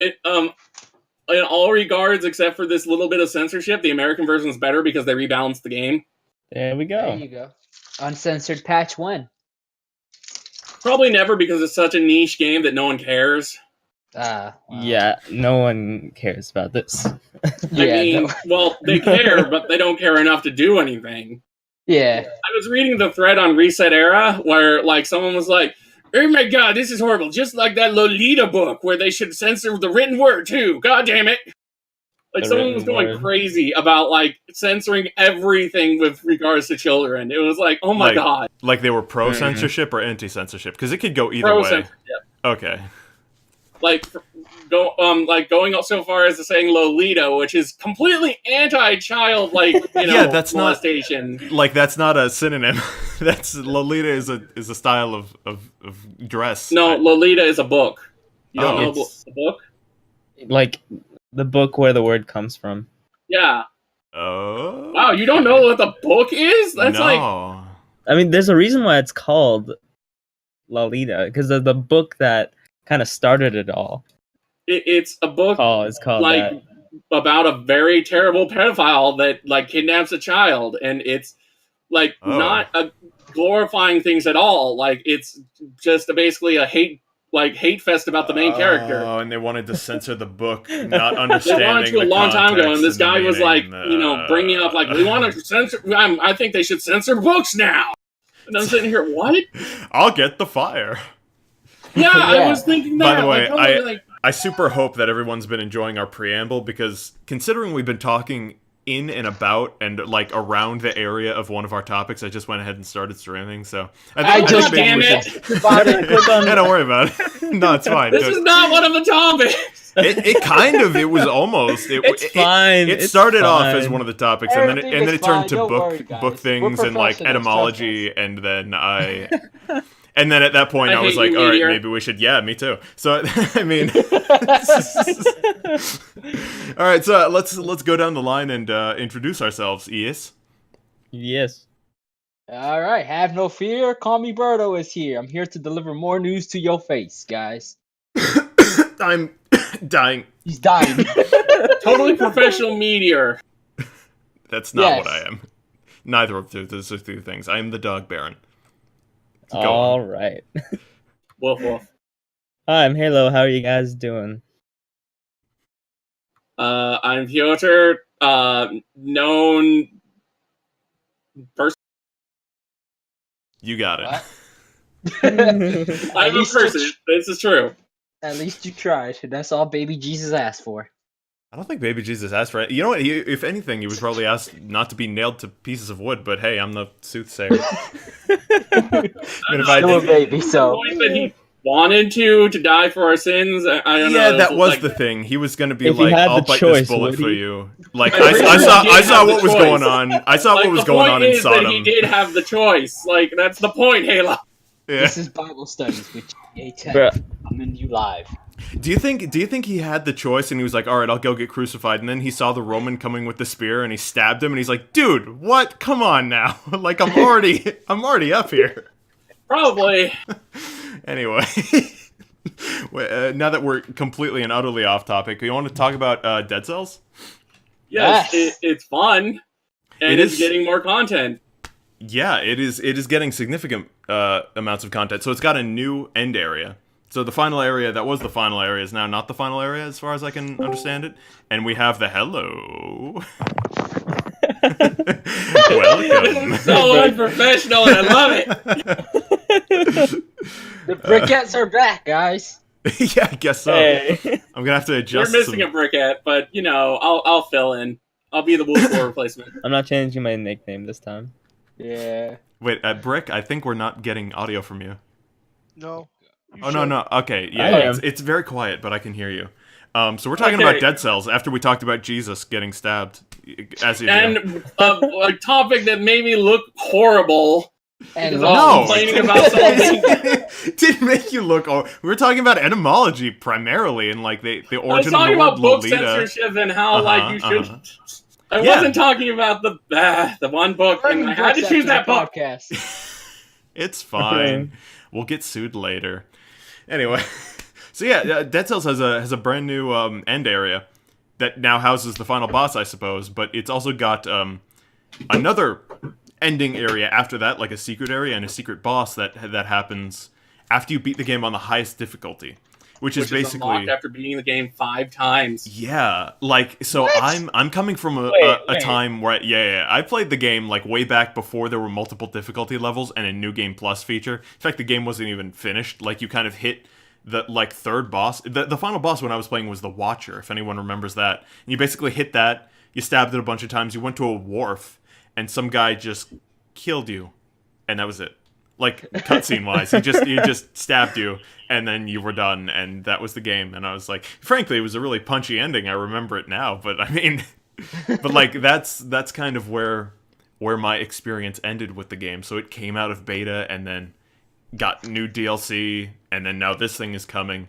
In all regards, except for this little bit of censorship, the American version is better because they rebalanced the game. There we go. There you go. Uncensored patch 1. Probably never because it's such a niche game that no one cares. Wow. Yeah, no one cares about this. Well, they care, but they don't care enough to do anything. Yeah. I was reading the thread on Reset Era where, like, someone was like, "Oh my god, this is horrible. Just like that Lolita book where they should censor the written word, too. God damn it." Like, someone was going crazy about, like, censoring everything with regards to children. It was like, oh my god. Like they were pro-censorship or anti-censorship? Because it could go either way. Pro-censorship. Okay. Like, going so far as to saying Lolita, which is completely anti-child, that's molestation. That's not a synonym. Lolita is a style of dress. No, Lolita is a book. You don't know the book? Like the book where the word comes from. Yeah. Oh. Wow, you don't know what the book is? That's no. I mean, there's a reason why it's called Lolita, because of the book that kind of started it all. It's a book. It's called that. About a very terrible pedophile that kidnaps a child, and it's not glorifying things at all. Like, it's just basically a hate fest about the main character. Oh, and they wanted to censor the book, not understanding. They wanted to a long time ago, and this guy was bringing up we want to censor. I think they should censor books now. And I'm sitting here, what? I'll get the fire. Yeah, I was thinking that. By the way, I super hope that everyone's been enjoying our preamble, because considering we've been talking in and about and around the area of one of our topics, I just went ahead and started streaming. So damn it! Don't worry about it. No, it's fine. This is not one of the topics. It was almost. It's fine. It started off as one of the topics, and then it turned to book things and etymology, and then And then at that point, I was like, all right, maybe we should, me too. So, I mean, all right, so let's go down the line and introduce ourselves, Ias. Yes. All right, have no fear. Call me Birdo is here. I'm here to deliver more news to your face, guys. I'm dying. He's dying. Totally professional meteor. That's not what I am. Neither of those are two things. I am the dog baron. All right. Woof woof. Hi, I'm Halo. How are you guys doing? I'm Piotr, known person. You got it. I'm a person. This is true. At least you tried. That's all baby Jesus asked for. I don't think baby Jesus asked for it. You know what? If anything, he was probably asked not to be nailed to pieces of wood. But hey, I'm the soothsayer. Baby, so that he wanted to die for our sins. I don't know. Yeah, that was the thing. He was going to be I'll bite this bullet for you. I saw what was going on. I saw what was going on in Sodom. That he did have the choice. That's the point, Halo. Yeah. This is Bible studies with A10. Coming to you live. Do you think he had the choice and he was like, all right, I'll go get crucified, and then he saw the Roman coming with the spear and he stabbed him and he's like, dude, what? Come on now. I'm already up here. Probably. Anyway, now that we're completely and utterly off topic, you want to talk about Dead Cells? Yes. It's fun. And it's getting more content. Yeah, it is getting significant amounts of content. So it's got a new end area. So the final area that was the final area is now not the final area, as far as I can understand it. And we have the hello. Welcome. So unprofessional, and I love it. The briquettes are back, guys. Yeah, I guess so. Hey. I'm gonna have to adjust. You're missing a briquette, but I'll fill in. I'll be the Wolf War replacement. I'm not changing my nickname this time. Yeah. Wait, Brick, I think we're not getting audio from you. No. No. Okay, yeah, it's very quiet, but I can hear you. So we're talking about Dead Cells after we talked about Jesus getting stabbed, as you and a topic that made me look horrible. And complaining about something. Didn't make you look. We were talking about etymology primarily, and the origin of the word Lolita. I was talking about book censorship and how you should. I wasn't talking about the one book, and I had to choose that book. It's fine. We'll get sued later. Anyway, So yeah, Dead Cells has a brand new end area that now houses the final boss, I suppose. But it's also got another ending area after that, like a secret area and a secret boss that happens after you beat the game on the highest difficulty, which is basically unlocked after beating the game 5 times. Yeah, like so What? I'm coming from a Wait. time where I played the game like way back before there were multiple difficulty levels and a new game plus feature. In fact, the game wasn't even finished. Like you kind of hit the like third boss. The final boss when I was playing was the Watcher, if anyone remembers that. And you basically hit that, you stabbed it a bunch of times, you went to a wharf, and some guy just killed you, and that was it. Like cutscene wise, he just stabbed you, and then you were done, and that was the game. And I was like, frankly, it was a really punchy ending. I remember it now, but I mean, but like that's kind of where my experience ended with the game. So it came out of beta, and then got new DLC, and then now this thing is coming.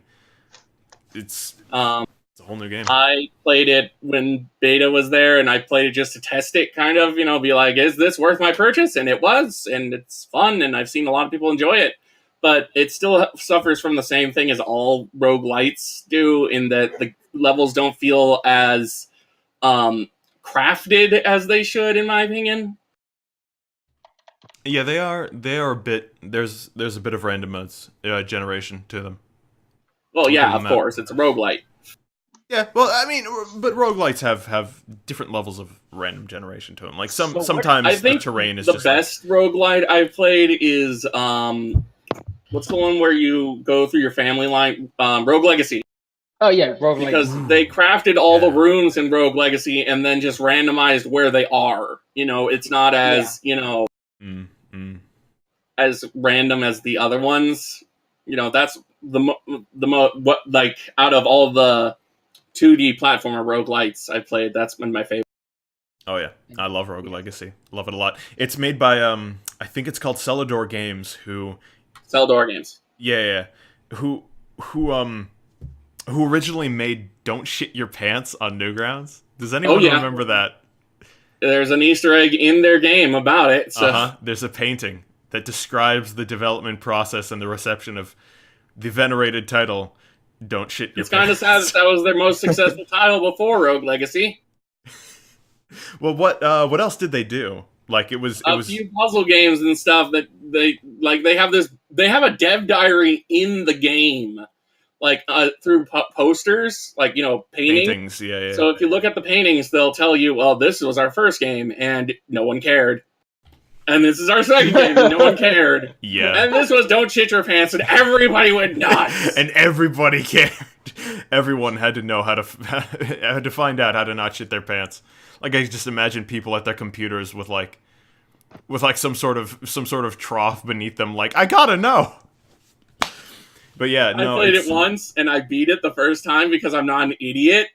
It's a whole new game. I played it when beta was there, and I played it just to test it, kind of, be like, is this worth my purchase? And it was, and it's fun, and I've seen a lot of people enjoy it. But it still suffers from the same thing as all roguelites do, in that the levels don't feel as crafted as they should, in my opinion. Yeah, they are a bit. There's a bit of random modes generation to them. Well, yeah, of course, it's a roguelite. Yeah, well, I mean, but roguelites have different levels of random generation to them. Like sometimes I think the terrain is the just best roguelite I've played is what's the one where you go through your family line? Rogue Legacy. Oh yeah, roguelike. Because they crafted all the rooms in Rogue Legacy and then just randomized where they are. It's not as as random as the other ones. That's what, like, out of all the 2D platformer roguelites I've played, that's been my favorite. Oh yeah, I love Rogue Legacy. Love it a lot. It's made by I think it's called Celador Games, Celador Games. Yeah. Who originally made Don't Shit Your Pants on Newgrounds? Does anyone remember that? There's an Easter egg in their game about it. So. There's a painting that describes the development process and the reception of the venerated title, Don't Shit Your Pants. It's kind of sad that was their most successful title before Rogue Legacy. Well, what else did they do? Like it was a few puzzle games and stuff that they have a dev diary in the game, like through posters, like paintings. Yeah. So if you look at the paintings, they'll tell you, well, this was our first game and no one cared, and this is our second game and no one cared. Yeah, and this was Don't Shit Your Pants, and everybody went nuts. And everybody cared. Everyone had to know how to had to find out how to not shit their pants. Like I just imagine people at their computers with some sort of trough beneath them. Like I gotta know. But yeah, no. I played it once and I beat it the first time because I'm not an idiot.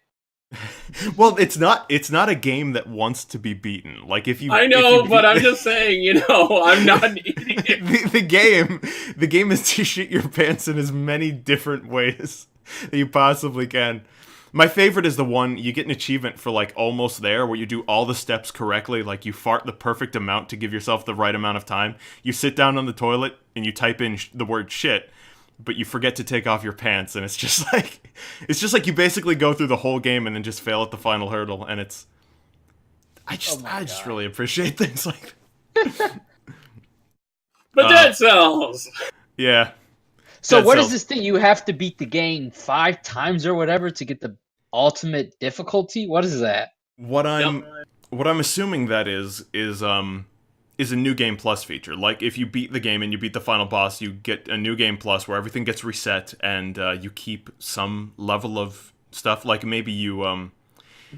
Well, it's not a game that wants to be beaten. Like if you, I know, but I'm just saying, I'm not an idiot. the game is to shit your pants in as many different ways that you possibly can. My favorite is the one you get an achievement for like almost there, where you do all the steps correctly, like you fart the perfect amount to give yourself the right amount of time. You sit down on the toilet and you type in the word shit, but you forget to take off your pants, and it's just like you basically go through the whole game and then just fail at the final hurdle, and I just really appreciate things like that. But Dead Cells. Yeah. So what is this thing? You have to beat the game 5 times or whatever to get the ultimate difficulty? What is that? What I'm assuming that is a new game plus feature. Like if you beat the game and you beat the final boss, you get a new game plus where everything gets reset and you keep some level of stuff. Like maybe you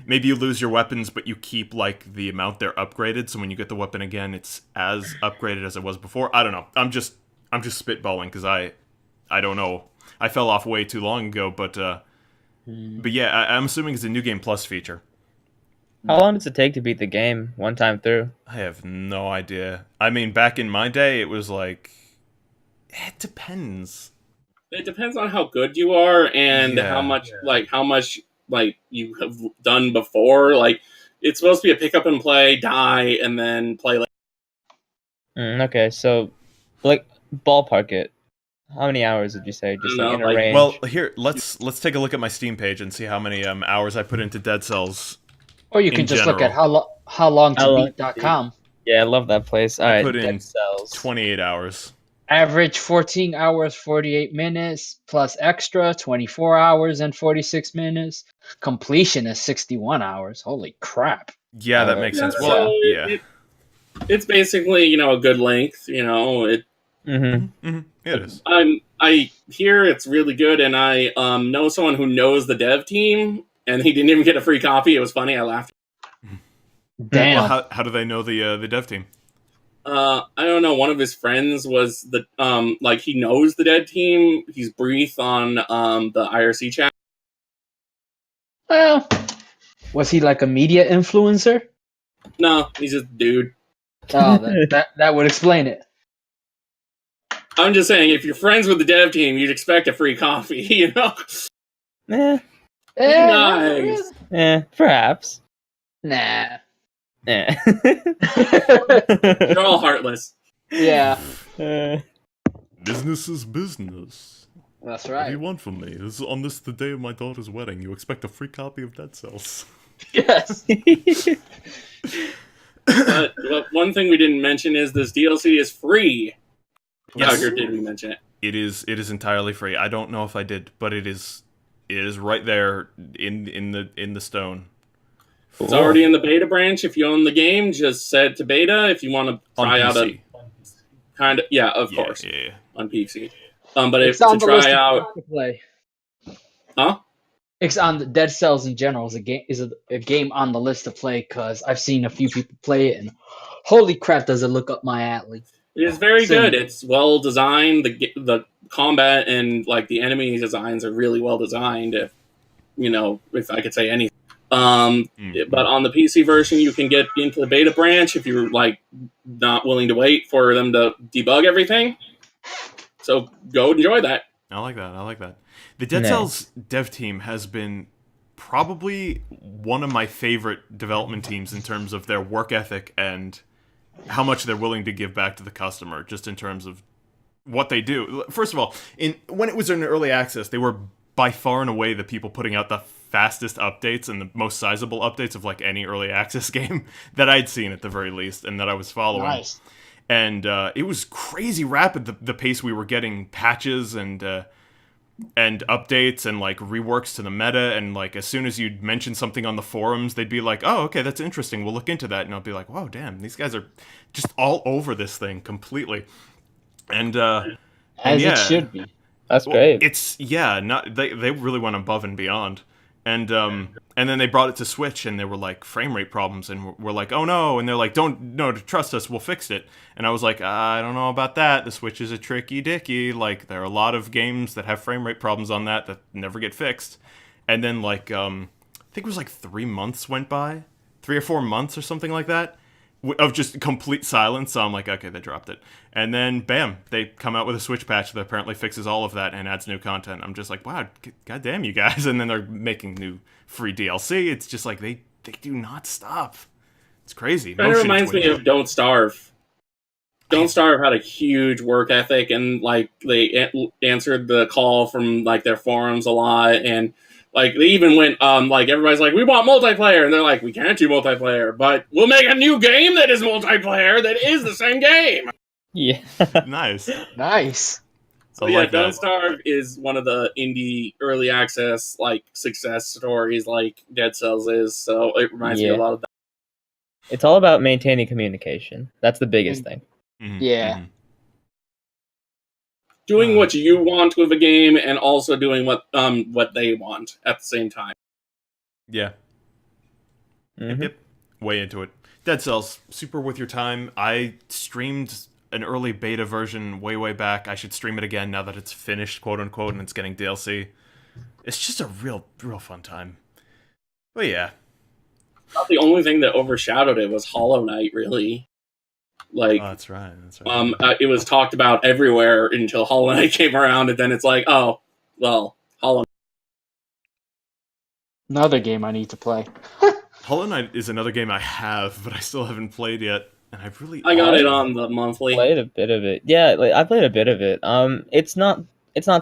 lose your weapons, but you keep like the amount they're upgraded. So when you get the weapon again, it's as upgraded as it was before. I don't know. I'm just spitballing because I don't know. I fell off way too long ago, but yeah, I'm assuming it's a new game plus feature. How long does it take to beat the game one time through? I have no idea. I mean, back in my day, it was like, it depends. It depends on how good you are and how much you have done before. Like, it's supposed to be a pick up and play, die, and then play. Okay, so like ballpark it. How many hours would you say? Just like No, in a like- range? Well, here let's take a look at my Steam page and see how many hours I put into Dead Cells. Or you can In just look at general. how long to How long- beat.com. yeah, I love that place. All I right, put in Dead Cells. 28 hours. Average 14 hours 48 minutes plus extra 24 hours and 46 minutes. Completion is 61 hours. Holy crap. Yeah, that Alright. makes Yeah, sense. so Well, yeah. it's basically a good length. Mm-hmm. It is. I hear it's really good, and I know someone who knows the dev team, and he didn't even get a free copy. It was funny. I laughed. Damn. Well, how do they know the dev team? I don't know. One of his friends was the like he knows the dev team. He's brief on the IRC chat. Well, was he like a media influencer? No, he's just a dude. Oh, that would explain it. I'm just saying, if you're friends with the dev team, you'd expect a free coffee. Eh, Nice. perhaps. Nah. Eh. You're all heartless. Yeah, Business is business. that's What do right. you want from me? On the day of my daughter's wedding, you expect a free copy of Dead Cells. Yes. But one thing we didn't mention is this DLC is free. Yes. Or did we mention it? It is entirely free. I don't know if I did, but it is right there in the stone. It's already in the beta branch. If you own the game, just set it to beta. If you want to On try out PC. of course, Yeah. on PC. But if It's on to the list try of out, games to play. huh? It's on the Dead Cells in general is a game on the list to play because I've seen a few people play it and holy crap does it look up my alley. It is very So- good. It's well designed. The combat and like the enemy designs are really well designed. If I could say anything. But on the PC version, you can get into the beta branch if you're like not willing to wait for them to debug everything. So go enjoy that. I like that. The Dead Nice. Cells dev team has been probably one of my favorite development teams in terms of their work ethic and how much they're willing to give back to the customer, just in terms of what they do. First of all, when it was in early access, they were by far and away the people putting out the fastest updates and the most sizable updates of like any early access game that I'd seen at the very least and that I was following. Nice. And it was crazy rapid, the pace we were getting patches and updates and like reworks to the meta, and like as soon as you'd mention something on the forums, they'd be like, oh, okay, that's interesting, we'll look into that. And I'll be like, wow, damn, these guys are just all over this thing completely. And As yeah. it should be. That's great. They really went above and beyond. And then they brought it to Switch, and there were like frame rate problems, and we're like, oh no, and they're like, trust us, we'll fix it. And I was like, I don't know about that. The Switch is a tricky dicky. Like there are a lot of games that have frame rate problems on that never get fixed. And then like I think it was like 3 months went by, 3 or 4 months or something like that, of just complete silence. So I'm like, okay, they dropped it. And then bam, they come out with a Switch patch that apparently fixes all of that and adds new content. I'm just like, wow, goddamn you guys. And then they're making new free DLC. It's just like they do not stop. It's crazy. Kind of reminds me of Don't Starve. Don't Starve had a huge work ethic, and like they answered the call from like their forums a lot, and like they even went like everybody's like, we want multiplayer, and they're like, we can't do multiplayer, but we'll make a new game that is multiplayer that is the same game. Yeah. Nice. Nice. So I yeah, like that. Don't Starve is one of the indie early access like success stories like Dead Cells is. So it reminds me a lot of that. It's all about maintaining communication. That's the biggest thing. Mhm, Yeah. mhm. Doing what you want with a game and also doing what they want at the same time. Yeah. Mhm. Yep. Way into it. Dead Cells, super worth your time. I streamed an early beta version way back. I should stream it again now that it's finished, quote unquote, and it's getting DLC. It's just a real fun time. But yeah. Not the only thing that overshadowed it was Hollow Knight, really. Like, Oh, that's right. That's right. it was talked about everywhere until Hollow Knight came around, and then it's like, oh, well, Hollow Knight. Another game I need to play. Hollow Knight is another game I have, but I still haven't played yet. and I really I got it on the monthly. Played a bit of it. Yeah, like, I played a bit of it. It's not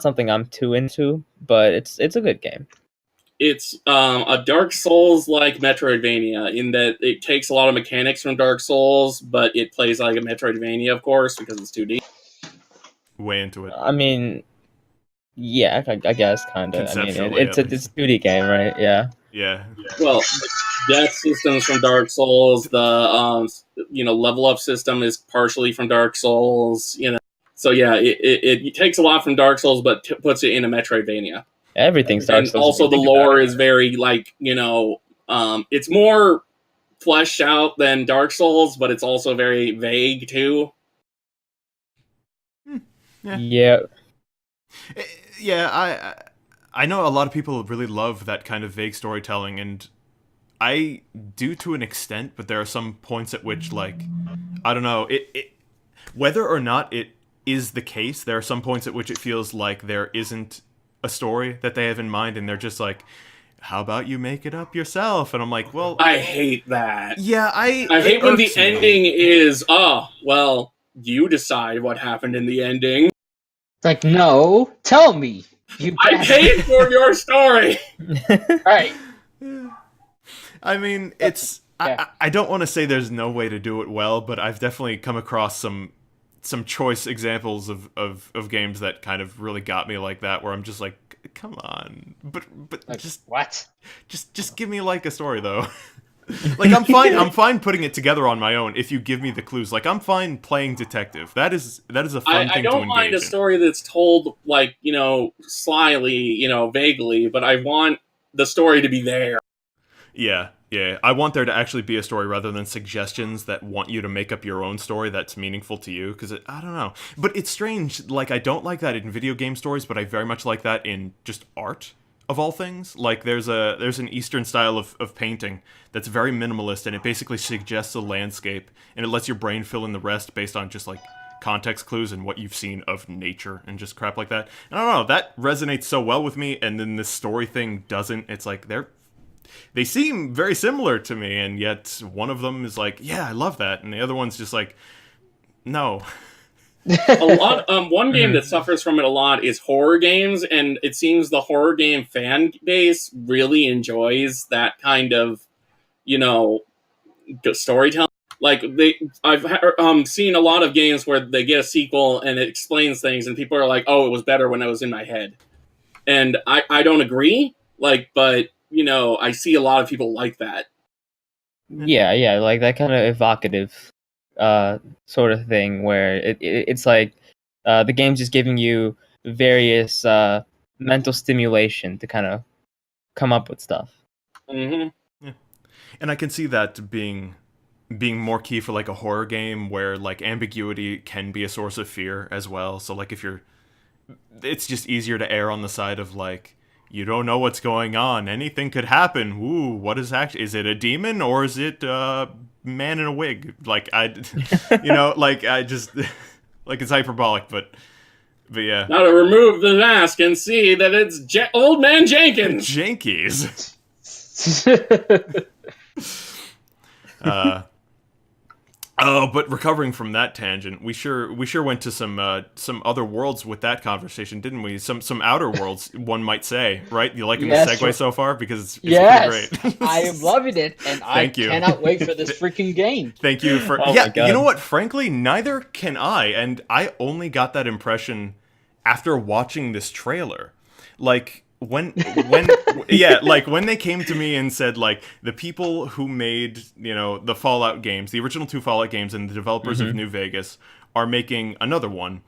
something I'm too into, but it's a good game. It's a Dark Souls like Metroidvania in that it takes a lot of mechanics from Dark Souls, but it plays like a Metroidvania, of course, because it's 2D. way into it. I mean, yeah, I guess kind of. I mean, Conceptually, it's at a least. 2D game, right? Yeah. Yeah. Well, the death systems from Dark Souls, the level up system is partially from Dark Souls. So yeah, it takes a lot from Dark Souls, but puts it in a Metroidvania. Everything's Dark And Souls. also if the you think about lore it. is very it's more fleshed out than Dark Souls, but it's also very vague too. Yeah. Yeah, I know a lot of people really love that kind of vague storytelling, and I do to an extent, but there are some points at which, like, I don't know, it whether or not it is the case, there are some points at which it feels like there isn't a story that they have in mind, and they're just like, how about you make it up yourself? And I'm like, well, I hate that. yeah, I hate when the irks me. ending is, you decide what happened in the ending. Like, no, tell me. You I bastard. paid for your story. Right. I mean, it's Yeah. I don't want to say there's no way to do it well, but I've definitely come across some choice examples of games that kind of really got me like that, where I'm just like, come on, but Like, just what? just give me like a story though. Like, I'm fine putting it together on my own if you give me the clues. Like, I'm fine playing detective. That is a fun I thing to don't engage mind a in. story that's told, like, slyly, vaguely, but I want the story to be there. Yeah. I want there to actually be a story rather than suggestions that want you to make up your own story that's meaningful to you, because I don't know. But it's strange, like, I don't like that in video game stories, but I very much like that in just art, of all things. Like, there's an Eastern style of painting that's very minimalist, and it basically suggests a landscape, and it lets your brain fill in the rest based on just, like, context clues and what you've seen of nature and just crap like that. And I don't know, that resonates so well with me, and then this story thing doesn't. It's like, they seem very similar to me, and yet one of them is like, yeah, I love that, and the other one's just like, no. One game that suffers from it a lot is horror games, and it seems the horror game fan base really enjoys that kind of, storytelling. Like, I've seen a lot of games where they get a sequel and it explains things, and people are like, "Oh, it was better when it was in my head," and I don't agree. Like, but I see a lot of people like that. Yeah, like that kind of evocative sort of thing where it's like the game's just giving you various mental stimulation to kind of come up with stuff. Mm-hmm. Yeah. And I can see that being more key for, like, a horror game where, like, ambiguity can be a source of fear as well. So, like, it's just easier to err on the side of, like, you don't know what's going on. Anything could happen. Ooh, what is is it a demon or is it a man in a wig? Like, like, I just, like, it's hyperbolic, but yeah. Now to remove the mask and see that it's Old Man Jenkins. Jankies. But recovering from that tangent, we sure went to some other worlds with that conversation, didn't we? Some outer worlds, one might say, right? You liking the segue so far? Because it's pretty great. I am loving it, and Thank you. cannot wait for this freaking game. Thank you for Oh my God. You know what? Frankly, neither can I, and I only got that impression after watching this trailer. Like, when like when they came to me and said, like, the people who made, the Fallout games, the original 2 Fallout games, and the developers of New Vegas are making another one,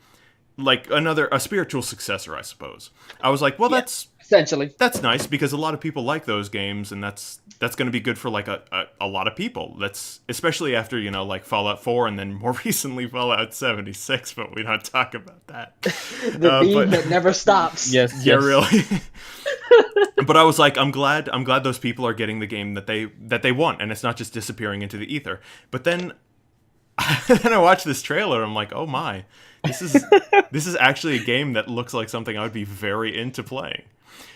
like a spiritual successor, I suppose. I was like, well, Essentially. that's nice, because a lot of people like those games, and that's going to be good for, like, a lot of people. That's especially after, like, Fallout 4 and then more recently Fallout 76, but we don't talk about that. The beam that never stops. Yes. Yeah, really. But I was like, I'm glad those people are getting the game that they want, and it's not just disappearing into the ether. But then I watched this trailer, and I'm like, oh my, this is actually a game that looks like something I would be very into playing.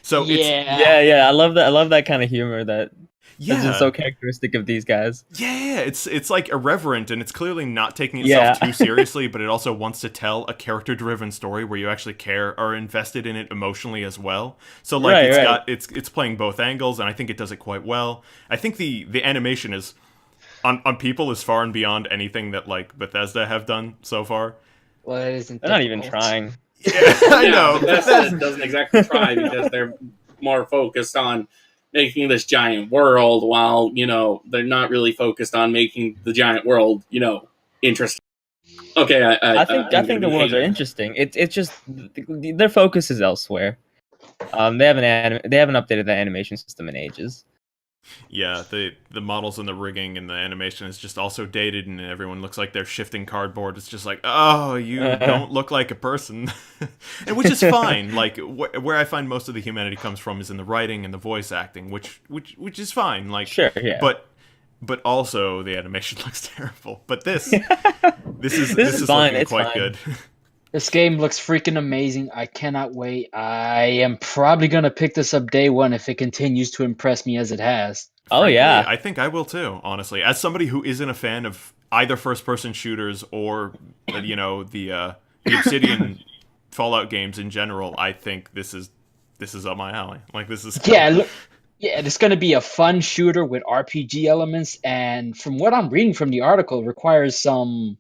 So Yeah. Yeah, I love that. I love that kind of humor that This is so characteristic of these guys. Yeah, it's like irreverent, and it's clearly not taking Yeah. itself too seriously, but it also wants to tell a character-driven story where you actually care or invested in it emotionally as well. So like Right. it's playing both angles, and I think it does it quite well. I think the animation is on people is far and beyond anything that like Bethesda have done so far. Well, it isn't. They're not even difficult. trying. Yeah, I Yeah, know. Bethesda doesn't exactly try because they're more focused on making this giant world, while they're not really focused on making the giant world interesting. Okay, I think the worlds are interesting. It's just their focus is elsewhere. They haven't updated the animation system in ages. Yeah, the models and the rigging and the animation is just also dated, and everyone looks like they're shifting cardboard. It's just like, oh, you don't look like a person, and which is fine. Like where I find most of the humanity comes from is in the writing and the voice acting, which is fine. Like Sure, yeah. But also the animation looks terrible. But this is fine. looking It's quite fine. good. This game looks freaking amazing. I cannot wait. I am probably gonna pick this up day one if it continues to impress me as it has. Oh Frankly, yeah. I think I will too. Honestly, as somebody who isn't a fan of either first-person shooters or the Obsidian Fallout games in general, I think this is up my alley. Like this is Yeah, it's gonna be a fun shooter with RPG elements, and from what I'm reading from the article, it requires some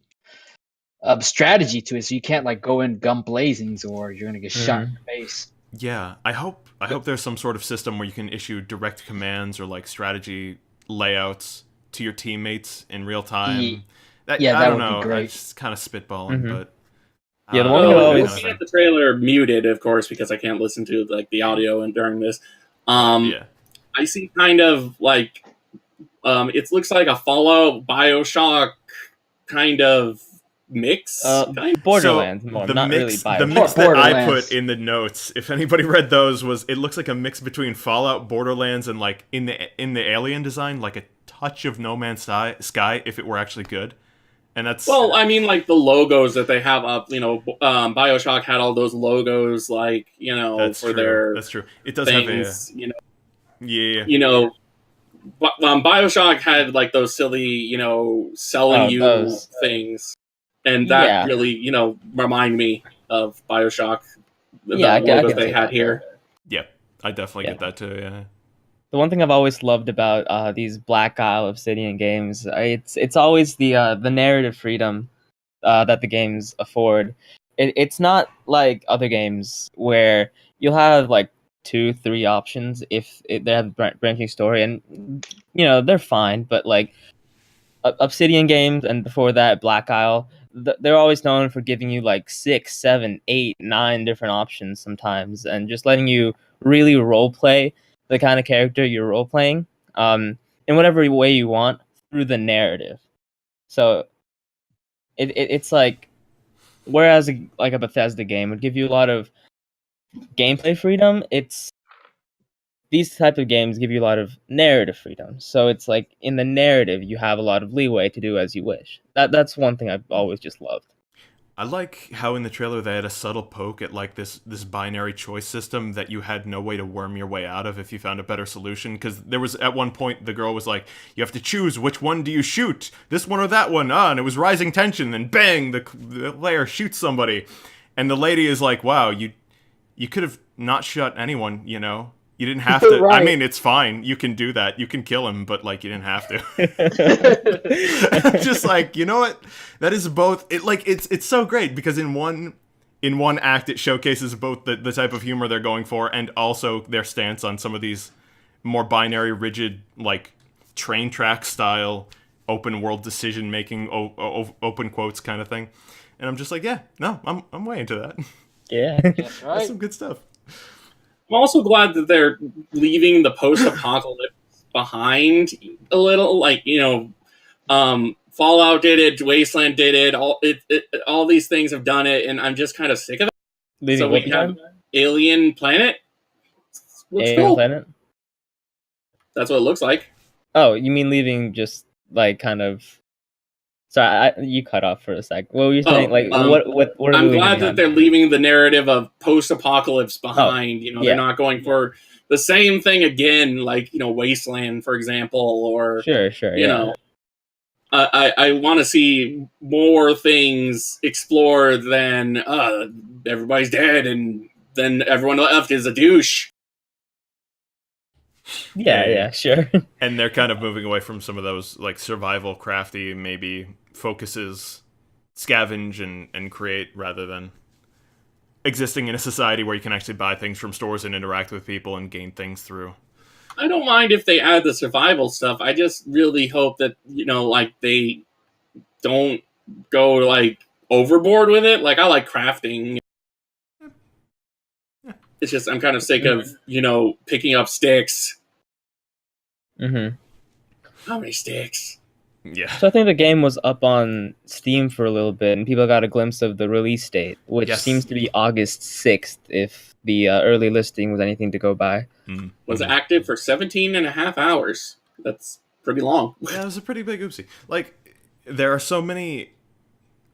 strategy to it. So you can't like go in gun blazings, or you're gonna get shot in the face. Yeah, I hope there's some sort of system where you can issue direct commands or like strategy layouts to your teammates in real time. I that don't would be know. great. I'm just kind of spitballing, but Yeah, the I one don't thing know, I that always- kind of looking thing. at the trailer muted, of course, because I can't listen to like the audio and during this. Yeah. I see kind of like it looks like a Fallout BioShock kind of mix. Borderlands So more, the not mix, really the Bioshock. mix that I Borderlands. put in the notes, if anybody read those, was it looks like a mix between Fallout, Borderlands, and like in the alien design, like a touch of No Man's Sky if it were actually good. And that's Well, I mean, like the logos that they have up, BioShock had all those logos, like that's for true. their That's true. It does things, have a BioShock had like those silly, selling you those. things, and that Yeah. really, remind me of BioShock. The Yeah, I logos can they see had that. here. Yeah, I definitely Yeah. get that too. Yeah. The one thing I've always loved about these Black Isle Obsidian games, it's always the narrative freedom that the games afford. It's not like other games where you'll have like 2-3 options if they have a branching story, and they're fine. But like Obsidian games, and before that Black Isle, they're always known for giving you like 6, 7, 8, 9 different options sometimes, and just letting you really role play the kind of character you're role playing in whatever way you want through the narrative. So it's like, whereas like a Bethesda game would give you a lot of gameplay freedom, it's these type of games give you a lot of narrative freedom. So it's like in the narrative you have a lot of leeway to do as you wish. That's one thing I've always just loved. I like how in the trailer they had a subtle poke at like this binary choice system that you had no way to worm your way out of if you found a better solution. Because there was at one point the girl was like, "You have to choose which one do you shoot, this one or that one." And it was rising tension. And bang, the player shoots somebody, and the lady is like, "Wow, you could have not shot anyone. You didn't have to. Right. I mean, it's fine. You can do that. You can kill him, but like you didn't have to." Just like, you know what? That is both. It's so great because in one act it showcases both the type of humor they're going for and also their stance on some of these more binary, rigid, like train track style, open world decision making, open quotes kind of thing. And I'm just like, yeah, no, I'm way into that. Yeah. That's right. That's some good stuff. I'm also glad that they're leaving the post-apocalypse behind a little. Like Fallout did it, Wasteland did it. All these things have done it, and I'm just kind of sick of it. Leaving So we what have behind? Alien Planet. Looks Alien cool. Planet? That's what it looks like. Oh, you mean leaving just like kind of Sorry, you cut off for a sec. What were you saying? Like, what are I'm we glad leaving that on? they're leaving the narrative of post-apocalypse behind. yeah. They're not going for the same thing again, like Wasteland, for example, or Sure, you know. I want to see more things explored than everybody's dead and then everyone left is a douche. Yeah, sure. And they're kind of moving away from some of those like survival crafty maybe focuses scavenge and create rather than existing in a society where you can actually buy things from stores and interact with people and gain things through. I don't mind if they add the survival stuff. I just really hope that like they don't go like overboard with it. Like I like crafting. It's just I'm kind of sick of picking up sticks. Mm-hmm. How many sticks? Yeah. So I think the game was up on Steam for a little bit, and people got a glimpse of the release date, which seems to be August 6th, if the early listing was anything to go by. Was active for 17 and a half hours. That's pretty long. Yeah, it was a pretty big oopsie. Like, there are so many...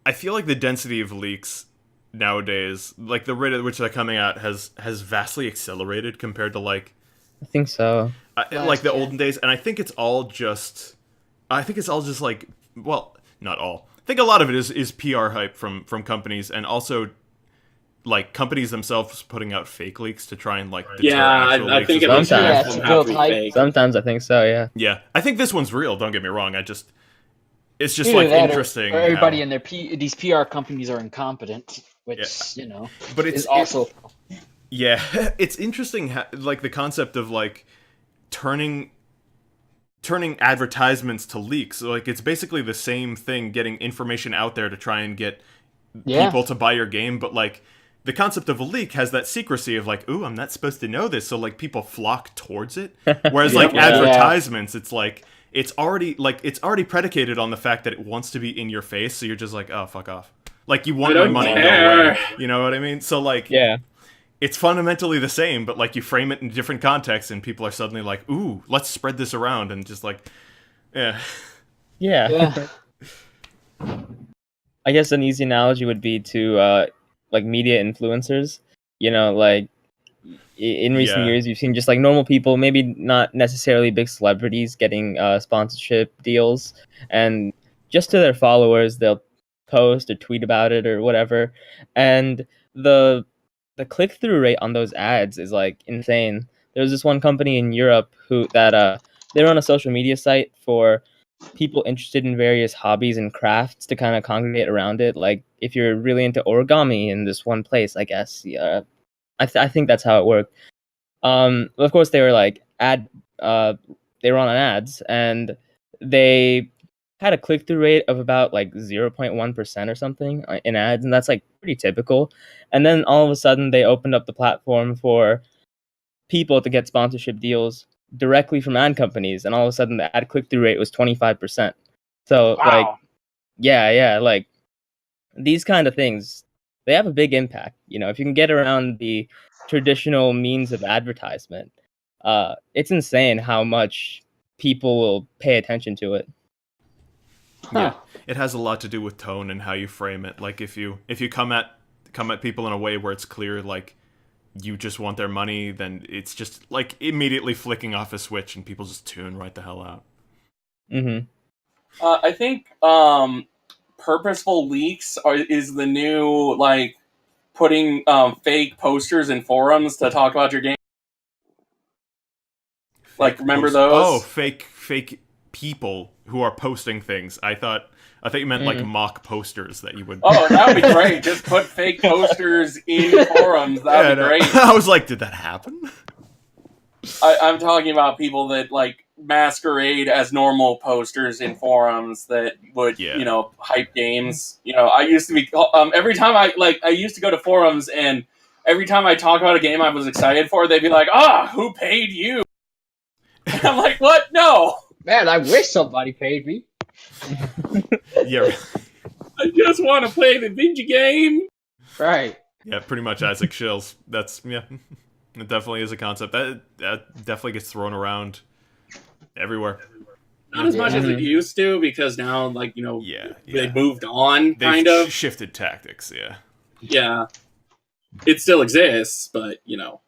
I feel like the density of leaks nowadays, like the rate at which they're coming out, has vastly accelerated compared to, like... I think so. Like the olden days, and I think it's all just... like, well, not all. I think a lot of it is PR hype from companies, and also like companies themselves putting out fake leaks to try and like deter actual I leaks think as it was Sometimes. build hype. Sometimes I think so, yeah. Yeah, I think this one's real. Don't get me wrong. It's just Either like that interesting. Or everybody how- in these PR companies are incompetent, which but is also yeah, it's interesting. Like the concept of like turning advertisements to leaks. Like it's basically the same thing, getting information out there to try and get people to buy your game, but like the concept of a leak has that secrecy of like, ooh, I'm not supposed to know this, so like people flock towards it. Whereas like advertisements, it's like it's already predicated on the fact that it wants to be in your face, so you're just like, oh, fuck off. Like you want my money, go away. You know what I mean? So like it's fundamentally the same, but like you frame it in different contexts and people are suddenly like, ooh, let's spread this around, and just like Yeah. I guess an easy analogy would be to like media influencers. Like in recent years, you've seen just like normal people, maybe not necessarily big celebrities, getting sponsorship deals, and just to their followers, they'll post or tweet about it or whatever, and the click-through rate on those ads is like insane. There was this one company in Europe they run a social media site for people interested in various hobbies and crafts to kind of congregate around it. Like if you're really into origami in this one place, I guess. I think that's how it worked. Of course they were like they were on ads, and they had a click-through rate of about like 0.1% or something in ads, and that's like pretty typical. And then all of a sudden they opened up the platform for people to get sponsorship deals directly from ad companies, and all of a sudden the ad click-through rate was 25%. So like like these kind of things, they have a big impact. If you can get around the traditional means of advertisement, it's insane how much people will pay attention to it. Yeah, it has a lot to do with tone and how you frame it. Like if you come at people in a way where it's clear like you just want their money, then it's just like immediately flicking off a switch and people just tune right the hell out. I think purposeful leaks is the new like putting fake posters in forums to talk about your game. Like remember those? Oh, fake people who are posting things. I thought you meant like mock posters that you would. Oh, that would be great. Just put fake posters in forums. That would be great. I was like, did that happen? I'm talking about people that like masquerade as normal posters in forums that would, hype games. I used to be every time I used to go to forums, and every time I talk about a game I was excited for, they'd be like, who paid you? And I'm like, what? No. Man, I wish somebody paid me. Yeah. I just want to play the video game. Right. Yeah, pretty much Isaac Shills. That's, it definitely is a concept. That definitely gets thrown around everywhere. Not as much as it Mhm. used to, because now, like, you know, Yeah, they moved on, They've kind of. shifted tactics. Yeah. Yeah. It still exists, but, you know.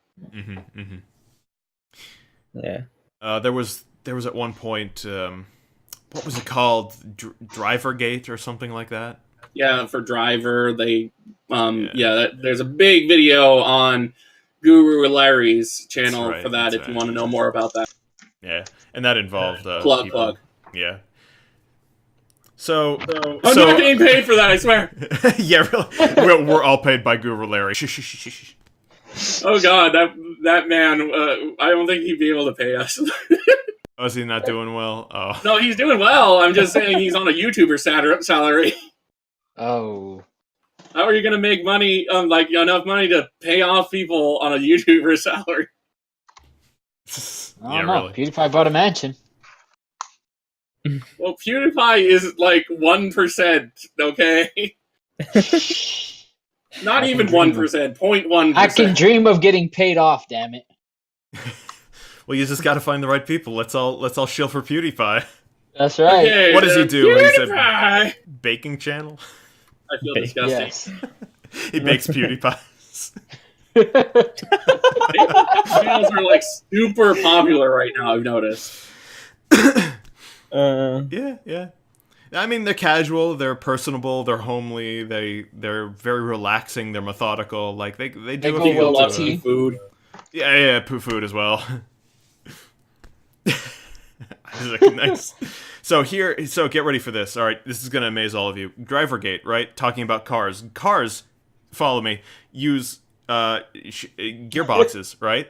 Yeah. There was at one point, what was it called? Drivergate or something like that. Yeah, for Driver, they, Yeah. there's a big video on Guru Larry's channel right, for that that's if you right. want to know more about that. Yeah, and that involved Plug, people. plug. Yeah. So I'm not getting paid for that, I swear. yeah, really. We're all paid by Guru Larry. Oh god, that man, I don't think he'd be able to pay us. Oh, is he not doing well? Oh. No, he's doing well. I'm just saying he's on a YouTuber salary. Oh. How are you going to make money, like enough money to pay off people on a YouTuber salary? I don't know. Really. PewDiePie bought a mansion. Well, PewDiePie is like 1%, okay? Not even 1%, 0.1%. I can dream of getting paid off, damn it. Well, you just got to find the right people. Let's all shill for PewDiePie. That's right. Okay, What does he do? He's a PewDiePie! baking channel. I feel disgusting. Yes. He bakes PewDiePies. Channels are like super popular right now, I've noticed. Yeah. I mean, they're casual, they're personable, they're homely, they're very relaxing, they're methodical. Like they do They go appeal well to tea. Food. Yeah, poo food as well. Nice. So get ready for this. All right, this is gonna amaze all of you. Drivergate, right? Talking about cars. Cars, follow me. Use gearboxes, right?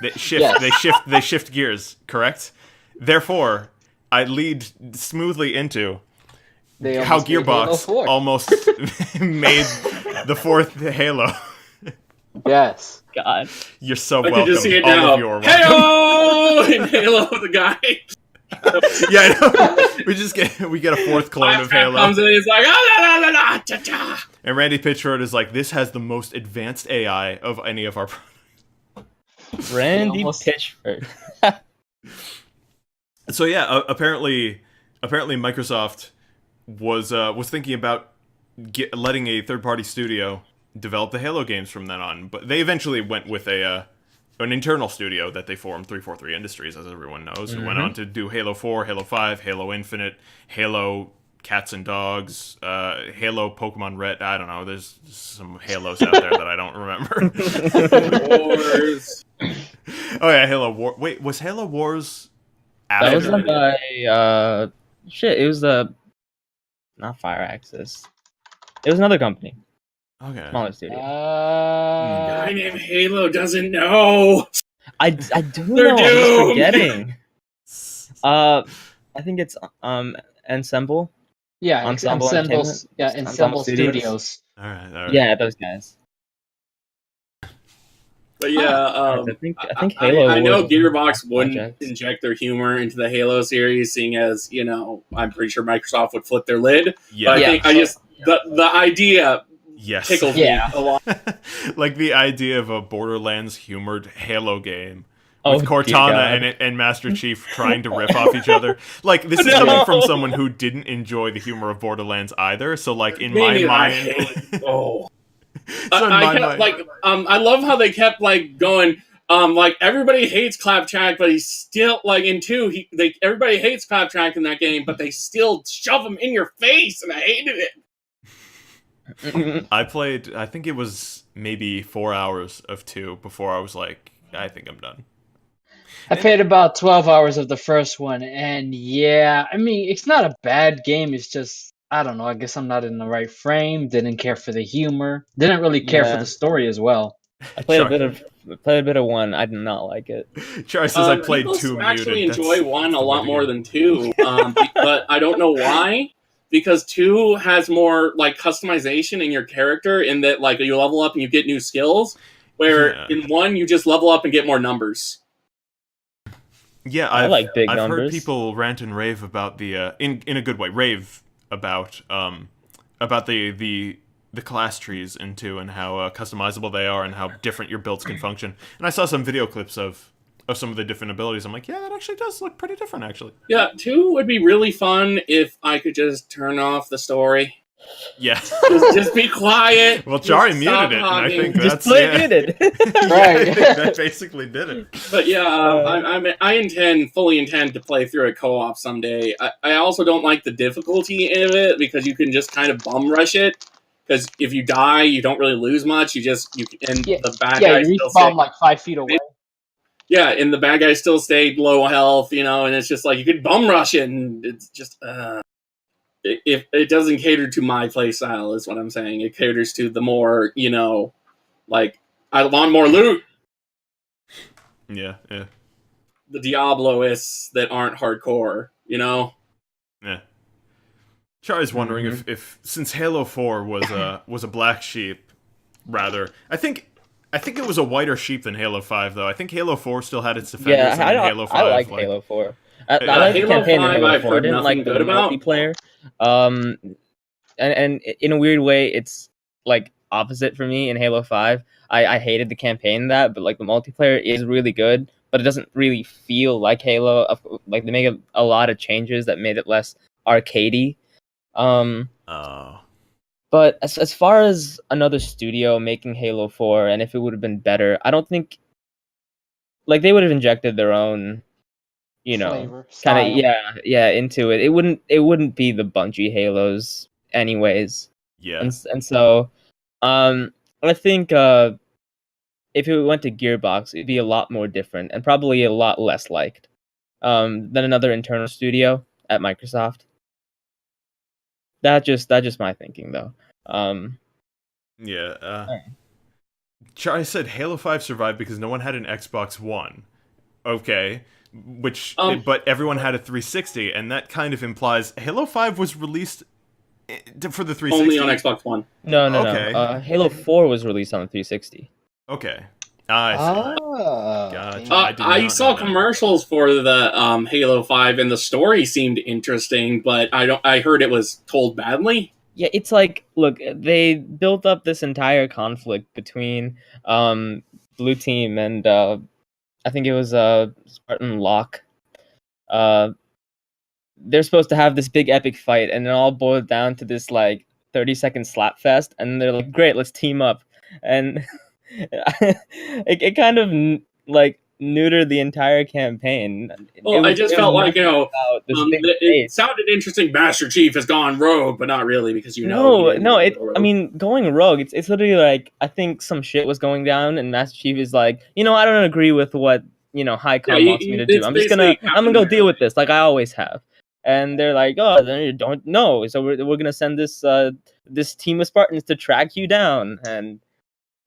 They shift. Yes. They shift gears. Correct. Therefore, I lead smoothly into They how almost made Halo Gearbox 4. almost made the fourth Halo. Yes. God. You're so I welcome. can just see it All now. of you are welcome. Hey-oh! In Halo, the guy. Yeah, I know. We get a fourth clone of Halo. Comes in and he's like, ah, la, la, la, la, cha, cha. And Randy Pitchford is like, this has the most advanced AI of any of our products. Randy Almost- Pitchford. So yeah, apparently Microsoft was thinking about letting a third-party studio develop the Halo games from then on, but they eventually went with an internal studio that they formed, 343 Industries, as everyone knows, who went on to do Halo 4, Halo 5, Halo Infinite, Halo Cats and Dogs, Halo Pokemon Red. I don't know. There's some Halos out there that I don't remember. Wars. Oh yeah, Halo War. Wait, was Halo Wars That after? was done by it was the not Fire Access. It was another company, Okay. smaller studio. Guy named Halo doesn't know. I do They're know. I'm just doomed. forgetting. I think it's Ensemble. Yeah, Ensemble Ensemble, Entertainment? yeah, Ensemble Ensemble Studios. Studios. All right. Yeah, those guys. But yeah, I think Halo. I know was- Gearbox wouldn't projects. inject their humor into the Halo series, seeing as, you know, I'm pretty sure Microsoft would flip their lid. Yeah. But I Yeah. think the idea Yes. tickles Yeah. me a lot. Like the idea of a Borderlands humored Halo game Oh, with dear Cortana God. and Master Chief trying to riff off each other. Like this is coming from someone who didn't enjoy the humor of Borderlands either. So like in my Maybe I mind, hate it. Oh. So in I my kept, mind- like, I love how they kept like going. Like everybody hates Claptrap, but he's still like in 2. Everybody hates Claptrap in that game, but they still shove him in your face, and I hated it. I played. I think it was maybe 4 hours of 2 before I was like, I think I'm done. I played about 12 hours of the first one, and yeah, I mean, it's not a bad game. It's just, I don't know, I guess I'm not in the right frame. Didn't care for the humor. Didn't really care for Yeah. the story as well. I played Sure. a bit of 1. I did not like it. Charles says I played People 2 actually muted. enjoy That's 1 the a way lot to more go. than 2, but I don't know why. Because 2 has more like customization in your character, in that like you level up and you get new skills. Where Yeah. in 1 you just level up and get more numbers. Yeah, I like big I've heard numbers. people rant and rave about the in a good way rave about the class trees in 2 and how customizable they are and how different your builds can function. And I saw some video clips of of some of the different abilities, I'm like, yeah, that actually does look pretty different, actually. Yeah, 2 would be really fun if I could just turn off the story. Yeah. Just be quiet. Well, Chari Just stop muted it, and I talking. think Just that's play muted. Yeah, Right. I think that basically did it. But yeah, I fully intend to play through a co-op someday. I also don't like the difficulty of it because you can just kind of bum rush it. Because if you die, you don't really lose much. The bad Yeah, guys you still respawn stay. like 5 feet away. Yeah, and the bad guys still stayed low health, and it's just like you could bum rush it, and it's just if it doesn't cater to my play style, is what I'm saying. It caters to the more, like I want more loot. Yeah. The Diabloists that aren't hardcore, Yeah. Chari's wondering if since Halo 4 was a black sheep, rather, I think it was a whiter sheep than Halo 5, though. I think Halo 4 still had its defenders. Yeah, and Halo 5, I like Halo 4. I like the Halo campaign in 5 Halo I've 4. I heard didn't like the nothing good about. multiplayer. And in a weird way, it's like opposite for me in Halo 5. I hated the campaign in that, but like the multiplayer is really good, but it doesn't really feel like Halo. Like they make a lot of changes that made it less arcadey. But as far as another studio making Halo 4, and if it would have been better, I don't think like they would have injected their own, Flavor, kind style. of into it. It wouldn't be the Bungie Halos anyways. Yeah. And so I think if it went to Gearbox, it'd be a lot more different and probably a lot less liked than another internal studio at Microsoft. That's just my thinking, though. Yeah. Chari said Halo 5 survived because no one had an Xbox One. Okay. But everyone had a 360, and that kind of implies Halo 5 was released for the 360. Only on Xbox One. No. Okay. Halo 4 was released on the 360. Okay. I see. Gotcha. I saw commercials for the Halo 5, and the story seemed interesting, but I heard it was told badly. Yeah, it's like, look, they built up this entire conflict between Blue Team and I think it was Spartan Locke. They're supposed to have this big epic fight, and it all boiled down to this like 30-second slap fest, and they're like, great, let's team up. And it kind of like neutered the entire campaign. Well, I just felt like, it sounded interesting. Master Chief has gone rogue, but not really, because I mean, going rogue, it's literally like, I think some shit was going down, and Master Chief is like, I don't agree with what High Com wants me to do. I'm gonna go deal with this, like I always have. And they're like, oh, then you don't know, so we're gonna send this team of Spartans to track you down, and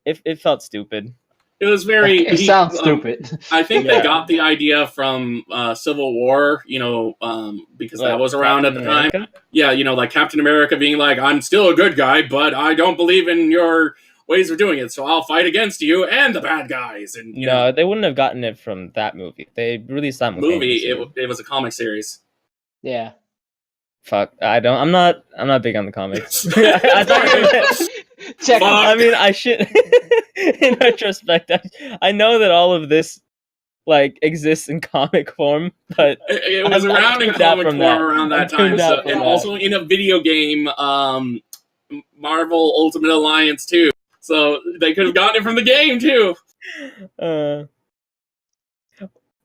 it felt stupid. It was very. It sounds stupid. I think they got the idea from Civil War, because that was around at the time. Yeah, like Captain America being like, I'm still a good guy, but I don't believe in your ways of doing it, so I'll fight against you and the bad guys. And they wouldn't have gotten it from that movie. They released that movie. It was a comic series. Yeah. Fuck, I'm not big on the comics. I thought Check. I mean, I should. In retrospect, I know that all of this like exists in comic form, but it was around in comic form around that time, and also in a video game, Marvel Ultimate Alliance 2. So they could have gotten it from the game too.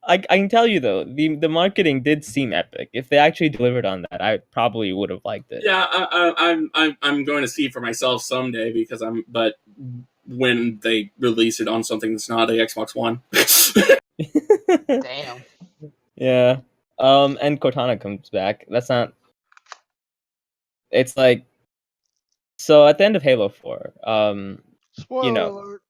I can tell you though, the marketing did seem epic. If they actually delivered on that, I probably would have liked it. Yeah, I'm going to see for myself someday but when they release it on something that's not a Xbox One. Damn. Yeah. And Cortana comes back. That's not. It's like, so at the end of Halo 4, Spoiler alert.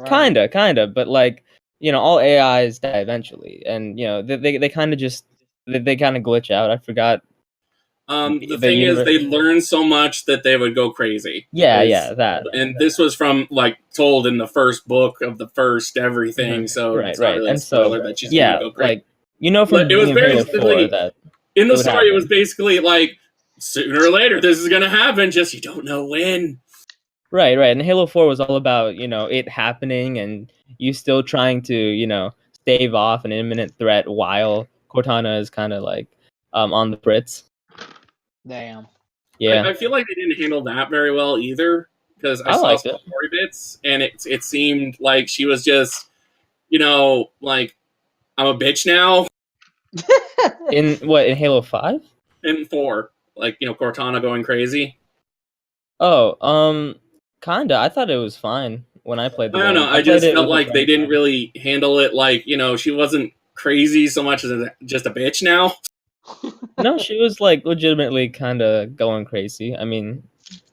Kinda, but like, all AIs die eventually, and they kind of just they kind of glitch out. I forgot. The thing is, they learned so much that they would go crazy. Yeah, that. And this was from told in the first book of the first everything. So right. Really and so that she's gonna go crazy. Like from it was very 4 that in the story. It was basically like sooner or later this is gonna happen. Just you don't know when. Right. And Halo 4 was all about it happening and you still trying to stave off an imminent threat while Cortana is kind of like on the fritz. Damn. Yeah, I feel like they didn't handle that very well either, because I saw liked some it. story bits, and it seemed like she was just, like, I'm a bitch now. in Halo 5? In 4, like, Cortana going crazy. Oh, kinda. I thought it was fine when I played the I game. don't know. I played just it felt with a like they friend of didn't mine. really handle it like, she wasn't crazy so much as just a bitch now. No, she was like legitimately kind of going crazy. I mean,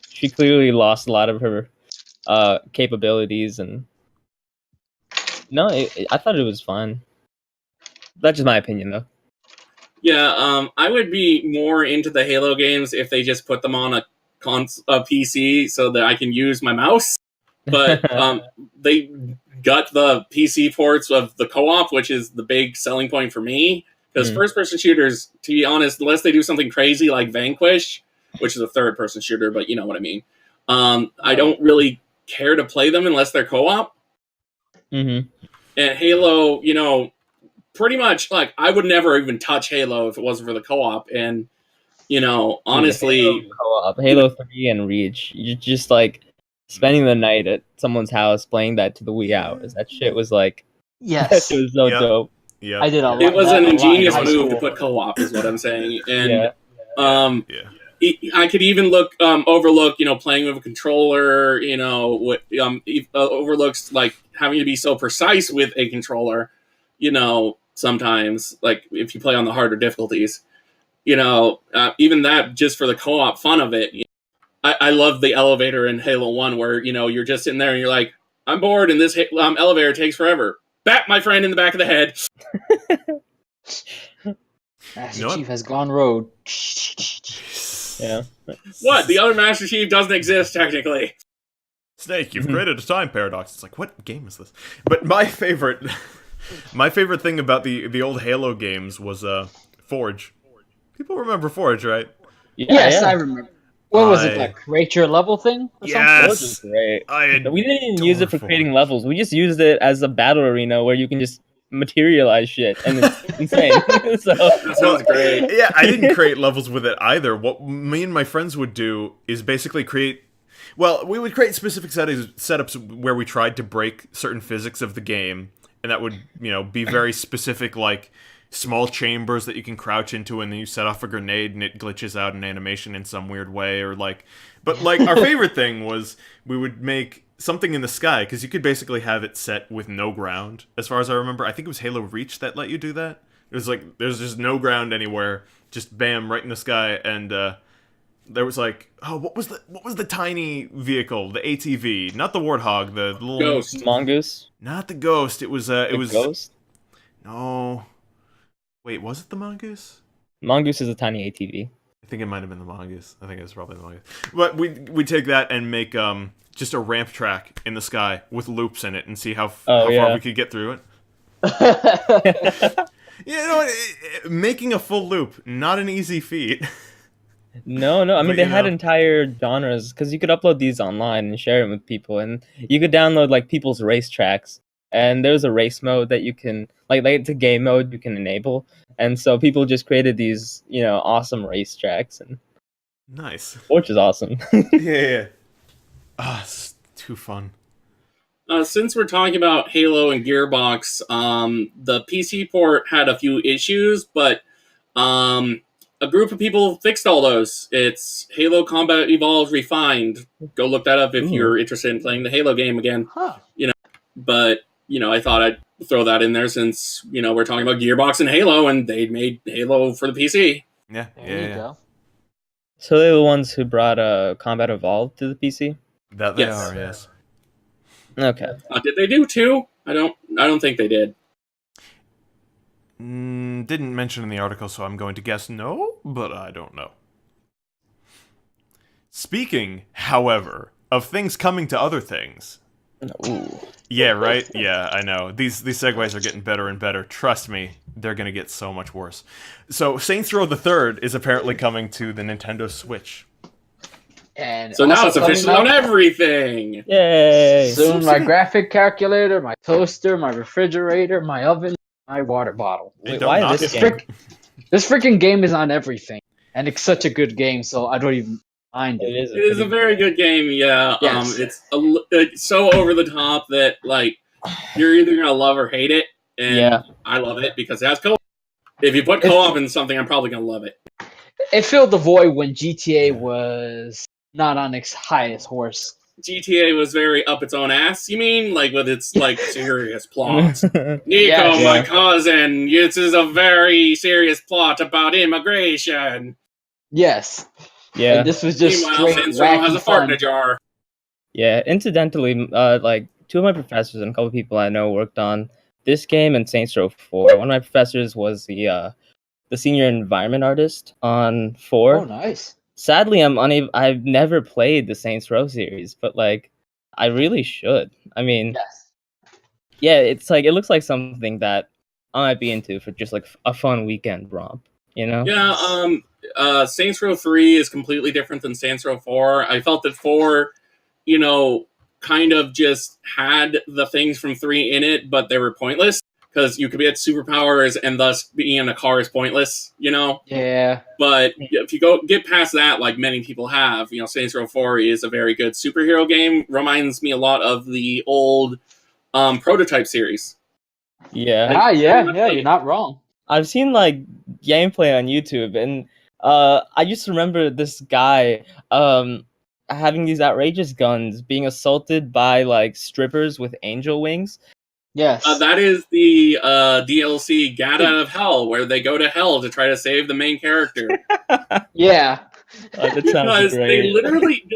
she clearly lost a lot of her capabilities, and no, I thought it was fine. That's just my opinion, though. Yeah, I would be more into the Halo games if they just put them on a PC so that I can use my mouse. But they got the PC ports of the co-op, which is the big selling point for me. Because first-person shooters, to be honest, unless they do something crazy like Vanquish, which is a third-person shooter, but you know what I mean, I don't really care to play them unless they're co-op. Mm-hmm. And Halo, pretty much, like, I would never even touch Halo if it wasn't for the co-op. And, honestly... Halo 3 and Reach, you're just, like, spending the night at someone's house playing that to the wee hours. That shit was, like... Yes. That shit was so dope. Yeah. I did a lot. It was an ingenious high move to school. put co-op, is what I'm saying. And, Yeah. I could even overlook, playing with a controller, overlooks, like, having to be so precise with a controller, sometimes, like, if you play on the harder difficulties, even that, just for the co-op fun of it. I love the elevator in Halo 1 where, you're just sitting there and you're like, I'm bored and this elevator takes forever. Bat my friend in the back of the head. Master Chief has gone rogue. Yeah. What? The other Master Chief doesn't exist, technically. Snake, you've created a time paradox. It's like, what game is this? But my favorite thing about the old Halo games was Forge. People remember Forge, right? Yes, I remember. What was it, like create your level thing? Or Yes. Forge was great. I We didn't even use it for adore creating levels. We just used it as a battle arena where you can just materialize shit, and it's insane. So That sounds great. Yeah, I didn't create levels with it either. What me and my friends would do is basically create... Well, we would create specific setups where we tried to break certain physics of the game, and that would, be very specific, like small chambers that you can crouch into, and then you set off a grenade and it glitches out an animation in some weird way, or like... But, like, our favorite thing was we would make something in the sky, because you could basically have it set with no ground, as far as I remember. I think it was Halo Reach that let you do that. It was like, there's just no ground anywhere, just bam, right in the sky, and there was like, what was the tiny vehicle, the ATV, not the Warthog, the little... Ghost. Mongoose. Not the Ghost, it was... Ghost? No. Wait, was it the Mongoose? Mongoose is a tiny ATV. I think it might have been the Mongoose. I think it was probably the Mongoose. But we take that and make just a ramp track in the sky with loops in it and see how far we could get through it. Making a full loop, not an easy feat. No. I mean, they had entire genres, because you could upload these online and share them with people, and you could download like people's race tracks. And there's a race mode that you can like it's a game mode you can enable, and so people just created these awesome race tracks, and nice, which is awesome. Yeah. It's too fun. Since we're talking about Halo and Gearbox, the PC port had a few issues, but a group of people fixed all those. It's Halo Combat Evolved Refined. Go look that up if you're interested in playing the Halo game again. Huh. But, I thought I'd throw that in there since, we're talking about Gearbox and Halo, and they made Halo for the PC. Yeah, There you go. So they're the ones who brought Combat Evolved to the PC? That they are, yes. Okay. Did they do 2? I don't think they did. Didn't mention in the article, so I'm going to guess no, but I don't know. Speaking, however, of things coming to other things. Ooh. Yeah, right? Yeah, I know. These segues are getting better and better. Trust me, they're going to get so much worse. So, Saints Row the Third is apparently coming to the Nintendo Switch. And So now also it's coming official on out Yay! everything. soon, my graphic calculator, my toaster, my refrigerator, my oven, my water bottle. Wait, Don't why knock this it. game? This freaking game is on everything, and it's such a good game, so I don't even mind It it. is. It is a very good game, yeah. Yes. It's so over the top that like you're either gonna love or hate it, and Yeah. I love it because it has co-op. If you put co-op in something, I'm probably gonna love it. It filled the void when GTA was not on its highest horse. GTA was very up its own ass. You mean like with its like serious plots? Nico, Yes. my Yeah. cousin, this is a very serious plot about immigration. Yes. Yeah. And this was just Meanwhile, straight Saints Row has wacky a fart in fun. a jar. Yeah. Incidentally, like 2 of my professors and a couple people I know worked on this game and Saints Row 4. One of my professors was the senior environment artist on 4. Oh, nice. Sadly, I've never played the Saints Row series, but like, I really should. I mean, Yes. yeah, it's like it looks like something that I might be into for just like a fun weekend romp. You know? Yeah, Saints Row 3 is completely different than Saints Row 4. I felt that 4, kind of just had the things from 3 in it, but they were pointless because you could get superpowers and thus being in a car is pointless, Yeah. But if you get past that, like many people have, Saints Row 4 is a very good superhero game. Reminds me a lot of the old Prototype series. Yeah. Yeah, you're not wrong. I've seen like gameplay on YouTube, and I just remember this guy having these outrageous guns, being assaulted by like strippers with angel wings. Yes. That is the DLC Get Out of Hell, where they go to hell to try to save the main character. Yeah. That sounds Because great. they literally,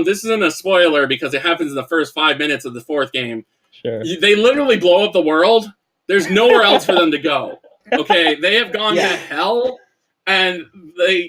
this isn't a spoiler because it happens in the first 5 minutes of the 4th game. Sure. They literally blow up the world. There's nowhere else for them to go. Okay, they have gone to hell, and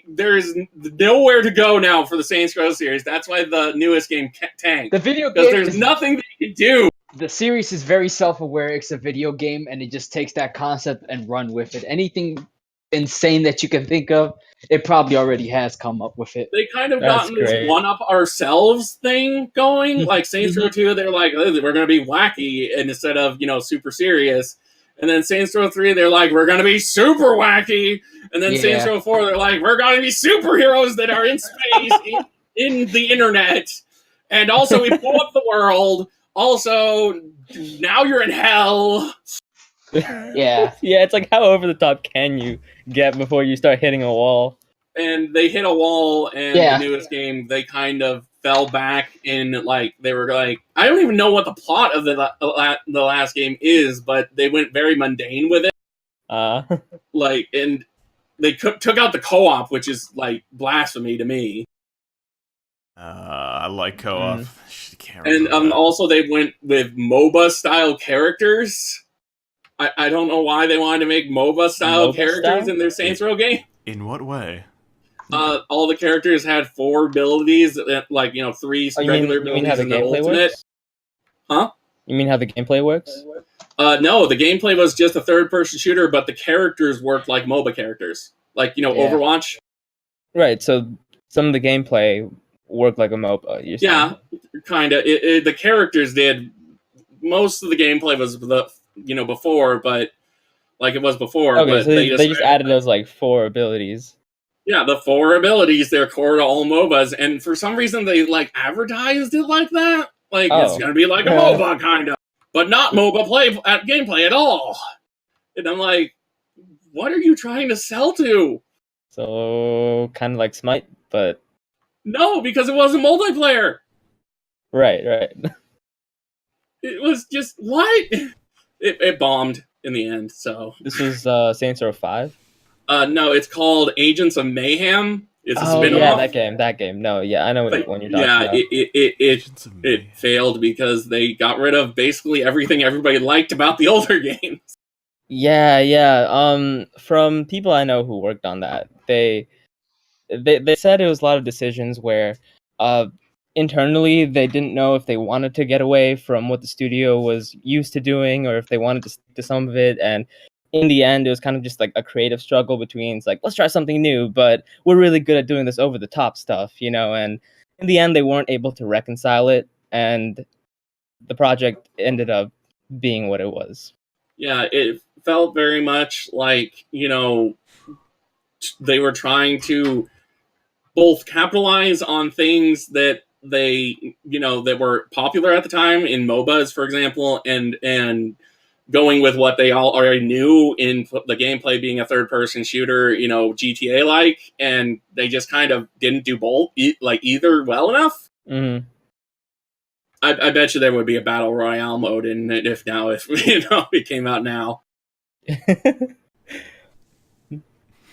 there's nowhere to go now for the Saints Row series. That's why the newest game tanked. The video Because game there's is, nothing they can do. the series is very self-aware. It's a video game, and it just takes that concept and run with it. Anything insane that you can think of, it probably already has come up with it. They kind of That's gotten great. this one-up-ourselves thing going. Like Saints Row 2, they're like, oh, we're going to be wacky instead of, super serious. And then Saints Row 3, they're like, we're going to be super wacky. And then Saints Row 4, they're like, we're going to be superheroes that are in space, in the internet. And also, we blow up the world. Also, now you're in hell. Yeah. Yeah, it's like how over the top can you get before you start hitting a wall? And they hit a wall, and Yeah. the newest game, they kind of fell back in, they were like, I don't even know what the plot of the last game is, but they went very mundane with it. And they took out the co-op, which is, blasphemy to me. I like co-op. Can't And remember that. also they went with MOBA-style characters. I don't know why they wanted to make MOBA-style characters in their Saints Row game. In what way? All the characters had 4 abilities, 3 regular you mean how abilities the and the gameplay ultimate. works? Huh? You mean how the gameplay works? No, the gameplay was just a third-person shooter, but the characters worked like MOBA characters. Overwatch. Right, so some of the gameplay worked like a MOBA. You're saying? Yeah, kind of. The characters did. Most of the gameplay was before, but it was before. Okay, but so they just added those 4 abilities. Yeah, the 4 abilities, they're core to all MOBAs, and for some reason they advertised it like that. It's gonna be like a MOBA kind of, but not MOBA gameplay at all. And I'm like, what are you trying to sell to? So kind of like Smite, but no, because it wasn't multiplayer. Right. It was just what? It bombed in the end. So this was Saints Row 5. No, it's called Agents of Mayhem. It's a spin-off. Yeah, that game. No, yeah, I know what one you're talking about. It failed because they got rid of basically everything everybody liked about the older games. Yeah. From people I know who worked on that, they said it was a lot of decisions where, internally they didn't know if they wanted to get away from what the studio was used to doing or if they wanted to stick to some of it, and in the end it was kind of just a creative struggle between let's try something new, but we're really good at doing this over the top stuff, and in the end, they weren't able to reconcile it, and the project ended up being what it was. Yeah, it felt very much like, they were trying to both capitalize on things that that were popular at the time in MOBAs, for example, and going with what they all already knew in the gameplay being a third-person shooter, GTA-like, and they just kind of didn't do both, either well enough. Mm-hmm. I bet you there would be a battle royale mode in it if it came out now.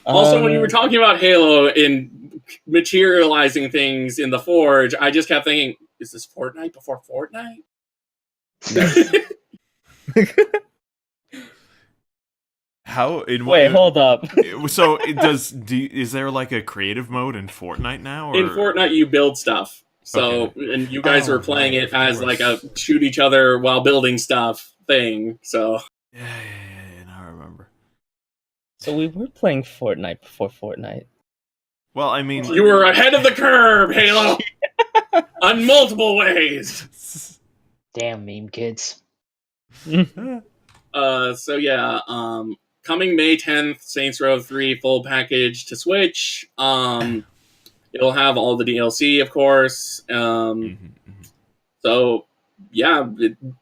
Also, when you were talking about Halo and materializing things in the Forge, I just kept thinking, is this Fortnite before Fortnite? Wait, hold up. So is there like a creative mode in Fortnite now? Or? In Fortnite, you build stuff. So, okay. And you guys were playing it as like a shoot each other while building stuff thing. So yeah, now I remember. So we were playing Fortnite before Fortnite. Well, I mean, you were ahead of the curve, Halo, on multiple ways. Damn meme kids. So yeah, coming May 10th, Saints Row 3 full package to Switch. It'll have all the DLC, of course. So yeah,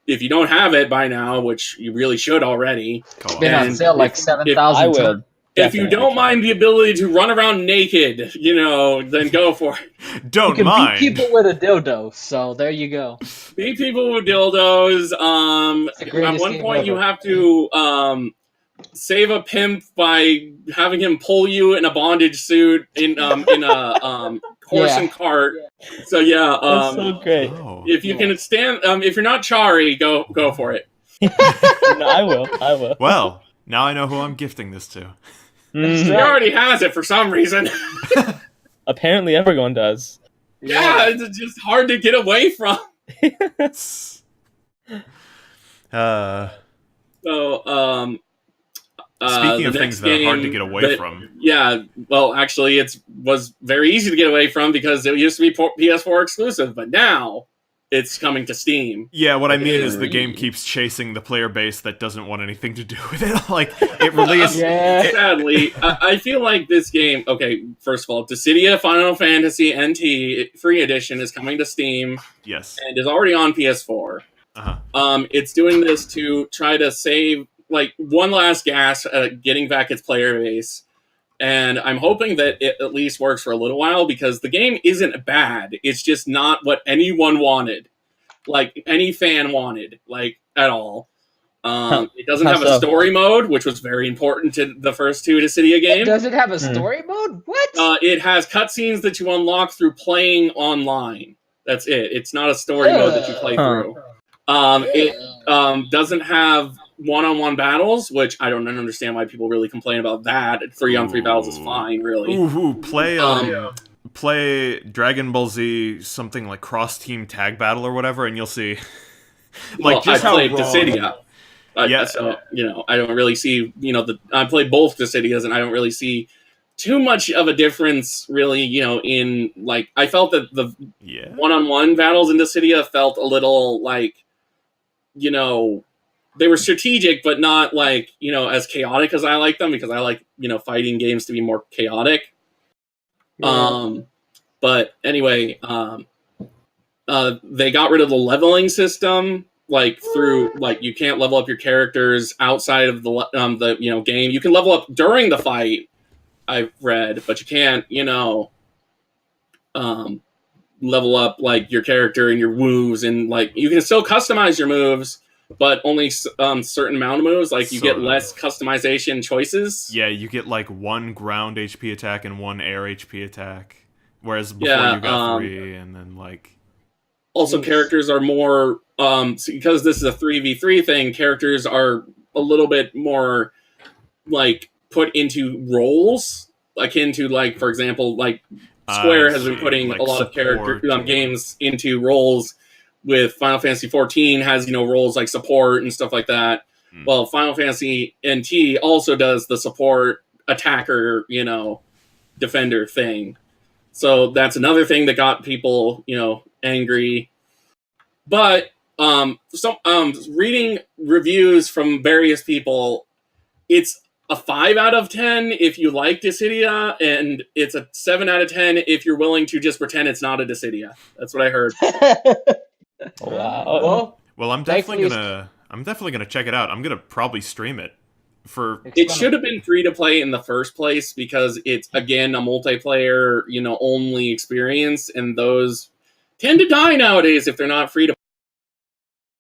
if you don't have it by now, which you really should already, it's been on sale like 7,000. I will. If you don't mind the ability to run around naked, then go for it. Don't you can mind. Beat people with a dildo, so there you go. Beat people with dildos. At one point, you have to save a pimp by having him pull you in a bondage suit in a horse and cart. So yeah, that's so great. If you can stand, if you're not Chari, go for it. No, I will. Well, now I know who I'm gifting this to. He already has it for some reason. Apparently everyone does. Yeah, it's just hard to get away from. Speaking of things that are hard to get away from. Yeah, well, actually, it was very easy to get away from because it used to be PS4 exclusive, but now it's coming to Steam. Yeah, what I mean is the game keeps chasing the player base that doesn't want anything to do with it. Like, it released... Sadly, I feel like this game... Okay, first of all, Dissidia Final Fantasy NT Free Edition is coming to Steam. Yes. And is already on PS4. It's doing this to try to save, one last gas at getting back its player base. And I'm hoping that it at least works for a little while because the game isn't bad. It's just not what anyone wanted. Any fan wanted, at all. It doesn't have a story mode, which was very important to the first two Dissidia games. Does it have a story mode? What? It has cutscenes that you unlock through playing online. That's it. It's not a story mode that you play through. It doesn't have one-on-one battles, which I don't understand why people really complain about that. 3-on-3 battles is fine, really. Play Dragon Ball Z something like cross-team tag battle or whatever, and you'll see. I played Dissidia. So, I don't really see, I played both Dissidias, and I don't really see too much of a difference, really, in, I felt that the one-on-one battles in Dissidia felt a little, they were strategic, but not as chaotic as I like them, because I like, fighting games to be more chaotic. Yeah. But anyway, they got rid of the leveling system, through, you can't level up your characters outside of the game. You can level up during the fight, I've read, but you can't, level up, your character and your moves, and, you can still customize your moves, but only certain amount of moves. You get less customization choices. Yeah, you get one ground HP attack and one air HP attack, whereas before you got 3, and then Also, characters are more because this is a 3v3 thing. Characters are a little bit more put into roles, akin to for example, Square has been putting a lot of character games into roles. With Final Fantasy 14 has, roles like support and stuff like that. Well, Final Fantasy NT also does the support, attacker, defender thing. So that's another thing that got people, angry. But reading reviews from various people, it's a 5 out of 10 if you like Dissidia, and it's a 7 out of 10 if you're willing to just pretend it's not a Dissidia. That's what I heard. Wow. Well, I'm definitely gonna check it out. I'm gonna probably stream it. It should have been free to play in the first place because it's again a multiplayer, only experience, and those tend to die nowadays if they're not free to play.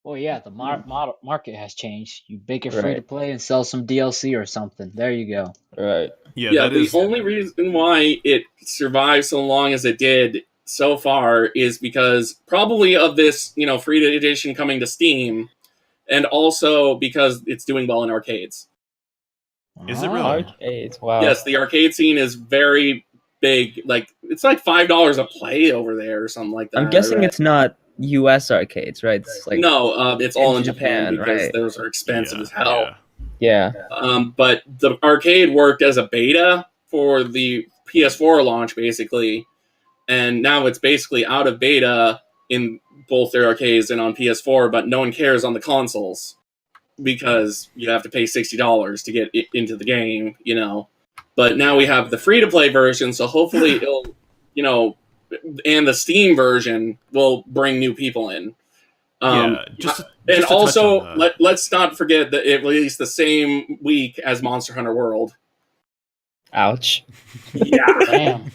Well, yeah, the market has changed. You make it free to play and sell some DLC or something. There you go. Right. Yeah, the only reason why it survived so long as it did so far is because probably of this, free edition coming to Steam, and also because it's doing well in arcades. Is it really? Arcades, wow. Yes, the arcade scene is very big. Like, it's like $5 a play over there or something like that. I'm guessing it's not U.S. arcades, right? It's like no, it's all in Japan because right? those are expensive as hell. Yeah. But the arcade worked as a beta for the PS4 launch, basically, and now it's basically out of beta in both their arcades and on PS4, but no one cares on the consoles because you have to pay $60 to get into the game, But now we have the free-to-play version, so hopefully it'll, and the Steam version will bring new people in. And also, let's not forget that it released the same week as Monster Hunter World. Ouch. Yeah. Damn.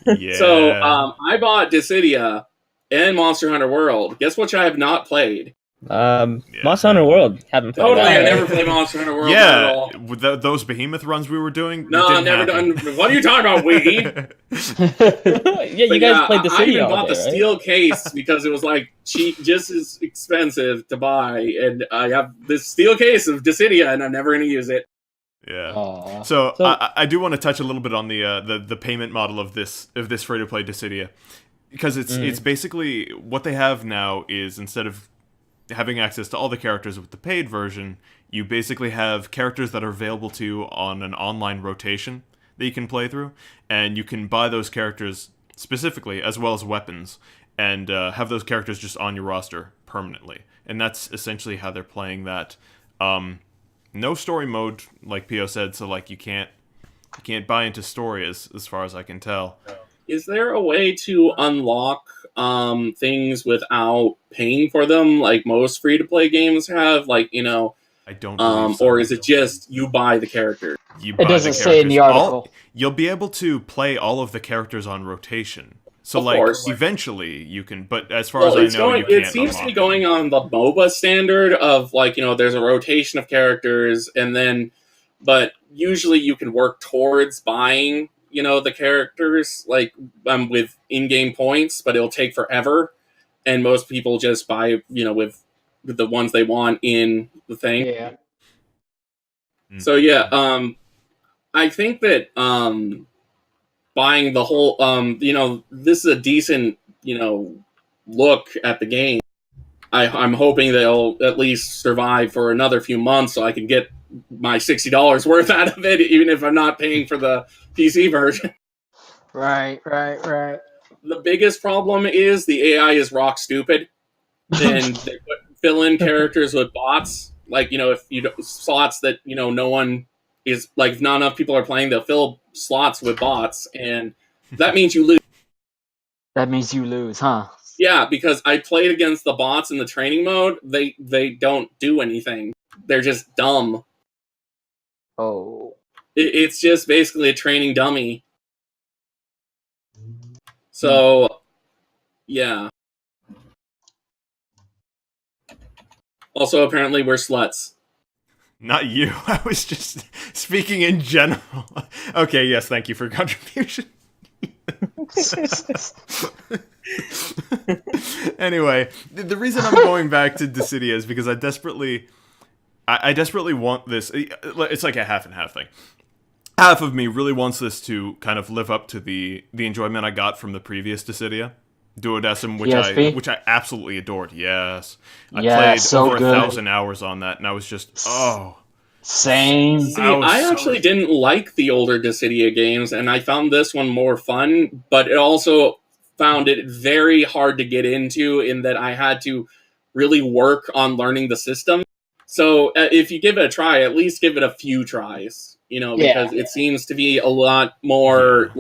Yeah. So I bought Dissidia and Monster Hunter World. Guess which I have not played? Monster Hunter World. Haven't played Totally, that. I never played Monster Hunter World at Yeah, all. with those behemoth runs we were doing. No, I've never done. What are you talking about, Wiggy? Yeah, you guys played the I city even all bought day, the right? steel case because it was like cheap, just as expensive to buy, and I have this steel case of Dissidia, and I'm never going to use it. Yeah. Aww. So I do want to touch a little bit on the payment model of this free to play Dissidia, because it's basically what they have now is instead of having access to all the characters with the paid version, you basically have characters that are available to you on an online rotation that you can play through, and you can buy those characters specifically as well as weapons, and have those characters just on your roster permanently. And that's essentially how they're playing that. No story mode, like Pio said, so like you can't buy into story as far as I can tell. Is there a way to unlock things without paying for them, like most free-to-play games have? Like, I don't believe so. Or is it just you buy the character? It doesn't say in the article. You'll be able to play all of the characters on rotation. So, Of course. Eventually you can, but as far as I know, you can't. It seems to be going on the MOBA standard of, like, there's a rotation of characters, and then, but usually you can work towards buying, the characters, like, with in-game points, but it'll take forever, and most people just buy, with the ones they want in the thing. Yeah. So, yeah, I think that, buying the whole, this is a decent, look at the game. I'm hoping they'll at least survive for another few months so I can get my $60 worth out of it, even if I'm not paying for the PC version. Right. The biggest problem is the AI is rock stupid, and they fill in characters with bots. Like, if slots that, no one is, like, if not enough people are playing, they'll fill slots with bots, and that means you lose. That means you lose, huh? Yeah, because I played against the bots in the training mode. They don't do anything. They're just dumb. Oh. It's just basically a training dummy. So, yeah. Also, apparently, we're sluts. Not you. I was just speaking in general. Okay, yes, thank you for your contribution. Anyway, the reason I'm going back to Dissidia is because I desperately want this. It's like a half and half thing. Half of me really wants this to kind of live up to the enjoyment I got from the previous Dissidia, Duodecim, which I absolutely adored. Yes, I played so over good. 1,000 hours on that, and I was just Same. See, I actually didn't like the older Dissidia games, and I found this one more fun, but it also found it very hard to get into in that I had to really work on learning the system. So if you give it a try, at least give it a few tries, because it seems to be a lot more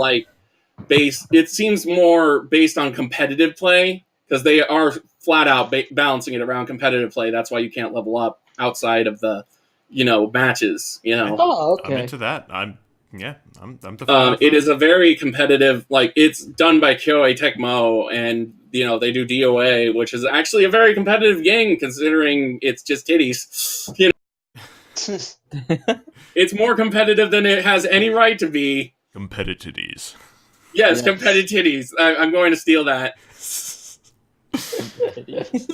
it seems more based on competitive play, because they are flat out balancing it around competitive play. That's why you can't level up outside of the matches. Oh, okay. I'm into that. I'm definitely. It is a very competitive. It's done by Koei Tecmo, and they do DOA, which is actually a very competitive game considering it's just titties. It's more competitive than it has any right to be. Competitities. Yes, competitities. I'm going to steal that.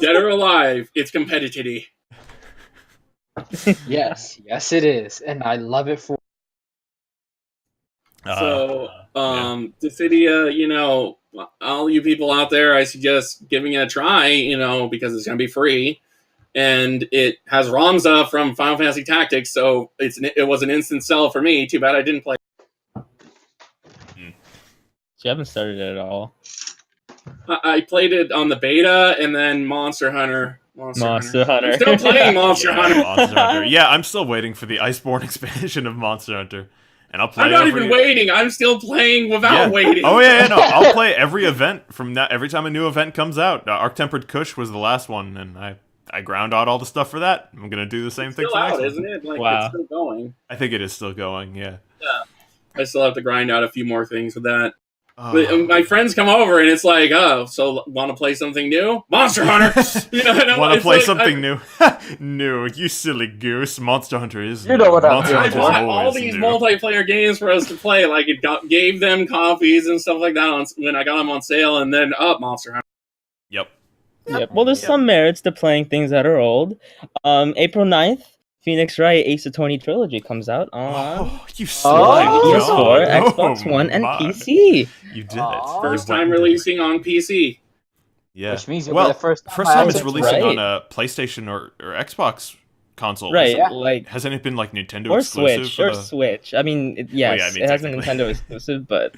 Dead or alive, it's competitivity. Yes, it is, and I love it for. Dissidia, all you people out there, I suggest giving it a try, because it's going to be free. And it has Ramza from Final Fantasy Tactics, so it was an instant sell for me. Too bad I didn't play. You haven't started it at all. I played it on the beta, and then Monster Hunter. Monster Hunter. I'm still playing Monster Hunter. Monster Hunter. Yeah, I'm still waiting for the Iceborne expansion of Monster Hunter. And I'll play. I'm not even waiting. I'm still playing without waiting. Oh yeah, no. I'll play every event from that. Every time a new event comes out. Arc Tempered Kush was the last one, and I ground out all the stuff for that. I'm gonna do the same thing for next one. Isn't it? Wow. It's still going. I think it is still going. Yeah. I still have to grind out a few more things with that. But my friends come over and it's like, oh, so want to play something new? Monster Hunter! Want to play something new? No, you silly goose. Monster Hunter is new. know what I'm Monster doing. I Hunter's bought always all these new. multiplayer games for us to play. It gave them copies and stuff like that when I got them on sale, and then Monster Hunter. Yep. Well, there's some merits to playing things that are old. April 9th, Phoenix Wright Ace Attorney Trilogy comes out on You slime PS4, dog. Xbox One, and my. PC. You did it. First time releasing on PC. Yeah. Which means it'll be the first time it's That's releasing right. on a PlayStation or Xbox console. Right, Yeah. Hasn't it been Nintendo or exclusive? Switch, Switch. I mean, it hasn't been Nintendo exclusive, but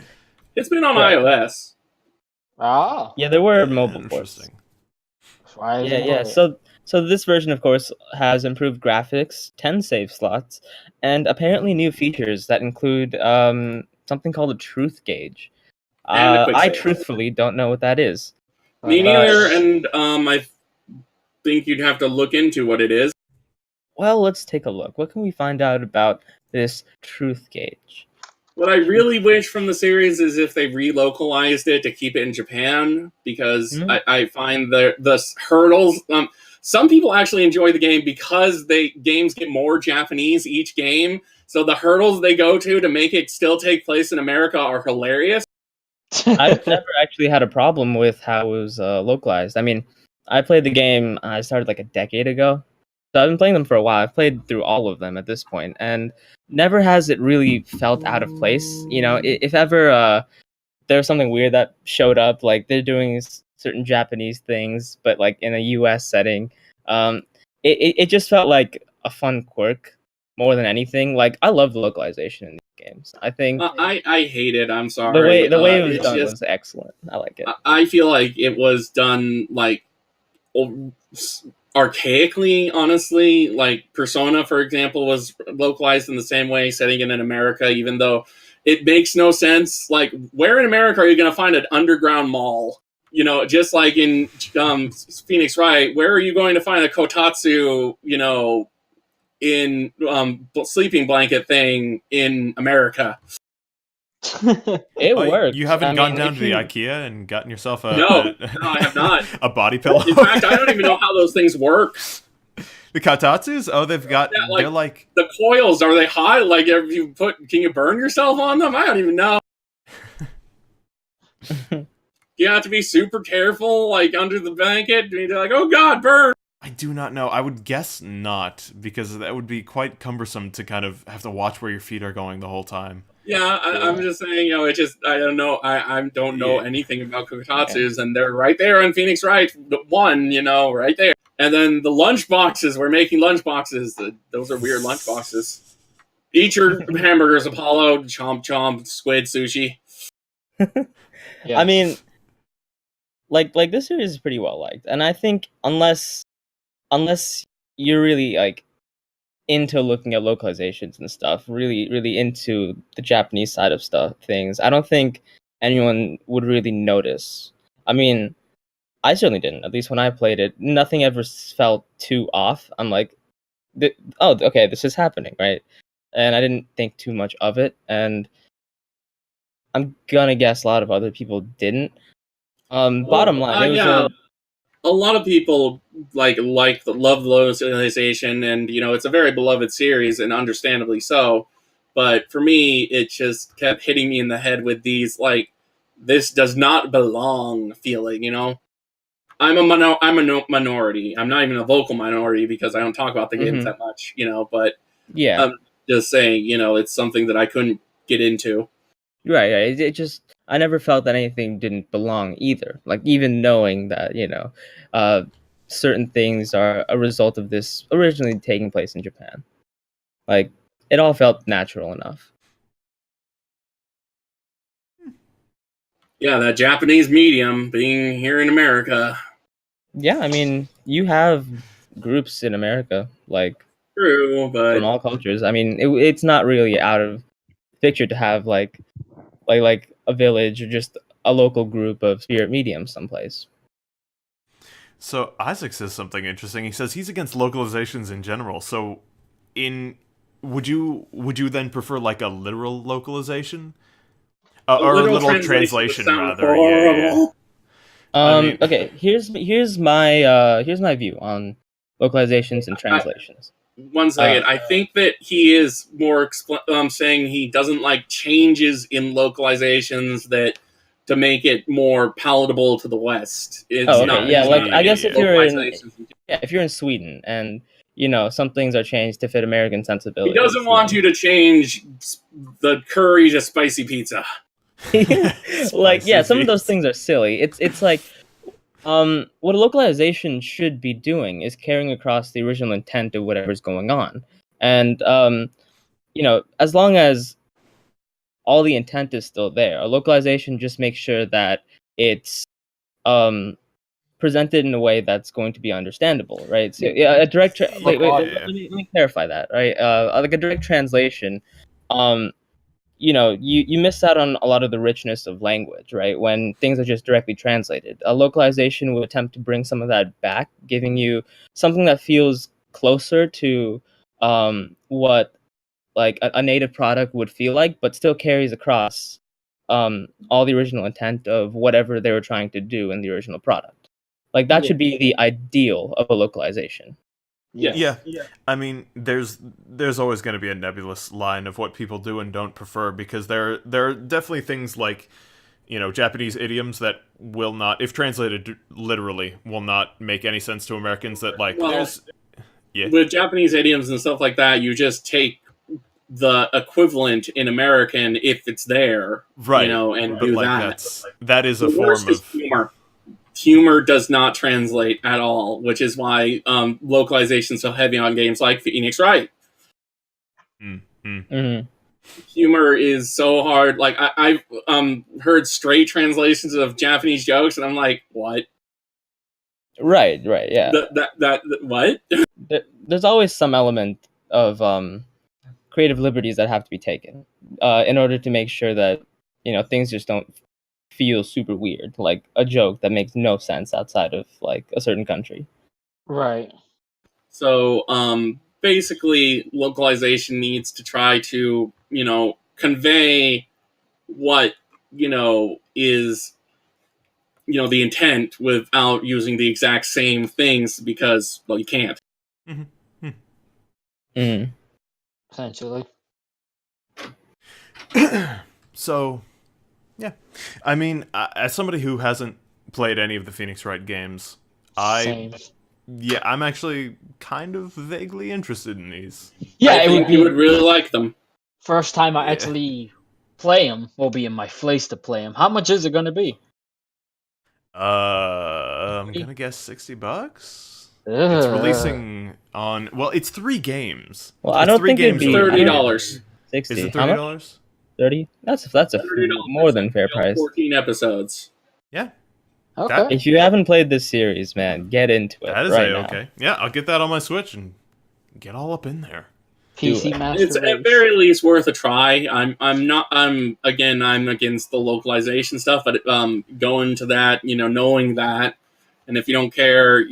It's been on Right. iOS. Oh. there were mobile ports. Interesting. So this version, of course, has improved graphics, 10 save slots, and apparently new features that include something called a truth gauge. And a quick I save. truthfully don't know what that is. Me neither, and I think you'd have to look into what it is. Well, let's take a look. What can we find out about this truth gauge? What I really wish from the series is if they relocalized it to keep it in Japan, because I find the hurdles. Some people actually enjoy the game because games get more Japanese each game, so the hurdles they go to make it still take place in America are hilarious. I've never actually had a problem with how it was localized. I mean, I played the game, I started a decade ago, so I've been playing them for a while. I've played through all of them at this point, and never has it really felt out of place. If ever there's something weird that showed up, they're doing certain Japanese things, but in a US setting, it just felt like a fun quirk more than anything. I love the localization in these games. I think I hate it. I'm sorry. the way it was done was excellent. I like it. I feel like it was done archaically, honestly. Persona, for example, was localized in the same way, setting it in America, even though it makes no sense. Where in America are you going to find an underground mall? Just like in Phoenix Wright, where are you going to find a kotatsu, in sleeping blanket thing in America? It worked. You haven't gone down to the IKEA and gotten yourself a... No, I have not. A body pillow? In fact, I don't even know how those things work. The kotatsus? Oh, they've got... they're The coils, are they hot? Can you burn yourself on them? I don't even know. You have to be super careful, under the blanket. You're like, oh god, burn! I do not know. I would guess not, because that would be quite cumbersome to kind of have to watch where your feet are going the whole time. Yeah, I'm just saying, I don't know. I don't know anything about kotatsus, and they're right there on Phoenix Wright 1, right there. And then the lunch boxes, we're making lunch boxes. Those are weird lunch boxes. Eat your hamburgers, Apollo. Chomp chomp, squid sushi. Yeah. I mean, like this series is pretty well liked, and I think unless you're really like into looking at localizations and stuff, really into the Japanese side of things, I don't think anyone would really notice. I mean, I certainly didn't. At least when I played it, nothing ever felt too off. I'm like, oh, okay, this is happening, right? And I didn't think too much of it, and I'm gonna guess a lot of other people didn't. Bottom line, it was a lot of people love the localization, and it's a very beloved series, and understandably so. But for me, it just kept hitting me in the head with these this does not belong feeling. I'm a minority. I'm not even a vocal minority because I don't talk about the games that much. But yeah. I'm just saying, it's something that I couldn't get into. Right. It just, I never felt that anything didn't belong either. Like, even knowing that, certain things are a result of this originally taking place in Japan. Like, it all felt natural enough. Yeah, that Japanese medium being here in America. Yeah, I mean, you have groups in America, like, true, but from all cultures. I mean, it's not really out of picture to have like a village or just a local group of spirit mediums someplace. So Isaac says something interesting. He says he's against localizations in general. So, would you then prefer like a literal localization, or a literal translation rather? Yeah. Okay. Here's my view on localizations and translations. One second. I think that he is more saying he doesn't like changes in localizations to make it more palatable to the West. It's not. Yeah, like I guess if you're in Sweden and some things are changed to fit American sensibilities. He doesn't want you to change the curry to spicy pizza. Some of those things are silly. It's like what a localization should be doing is carrying across the original intent of whatever's going on. And as long as all the intent is still there, a localization just makes sure that it's presented in a way that's going to be understandable, right? So a direct let me clarify that, right? Like a direct translation, you miss out on a lot of the richness of language, right? When things are just directly translated. A localization would attempt to bring some of that back, giving you something that feels closer to what like a native product would feel like, but still carries across all the original intent of whatever they were trying to do in the original product. Like that should be the ideal of a localization. Yeah. I mean, there's always going to be a nebulous line of what people do and don't prefer, because there are definitely things like, Japanese idioms that will not, if translated literally, will not make any sense to Americans. That with Japanese idioms and stuff like that, you just take the equivalent in American if it's there, right? And but do that. That is a form of humor. Humor does not translate at all, which is why localization is so heavy on games like Phoenix Wright. Humor is so hard. Like I've heard straight translations of Japanese jokes, and I'm like, what? Right, yeah. What? There's always some element of creative liberties that have to be taken in order to make sure that things just don't feel super weird, like a joke that makes no sense outside of like a certain country. Right. So basically localization needs to try to convey what is the intent without using the exact same things, because you can't. Essentially. So yeah, I mean, as somebody who hasn't played any of the Phoenix Wright games, Same. I'm actually kind of vaguely interested in these. Yeah, I think you would really like them. First time I actually play them will be in my place to play them. How much is it going to be? I'm gonna guess $60. It's releasing on. Well, it's 3 games. Well, It's I don't 3 think it'd games be releasing. $30. 60. Is it How much? $30? 30? That's a $30 more than fair price. 14 episodes. Yeah, Okay. If you haven't played this series, man, get into it that is right okay. Yeah, I'll get that on my Switch and get all up in there. PC it. Master It's Race. at very least worth a try. I'm against the localization stuff, but going to that, knowing that, and if you don't care,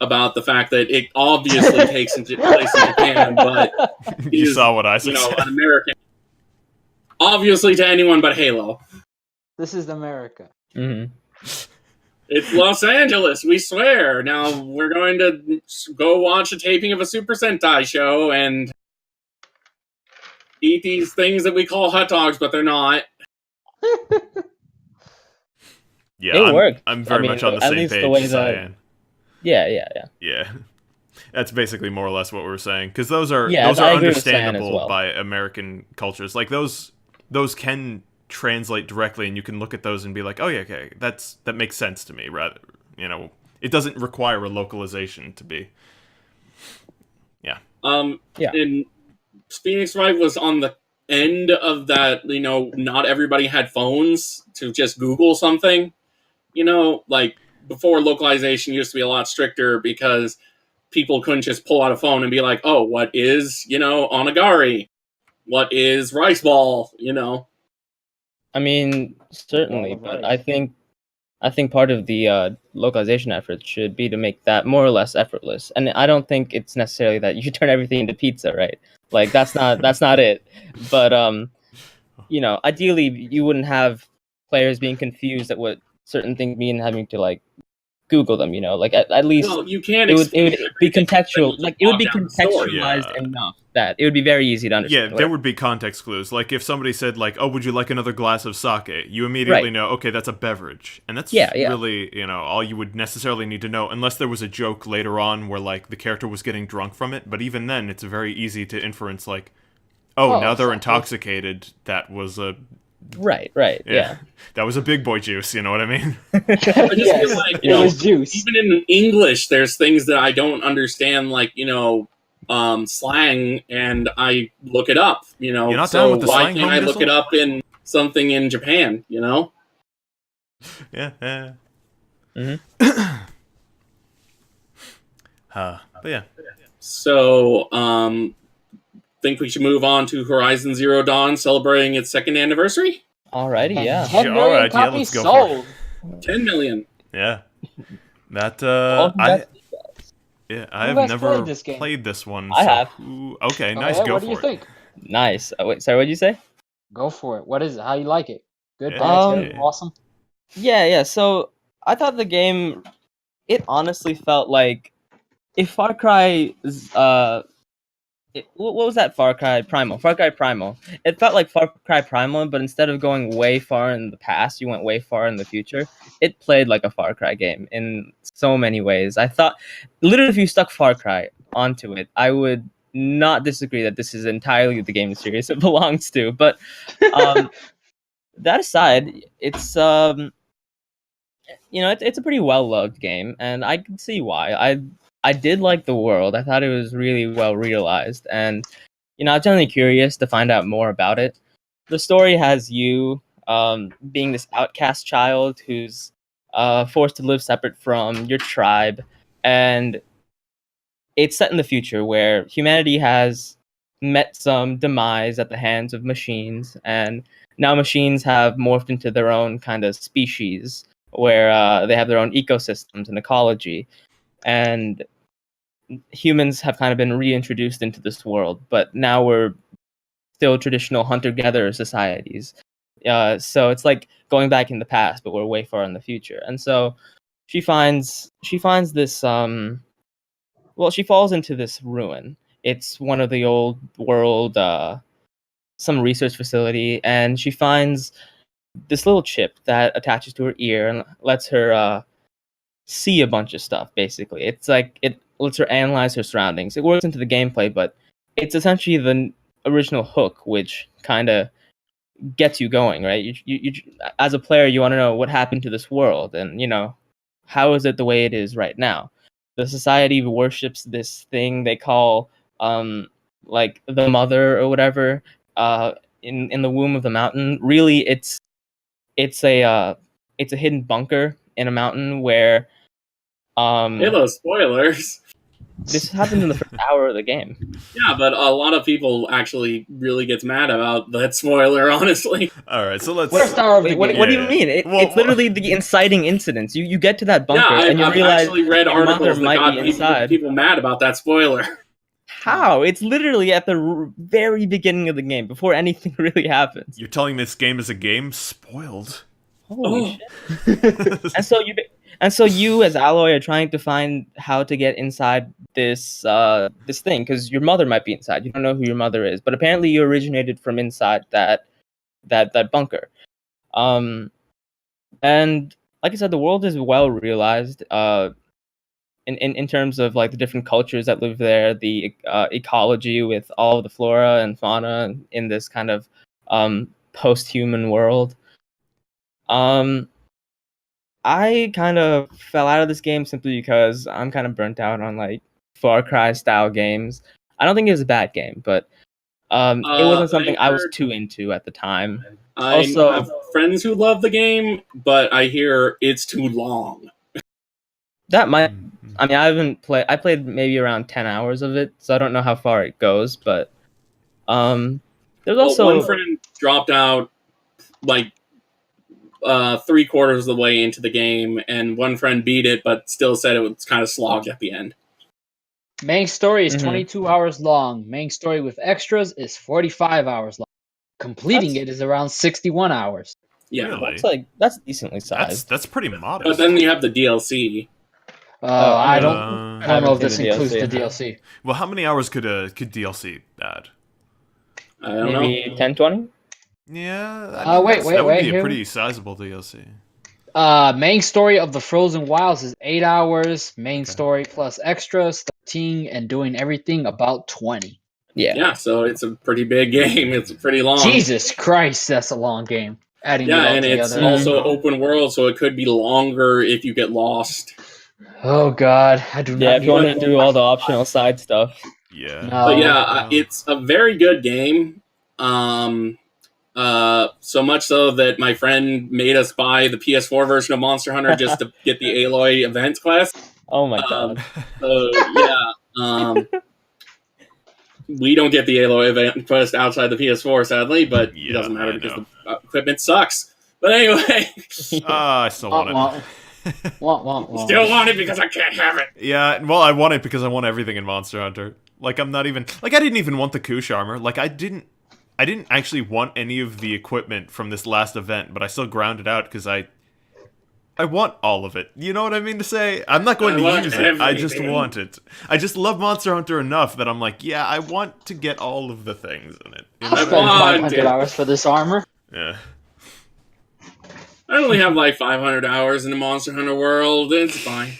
about the fact that it obviously takes place in Japan, but You is, saw what I said. an American. Obviously, to anyone but Halo. This is America. Mm-hmm. It's Los Angeles, we swear. Now we're going to go watch a taping of a Super Sentai show and eat these things that we call hot dogs, but they're not. Yeah, It worked. I'm very much on the at same least page, the way that- Cyan. Yeah. Yeah. That's basically more or less what we were saying, because those are Yeah, those I are agree with Cyan as understandable well. by American cultures. Like those can translate directly, and you can look at those and be like, oh yeah, okay, that makes sense to me. Rather, it doesn't require a localization to be. Yeah. Yeah. And Phoenix Wright was on the end of that. Not everybody had phones to just Google something. Like before, localization used to be a lot stricter because people couldn't just pull out a phone and be like, oh, what is, onigari? What is rice ball? I mean, certainly, but I think part of the localization effort should be to make that more or less effortless. And I don't think it's necessarily that you should turn everything into pizza, right? Like that's not it. But ideally you wouldn't have players being confused at what certain things mean, having to like Google them. Like at least Well, you can't. it would be contextual. everything Like it would be walk down the story. contextualized Yeah. enough that it would be very easy to understand. Yeah, there would be context clues. Like if somebody said like, "Oh, would you like another glass of sake?" You immediately Right. know, okay, that's a beverage. And that's Yeah. really, all you would necessarily need to know, unless there was a joke later on where like the character was getting drunk from it, but even then it's very easy to inference like, oh, now they're exactly. intoxicated. That was a Right. Yeah. That was a big boy juice, you know what I mean? I just feel like, it was juice. even in English, there's things that I don't understand, like, slang, and I look it up, You're not so down with the why slang, can't I Home look Dizzle? it up in something in Japan, Yeah. But yeah. So, think we should move on to Horizon Zero Dawn celebrating its 2nd anniversary? Alrighty. And Yeah. 10 million Alright, yeah, copies let's go for sold. 10 million. Yeah. That Well, I Who have has never played this game? played this one. I so have. Okay, nice. Okay, Go what for do you it. think? Nice. Wait, sorry, what did you say? Go for it. What is it? How you like it? Good, Yeah. bad, good, awesome. Yeah. So I thought the game, it honestly felt like if Far Cry, what was that Far Cry Primal? Far Cry Primal. It felt like Far Cry Primal, but instead of going way far in the past, you went way far in the future. It played like a Far Cry game in so many ways. I thought, literally, if you stuck Far Cry onto it, I would not disagree that this is entirely the game series it belongs to. But that aside, it's it's a pretty well loved game, and I can see why. I did like the world. I thought it was really well realized, and I'm generally curious to find out more about it. The story has you being this outcast child who's forced to live separate from your tribe, and it's set in the future where humanity has met some demise at the hands of machines, and now machines have morphed into their own kind of species where they have their own ecosystems and ecology, and humans have kind of been reintroduced into this world, but now we're still traditional hunter-gatherer societies. So it's like going back in the past, but we're way far in the future. And so she finds this she falls into this ruin. It's one of the old world some research facility, and she finds this little chip that attaches to her ear and lets her see a bunch of stuff. Basically, it's like it lets her analyze her surroundings. It works into the gameplay, but it's essentially the original hook, which kind of gets you going, right? You as a player, you want to know what happened to this world, and how is it the way it is right now. the society worships this thing they call like the mother or whatever in the womb of the mountain. Really, it's a hidden bunker in a mountain where Hello, spoilers. this happens in the first hour of the game. Yeah, but a lot of people actually really gets mad about that spoiler, honestly. All right, so let's. First hour of the What, game. what do you mean? It's literally the inciting incidents. You get to that bunker and you I've realize actually read your mother articles that might got be inside. people mad about that spoiler. How? It's literally at the very beginning of the game, before anything really happens. You're telling me this game is a game spoiled? Holy shit! And so you, as Alloy, are trying to find how to get inside this this thing, because your mother might be inside. You don't know who your mother is, but apparently you originated from inside that bunker. And like I said, the world is well realized. In terms of like the different cultures that live there, the ecology with all of the flora and fauna in this kind of post-human world. I kind of fell out of this game simply because I'm kind of burnt out on like Far Cry style games. I don't think it was a bad game, but it wasn't something I was too into at the time. I have friends who love the game, but I hear it's too long. That might. I mean, I haven't played. I played maybe around 10 hours of it, so I don't know how far it goes. But there's also one friend dropped out like 3/4 of the way into the game, and one friend beat it, but still said it was kind of slogged at the end. Main story is 22 hours long. Main story with extras is 45 hours long. Completing it is around 61 hours. Yeah, Really? that's decently sized. That's pretty modest. but then you have the DLC. I don't know if this includes the DLC. Well, how many hours could DLC add? I don't know. Maybe 10, 20? Yeah. That would be a pretty sizable DLC. Main story of the Frozen Wilds is 8 hours. Main story plus extras, 13, and doing everything about 20. Yeah, so it's a pretty big game. It's pretty long. Jesus Christ, that's a long game. Adding it all and together. it's also open world, so it could be longer if you get lost. Oh God, I do not. Yeah, if you want to do all the optional side stuff. Yeah. No. But yeah, it's a very good game. So much so that my friend made us buy the PS4 version of Monster Hunter just to get the Aloy events class. Oh my god. So yeah, we don't get the Aloy event quest outside the PS4, sadly, but it doesn't matter because the equipment sucks. But anyway, I still want it. Still want it because I can't have it. Yeah, well, I want it because I want everything in Monster Hunter. Like, I'm not even... Like, I didn't even want the Kush armor. Like, I didn't actually want any of the equipment from this last event, but I still ground it out because I want all of it. You know what I mean to say? I'm not going to use it. I just want it. I just love Monster Hunter enough that I'm like, yeah, I want to get all of the things in it. I spent 500 hours for this armor. Yeah. I only have like 500 hours in the Monster Hunter world. It's fine.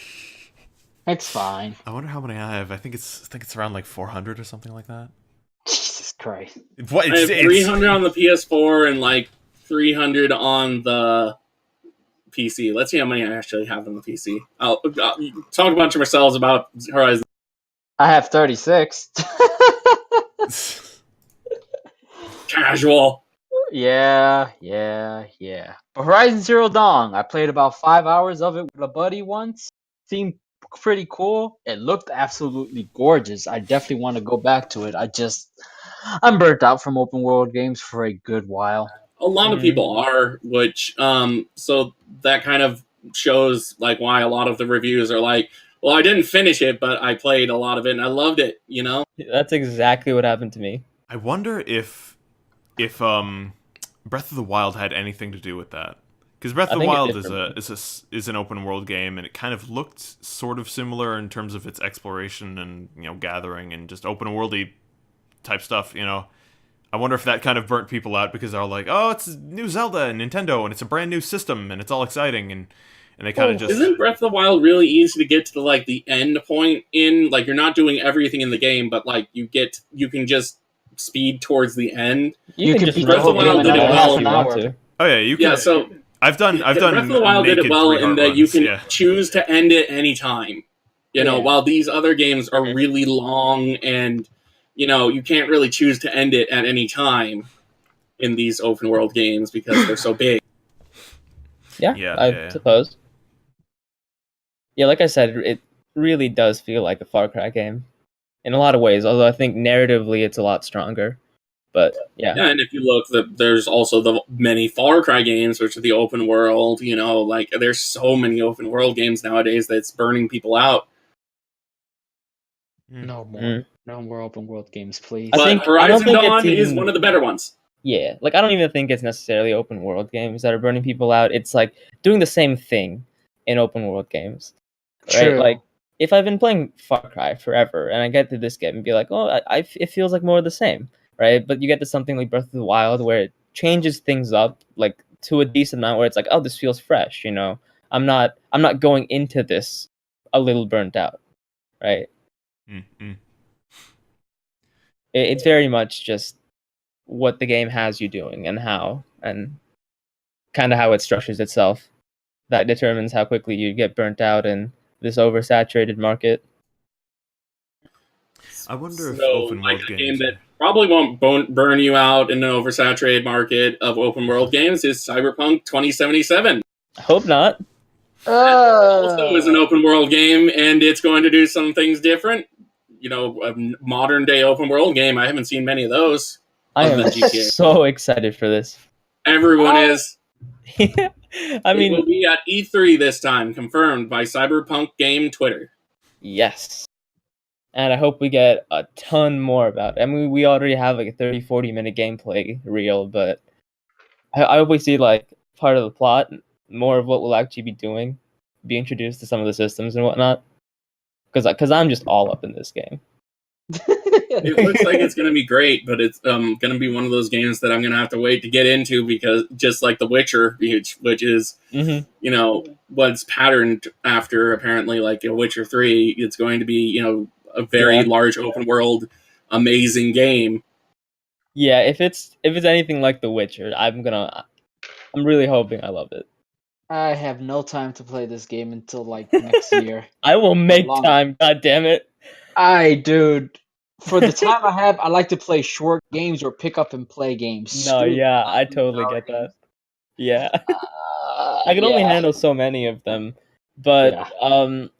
It's fine. I wonder how many I have. I think it's around like 400 or something like that. Jesus Christ. What? I have 300 on the PS4 and like 300 on the PC. Let's see how many I actually have on the PC. I'll talk amongst yourselves about Horizon. I have 36. Casual. Yeah. But Horizon Zero Dawn, I played about 5 hours of it with a buddy once. Seemed pretty cool. It looked absolutely gorgeous. I definitely want to go back to it. I'm burnt out from open world games for a good while. A lot of people are, which so that kind of shows like why a lot of the reviews are like, well, I didn't finish it, but I played a lot of it and I loved it, you know? That's exactly what happened to me. I wonder if Breath of the Wild had anything to do with that. Because Breath of the Wild is an open world game, and it kind of looked sort of similar in terms of its exploration and, you know, gathering and just open worldy type stuff, you know. I wonder if that kind of burnt people out because they're like, oh, it's new Zelda and Nintendo and it's a brand new system and it's all exciting, and they kind of just... Isn't Breath of the Wild really easy to get to the end point in? Like, you're not doing everything in the game, but like you can just speed towards the end. You can just Breath of the Wild did it well. if you want to. Oh yeah, you can. Yeah, so I've done Breath of the Wild did it well in that you can choose to end it anytime. You know, while these other games are really long and, you know, you can't really choose to end it at any time in these open world games because they're so big. Yeah, I suppose. Yeah, like I said, it really does feel like a Far Cry game in a lot of ways, although I think narratively it's a lot stronger. But yeah. Yeah, and if you look, there's also the many Far Cry games, which are the open world, you know, like there's so many open world games nowadays that's burning people out. No more open world games, please. But I think Horizon Dawn is one of the better ones. Yeah, like I don't even think it's necessarily open world games that are burning people out. It's like doing the same thing in open world games. Right? True. Like if I've been playing Far Cry forever and I get to this game and be like, oh, it feels like more of the same, right? But you get to something like Breath of the Wild where it changes things up like to a decent amount where it's like, oh, this feels fresh, you know. I'm not going into this a little burnt out, right? It's very much just what the game has you doing and how, and kind of how it structures itself. That determines how quickly you get burnt out in this oversaturated market. I wonder if open world games, game that probably won't burn you out in an oversaturated market of open world games is Cyberpunk 2077. I hope not. Also is an open world game, and it's going to do some things different. You know, a modern day open world game. I haven't seen many of those. I am so excited for this. Everyone is. I mean, it will be at E3 this time, confirmed by Cyberpunk Game Twitter. Yes. And I hope we get a ton more about it. I mean, we already have like a 30-40 minute gameplay reel, but I hope we see like part of the plot, more of what we'll actually be doing, be introduced to some of the systems and whatnot. Because I'm just all up in this game. It looks like it's going to be great, but it's going to be one of those games that I'm going to have to wait to get into because just like The Witcher, which is, you know, what's patterned after apparently like a Witcher 3, it's going to be, you know, a very large open world, amazing game. Yeah, if it's anything like The Witcher, I'm really hoping I love it. I have no time to play this game until like next year. I will make time, god damn it. Dude, for the time I have, I like to play short games or pick up and play games. No, yeah, I totally get that. Yeah. I can only handle so many of them. But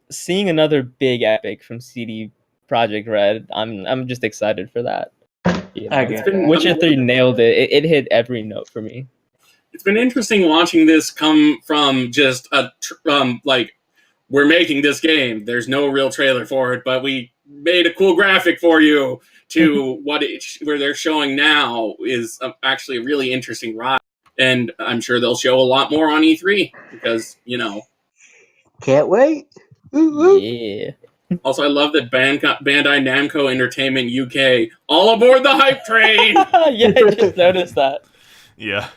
seeing another big epic from CD Projekt Red, I'm just excited for that. Witcher 3 nailed it. It hit every note for me. It's been interesting watching this come from just like, we're making this game. There's no real trailer for it, but we made a cool graphic for you to where they're showing now is actually a really interesting ride. And I'm sure they'll show a lot more on E3 because, you know. Can't wait. Yeah. Also, I love that Bandai Namco Entertainment UK, all aboard the hype train! Yeah, I just noticed that. Yeah.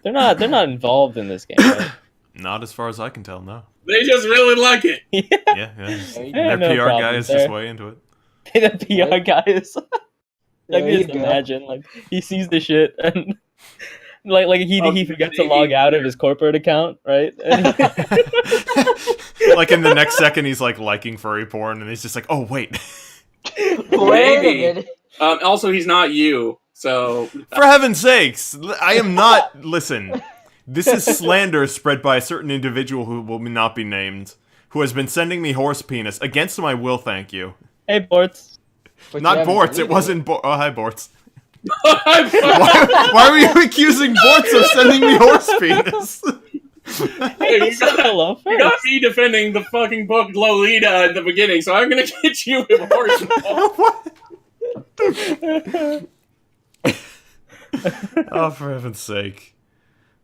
They're not involved in this game, right? Not as far as I can tell, no. They just really like it. Yeah. Their PR guy is just way into it. The PR guy is just imagine, like, he sees the shit and like he forgets to log out of his corporate account, right? Like in the next second he's like liking furry porn and he's just like, oh wait. Maybe. Also, he's not you. So, for heaven's sakes, I am not. Listen, this is slander spread by a certain individual who will not be named, who has been sending me horse penis against my will. Thank you. Hey, Bortz. Not Bortz. It wasn't. Oh, hi, Bortz. why are you accusing Bortz of sending me horse penis? Hey, you got me defending the fucking book Lolita at the beginning, so I'm gonna get you with horse. Oh, for heaven's sake.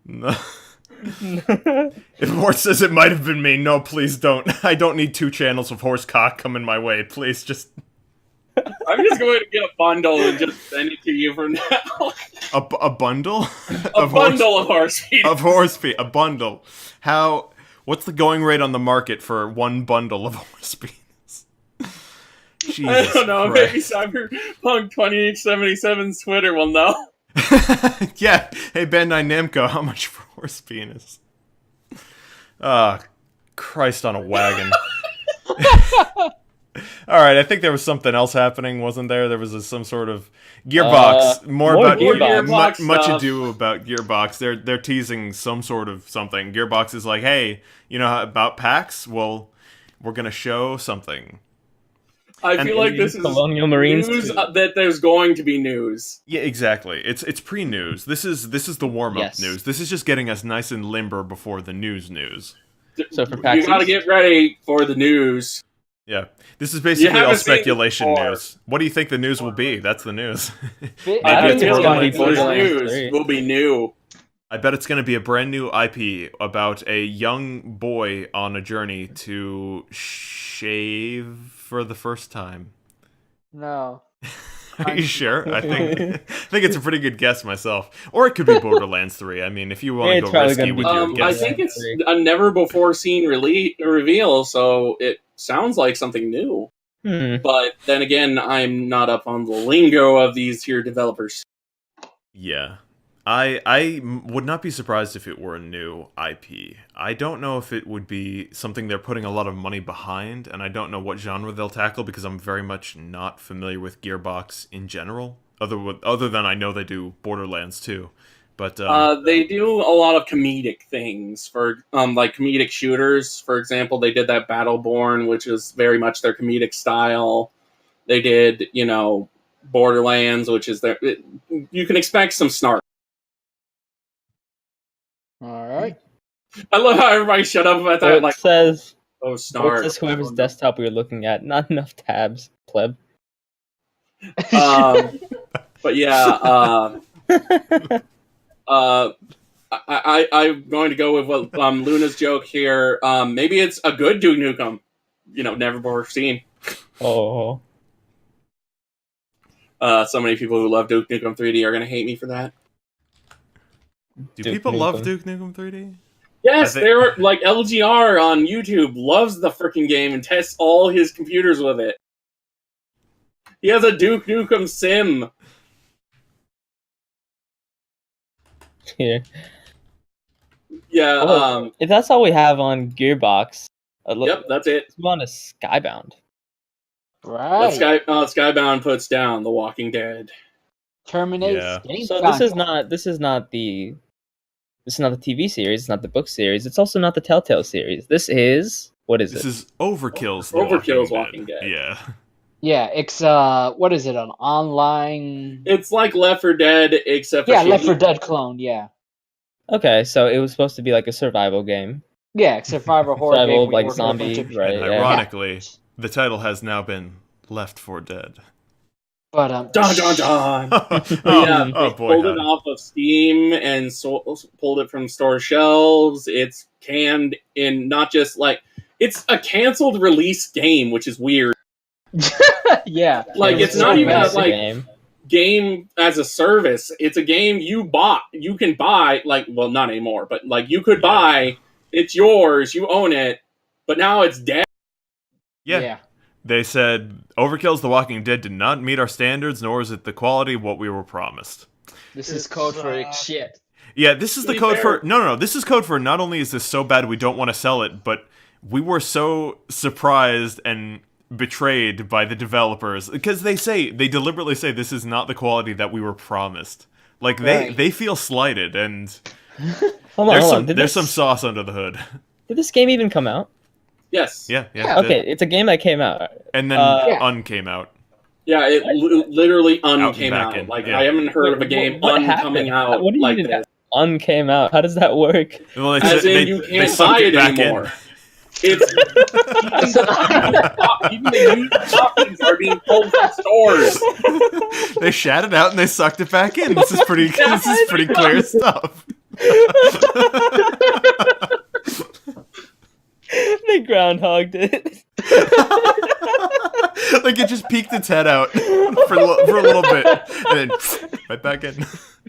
No. If Horse says it might have been me, no, please don't. I don't need 2 channels of horse cock coming my way. Please, just... I'm just going to get a bundle and just send it to you from now. A bundle? A bundle of horse feet. Of horse feet. A bundle. What's the going rate on the market for 1 bundle of horse penis? I don't know. Christ. Maybe Cyberpunk 2077's Twitter will know. Yeah. Hey, Bandai Namco, how much for horse penis? Christ on a wagon. All right, I think there was something else happening, wasn't there? There was some sort of Gearbox. More about Gearbox much stuff. ado about Gearbox. They're teasing some sort of something. Gearbox is like, hey, you know about PAX? Well, we're gonna show something. I feel like this is Colonial Marines news too. that there's going to be news. Yeah, exactly. It's pre-news. This is the warm-up Yes. news. This is just getting us nice and limber before the news. So for PAX You gotta get ready for the news. Yeah, this is basically haven't all seen it speculation before. news. What do you think the news will be? That's the news. I think feel it's gonna like be this Borderlands news 3. will be new. I bet it's going to be a brand new IP about a young boy on a journey to shave for the first time. No. Are you sure? I think it's a pretty good guess myself. Or it could be Borderlands 3. I mean, if you want to It's go probably risky gonna with be your I guess. think it's a never before seen reveal, so it sounds like something new. But then again, I'm not up on the lingo of these here developers. Yeah. I would not be surprised if it were a new IP. I don't know if it would be something they're putting a lot of money behind, and I don't know what genre they'll tackle because I'm very much not familiar with Gearbox in general. Other than I know they do Borderlands too. But They do a lot of comedic things for like comedic shooters. For example, they did that Battleborn, which is very much their comedic style. They did, Borderlands, which is you can expect some snark. All right. I love how everybody shut up about that. It Like, says, oh, it snark. says whoever's desktop we were looking at, not enough tabs, pleb. But yeah, I'm going to go with what Luna's joke here. Maybe it's a good Duke Nukem, never before seen. Oh. So many people who love Duke Nukem 3D are going to hate me for that. do Duke people love Nukem. Duke Nukem 3D? Yes, I think- they're like LGR on YouTube loves the freaking game and tests all his computers with it. He has a Duke Nukem sim. Here. Yeah, Well, if that's all we have on Gearbox, yep, that's it. let's move on to Skybound. Right. Skybound puts down The Walking Dead. Terminate. Yeah. Game So contract. this is not the TV series. It's not the book series. It's also not the Telltale series. This is This is Overkill's Overkill's Walking Walking Dead. Yeah. Yeah, it's what is it? An online? It's like Left 4 Dead, except for Yeah, Left 4 shitty. Dead clone. Yeah, okay. So it was supposed to be like a survival game. yeah, it's a survival horror Survival, game. where like you work with a bunch zombie, of right? And yeah. ironically, the title has now been Left 4 Dead. But Dun dun dun. oh, Yeah, oh they boy. pulled it off of Steam and pulled it from store shelves. It's canned in not just it's a canceled release game, which is weird. yeah, Like, Yeah, it's not even nice like game. game as a service. It's a game you can buy, not anymore, but you could buy. It's yours. You own it. But now it's dead. Yeah. They said Overkill's The Walking Dead did not meet our standards, nor is it the quality of what we were promised. This is code for shit. Yeah, this is To the be code fair- for no. This is code for not only is this so bad we don't want to sell it, but we were so surprised and betrayed by the developers because they deliberately say this is not the quality that we were promised. Like Right. they feel slighted, and Hold on. there's some sauce under the hood. Did this game even come out? Yes. Yeah. Yeah, it Okay, did. it's a game that came out. And then Yeah. Un came out. Yeah, it literally Out and came back out. in, Like, yeah. I haven't heard of a game What happened? coming out What do you like mean this. Came out. How does that work? Well, As in, you can't sucked buy it back in. anymore. It's even the used copies are being pulled from stores. They shat it out and they sucked it back in. This is pretty clear stuff. They groundhogged it. Like it just peeked its head out for a little bit and then right back in.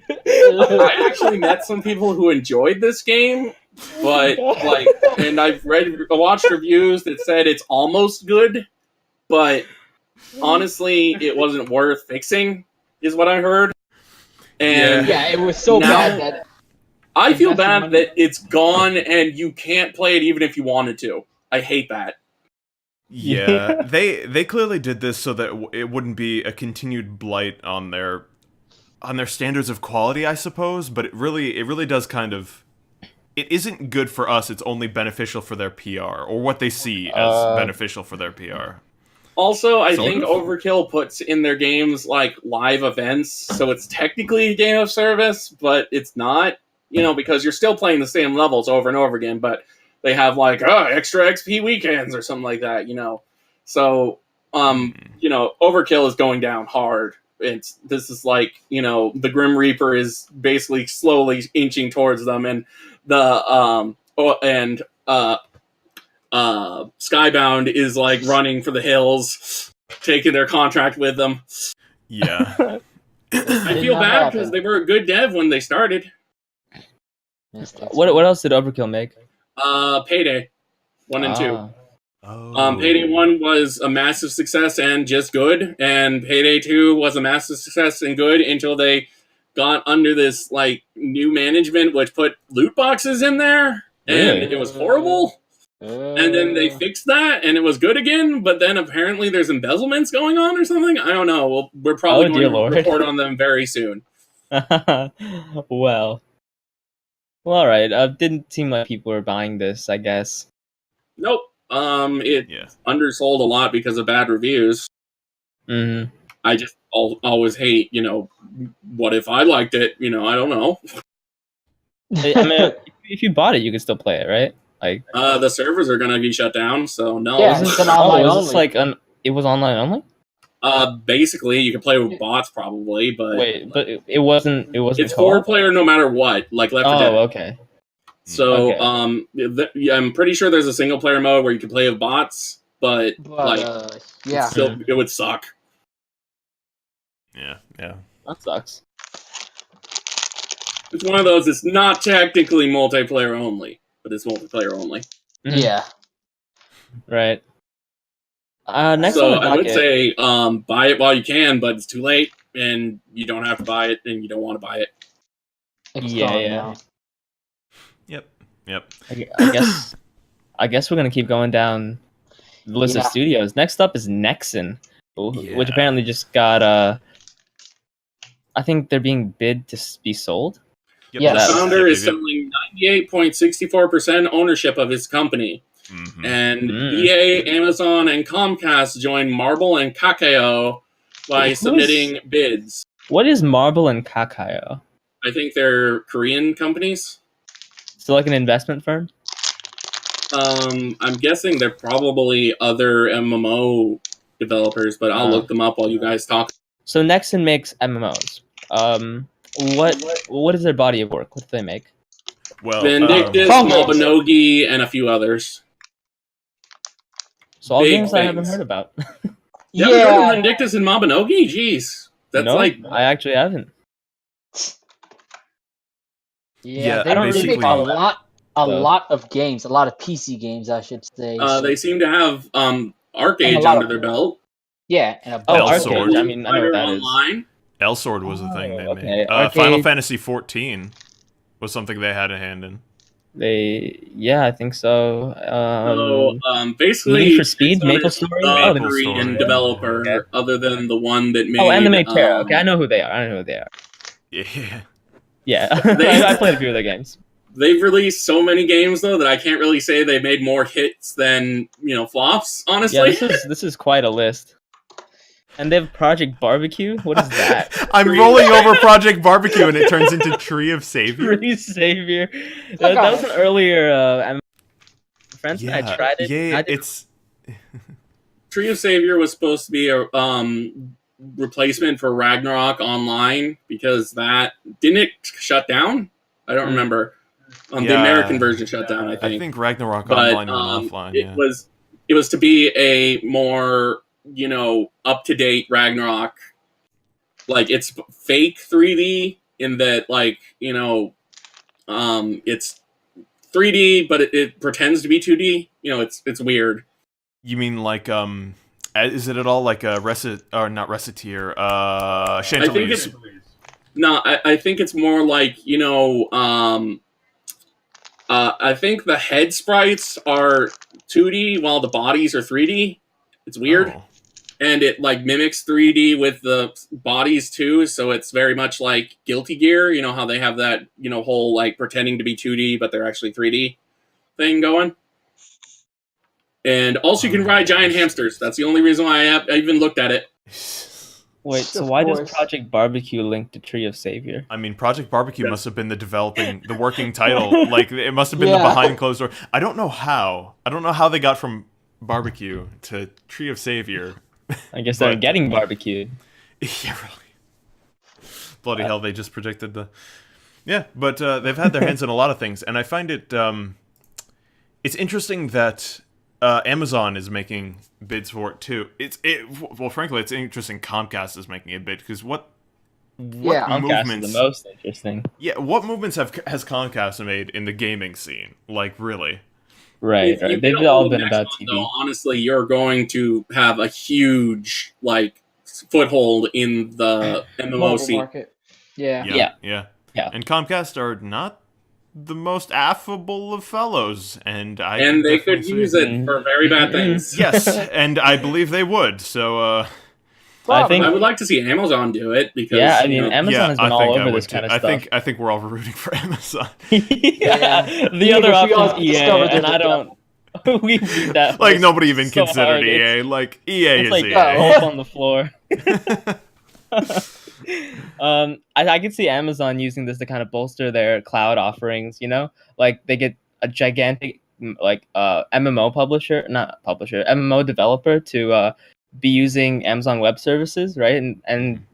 I actually met some people who enjoyed this game, but and I've watched reviews that said it's almost good, but honestly, it wasn't worth fixing, is what I heard. And Yeah, it was so Now- bad that I feel Invest your bad money. that it's gone and you can't play it even if you wanted to. I hate that. Yeah, they clearly did this so that it wouldn't be a continued blight on their standards of quality, I suppose. But it really does kind of. It isn't good for us. It's only beneficial for their PR, or what they see as beneficial for their PR. Also, I think Overkill puts in their games like live events, so it's technically a game of service, but it's not, because you're still playing the same levels over and over again, but they have like extra XP weekends or something like that, So, Overkill is going down hard. This is like, the Grim Reaper is basically slowly inching towards them, and Skybound is like running for the hills, taking their contract with them. Yeah. I feel bad because they were a good dev when they started. What else did Overkill make? Payday 1 and 2. Oh. Payday 1 was a massive success and just good, and Payday 2 was a massive success and good until they got under this like new management, which put loot boxes in there, and it was horrible. And then they fixed that, and it was good again. But then apparently there's embezzlements going on or something. I don't know. We're probably going to report on them very soon. Well, all right. Didn't seem like people were buying this, I guess. Nope. It undersold a lot because of bad reviews. Mm-hmm. I just always hate, what if I liked it? I don't know. I mean, if you bought it, you could still play it, right? Like, the servers are gonna be shut down, so no. Yeah, it's an online only. It was online only? Basically, you can play with bots probably, but wait, but it wasn't. It's 4-player no matter what, like Left 4 Dead. Oh, okay. So, I'm pretty sure there's a single-player mode where you can play with bots, but it would suck. Yeah. That sucks. It's one of those. It's not technically multiplayer only, but it's multiplayer only. Yeah. Right. Next so on the I would docket- say buy it while you can, but it's too late, and you don't have to buy it, and you don't want to buy it. Yeah. Yep. I guess we're gonna keep going down the list of studios. Next up is Nexon, which apparently just got I think they're being bid to be sold. Yep. The founder is selling 98.64% ownership of his company. Mm-hmm. And EA, Amazon, and Comcast joined Marble and Kakao by submitting bids. What is Marble and Kakao? I think they're Korean companies. So like an investment firm? I'm guessing they're probably other MMO developers, but I'll look them up while you guys talk. So Nexon makes MMOs. What is their body of work? What do they make? Well, Vindictus, Mabinogi, and a few others. So all games I haven't heard about. You haven't heard of Vindictus and Mabinogi? Jeez. That's I actually haven't. Yeah, they make a lot of games, a lot of PC games, I should say. They seem to have Arcade under their belt. Yeah, and a Arcade. I mean, I know what that is. L-Sword was the thing they made. made. Final Fantasy 14 was something they had a hand in. I think so. Basically, Need for Speed, MapleStory, Korean developer, other than the one that made. And they made Terra. Okay, I know who they are. Yeah, I played a few of their games. They've released so many games though that I can't really say they made more hits than flops. Honestly, this is quite a list. And they have Project Barbecue? What is that? I'm rolling over Project Barbecue and it turns into Tree of Savior. Tree of Savior. That was an earlier... friends, I tried it. Yeah, it's... Tree of Savior was supposed to be a replacement for Ragnarok Online because that... Didn't it shut down? I don't remember. The American version shut down, I think. I think Ragnarok Online went offline, It was to be a more... up-to-date Ragnarok. Like, it's fake 3D in that, it's 3D, but it pretends to be 2D. It's weird. You mean like, is it at all like a not Reciteer, Chantilly's? I think it's more like, I think the head sprites are 2D while the bodies are 3D. It's weird. Oh. And it like mimics 3D with the bodies too, so it's very much like Guilty Gear. You know how they have that whole like pretending to be 2D but they're actually 3D thing going. And also, you can ride giant hamsters. That's the only reason why I even looked at it. Wait, so Of why does course. Project Barbecue link to Tree of Savior? I mean, Project Barbecue must have been the working title. Like, it must have been the behind closed door. I don't know how. I don't know how they got from barbecue to Tree of Savior. I guess they're getting barbecued. Yeah, really. Bloody hell, they just predicted the... Yeah, but they've had their hands in a lot of things, and I find it... it's interesting that Amazon is making bids for it, too. Well, frankly, it's interesting Comcast is making a bid, because what Comcast movements... is the most interesting. Yeah, what movements has Comcast made in the gaming scene? Like, really? Right, If you right. get They've a all hold of been about Xbox, TV. though, honestly, you're going to have a huge foothold in the MMO Mobile scene. market. Yeah. Yeah. And Comcast are not the most affable of fellows, and They could use it for very bad things. Yes, and I believe they would. So, I think I would like to see Amazon do it because Amazon has been all over this kind of stuff. I think we're all rooting for Amazon. The We other all option is EA, discovered and that I don't. We beat that Like horse nobody even so considered hard. EA. Like EA It's is like EA. a hope on the floor. I could see Amazon using this to kind of bolster their cloud offerings. Like they get a gigantic MMO MMO developer to be using Amazon Web Services, right? And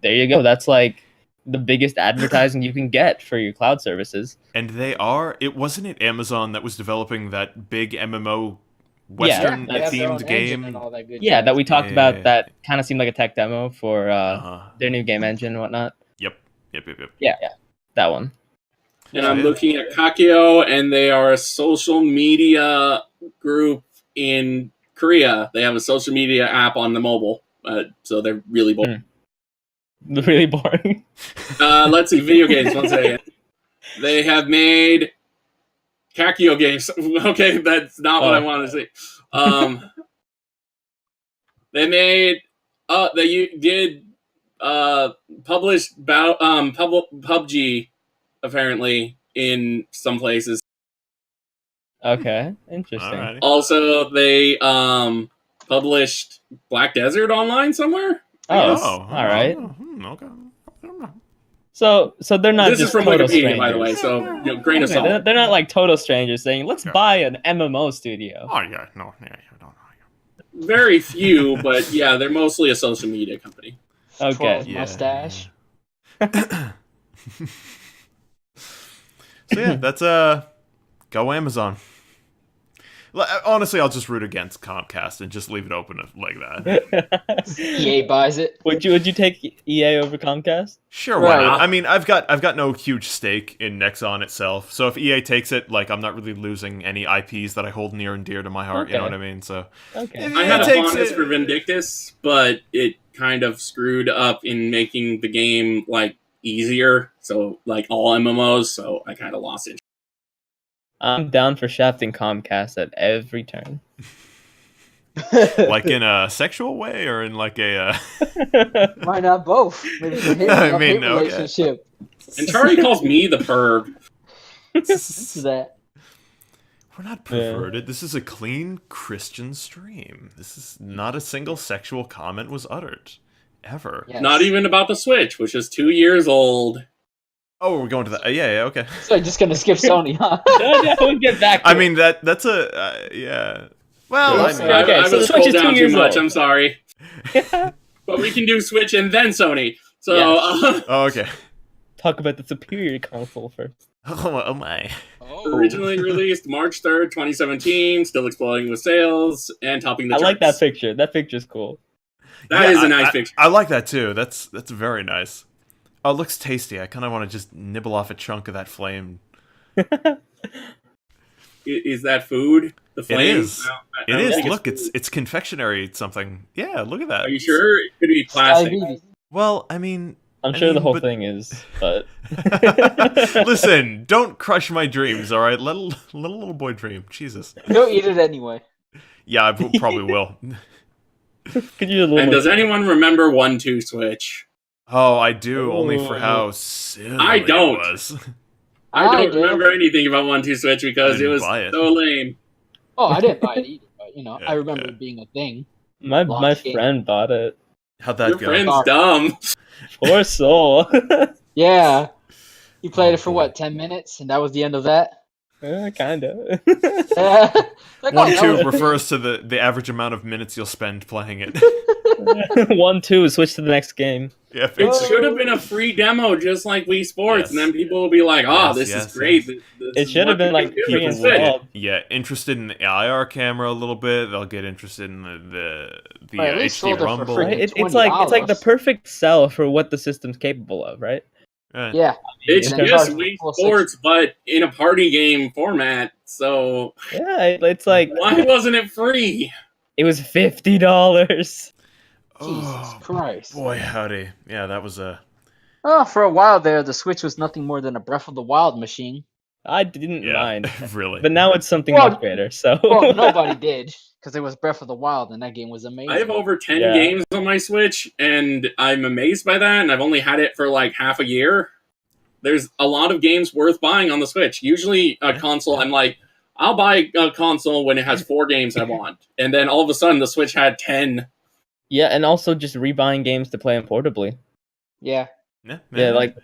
there you go. That's like the biggest advertising you can get for your cloud services. And it wasn't Amazon that was developing that big MMO Western They have their own themed engine game. and all that good Yeah, jazz. that we talked Yeah. about. That kind of seemed like a tech demo for Uh-huh. their new game engine and whatnot. Yep. Yeah, that one. And I'm looking at Kakio, and they are a social media group in Korea. They have a social media app on the mobile, so they're really boring. Really boring. Let's see, video games. One second. They have made Kakio games. Okay, that's not what I want to see. They made. They did publish PUBG apparently in some places. Okay, interesting. Alrighty. Also, they published Black Desert online somewhere. All right. Okay. So they're not This is just from total Wikipedia, strangers. by the way. So grain of Okay, salt. they're not like total strangers saying, "Let's buy an MMO studio." Oh yeah, no, yeah, no. Very few, but yeah, they're mostly a social media company. Okay. Yeah. Mustache. So yeah, that's go Amazon. Honestly, I'll just root against Comcast and just leave it open like that. EA buys it. Would you take EA over Comcast? Sure, why Right. not? I mean, I've got no huge stake in Nexon itself, so if EA takes it, like I'm not really losing any IPs that I hold near and dear to my heart. You know Okay. what I mean? So Okay. if I EA had a takes fondness it- for Vindictus, but it kind of screwed up in making the game like easier. So like all MMOs, so I kind of lost it. I'm down for shafting Comcast at every turn. like in a sexual way or in like a. Why not both? Maybe it's a hate, I a mean, hate okay. relationship. And Charlie calls me the perv. It's that. We're not perverted. This is a clean Christian stream. This is not a single sexual comment was uttered. Ever. Yes. Not even about the Switch, which is 2 years old. Oh, we're going to that. Yeah, okay. So I'm just gonna skip Sony, huh? Yeah, we'll get back to I it. mean, that's a, yeah. Well, I, I mean, Okay, I so the was Switch scrolled is 2 down too years much. old. I'm sorry. But we can do Switch and then Sony. So Yes. oh, okay. Talk about the superior console first. Oh my. originally released March 3rd, 2017, still exploding with sales and topping the I charts. like that picture. That picture's cool. That is a nice picture. I like that too. That's very nice. Oh, it looks tasty. I kind of want to just nibble off a chunk of that flame. Is that food? The flame? It is. I It don't is. think Look, food. it's confectionery something. Yeah, look at that. Are you sure? It could be plastic. Diabetes. Well, I mean, I'm I sure the mean, whole but- thing is, but listen, don't crush my dreams, all right? Let a little boy dream. Jesus. Don't eat it anyway. Yeah, I probably will. Could you a little And more- does anyone remember 1-2 Switch? Oh, I do, only for Ooh. how silly I don't. it was. I I don't do. remember anything about 1-2 Switch because it didn't was buy it. so lame. Oh, I didn't buy it either, but Yeah, I remember yeah. it being a thing. my Launch game. friend bought it. How'd that Your go? friend's Sorry. dumb. Poor soul. Yeah. You played Oh, it for boy. what, 10 minutes, and that was the end of that? Kinda. Like, oh, that 1-2 was- refers to the average amount of minutes you'll spend playing it. 1-2, switch to the next game. Yeah, It basically. should have been a free demo, just like Wii Sports, Yes. and then people will be like, "Oh, Yes, this yes, is great." yes. It should have been like free People and will installed. get, interested in the IR camera a little bit. They'll get interested in the Or at least HD sold it for Rumble. free. Right? It's like the $20. perfect sell for what the system's capable of, right? Right. Yeah. It's And then just charge Wii full Sports, but in a party game format. So Yeah, it's like why wasn't it free? it was $50. Oh, Jesus Christ. boy, howdy. Yeah, that was a... Oh, for a while there, the Switch was nothing more than a Breath of the Wild machine. I didn't Yeah, mind, really. but now it's something Well- much greater. So Well, nobody did, because it was Breath of the Wild, and that game was amazing. I have over 10 Yeah. games on my Switch, and I'm amazed by that, and I've only had it for like half a year. There's a lot of games worth buying on the Switch. Usually a console, I'm like, I'll buy a console when it has 4 games I want. And then all of a sudden the Switch had 10. yeah, and also just rebuying games to play them portably. Yeah. Yeah, like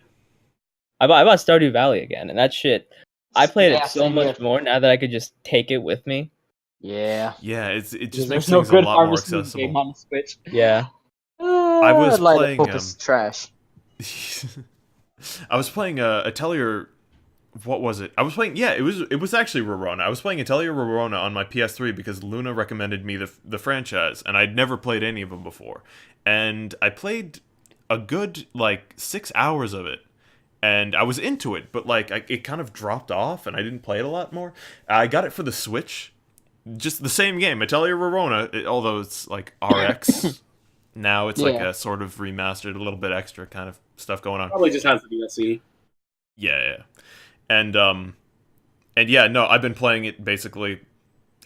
I bought Stardew Valley again, and that shit. I played Yeah, it so same much here. more now that I could just take it with me. Yeah. Yeah, it just There's makes no things a good lot more Harvest Moon game accessible. on the Switch. Yeah, I was Light of playing, Hope is trash. I was playing Atelier. What was it? I was playing. Yeah, it was actually Rorona. I was playing Atelier Rorona on my PS3 because Luna recommended me the franchise, and I'd never played any of them before. And I played a good 6 hours of it, and I was into it, but it kind of dropped off, and I didn't play it a lot more. I got it for the Switch, just the same game, Atelier Rorona, although it's like RX. Now it's like Yeah. a sort of remastered, a little bit extra kind of stuff going on. Probably just has the DLC. Yeah. And yeah, no, I've been playing it basically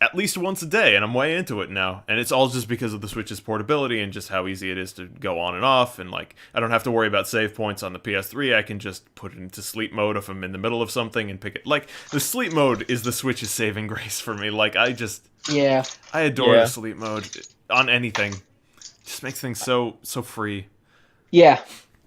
at least once a day, and I'm way into it now. And it's all just because of the Switch's portability and just how easy it is to go on and off. And I don't have to worry about save points on the PS3. I can just put it into sleep mode if I'm in the middle of something and pick it. The sleep mode is the Switch's saving grace for me. Yeah. I adore Yeah. the sleep mode on anything. Just makes things so free. Yeah.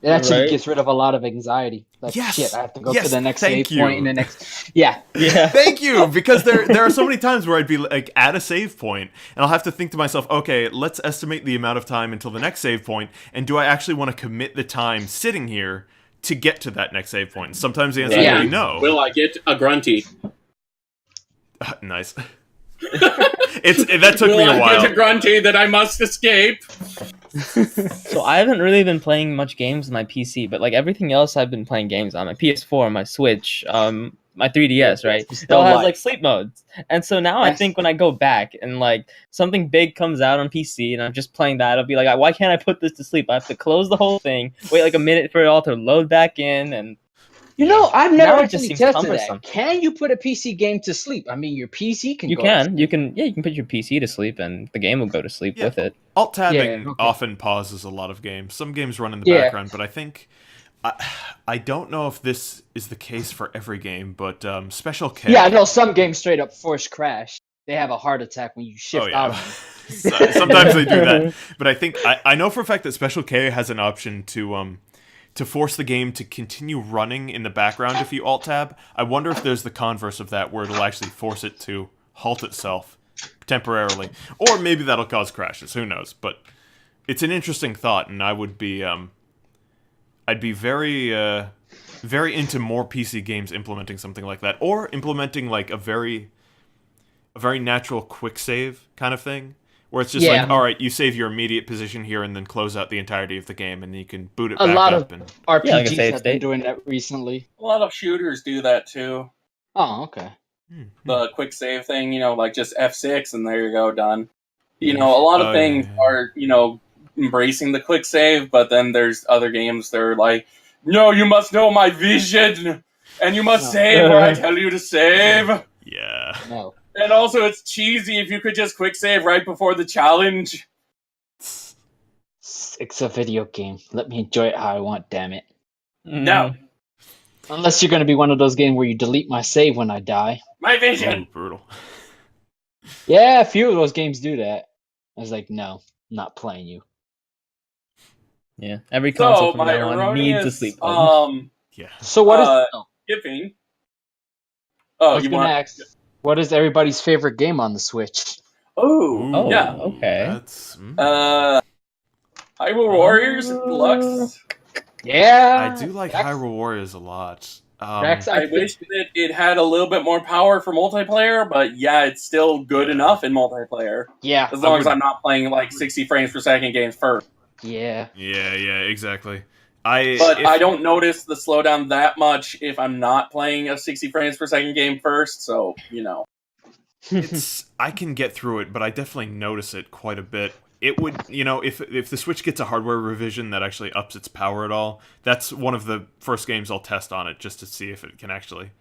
It actually Right. gets rid of a lot of anxiety. Yes. Shit, I have to go Yes, to the next thank save point you. and the next. Yeah. yeah. Thank you, because there are so many times where I'd be at a save point, and I'll have to think to myself, okay, let's estimate the amount of time until the next save point, and do I actually want to commit the time sitting here to get to that next save point? And sometimes the answer Yeah. will be no. Will I get a grunty? Nice. That took Will me a I while. get a grunty that I must escape? So I haven't really been playing much games on my PC, but everything else I've been playing games on my PS4, my Switch, my 3DS, right? It Still all has light. sleep modes. And so now I Yes. think when I go back and something big comes out on PC and I'm just playing that, I'll be like, why can't I put this to sleep? I have to close the whole thing, wait a minute for it all to load back in, and You know, I've never Now it just actually seems tested cumbersome. that. Can you put a PC game to sleep? I mean, your PC can. you go to can put your PC to sleep and the game will go to sleep Yeah. with it. Alt tabbing Yeah, okay. often pauses a lot of games. Some games run in the Yeah. background, but I think I don't know if this is the case for every game, but Special K. Yeah, I know some games straight up force crash. They have a heart attack when you shift Oh, yeah. out of them. Sometimes they do that, but I think I know for a fact that Special K has an option to force the game to continue running in the background if you alt tab. I wonder if there's the converse of that, where it'll actually force it to halt itself temporarily, or maybe that'll cause crashes. Who knows? But it's an interesting thought, and I would be I'd be very very into more PC games implementing something like that, or implementing a very natural quick save kind of thing, where it's just Yeah. all right, you save your immediate position here and then close out the entirety of the game, and you can boot it A back lot up. of- And RPGs like a save have been state. doing that recently. A lot of shooters do that too. Oh, okay. The quick save thing, just F6 and there you go, done. A lot of Oh, things yeah. are, embracing the quick save, but then there's other games that are like, no, you must know my vision, and you must No. save where I tell you to save. yeah, No. And also, it's cheesy if you could just quick save right before the challenge. It's a video game. Let me enjoy it how I want, damn it. No. Unless you're going to be one of those games where you delete my save when I die. My Ooh, vision. brutal. Yeah, a few of those games do that. I was like, no, not playing you. Yeah, every console So from my now on needs a erroneous sleep button. Yeah. So what is... skipping. I Oh, was you going to want? ask, what is everybody's favorite game on the Switch? Oh, Oh, yeah. okay. That's. Hyrule Warriors Deluxe. Yeah. I do like Rex- Hyrule Warriors a lot. Rex, I wish that it had a little bit more power for multiplayer, but yeah, it's still good enough in multiplayer. Yeah. As long as I'm not playing like 60 frames per second games first. Yeah. Yeah, exactly. But I don't notice the slowdown that much if I'm not playing a 60 frames per second game first, so, you know. I can get through it, but I definitely notice it quite a bit. It would, if the Switch gets a hardware revision that actually ups its power at all, that's one of the first games I'll test on it just to see if it can actually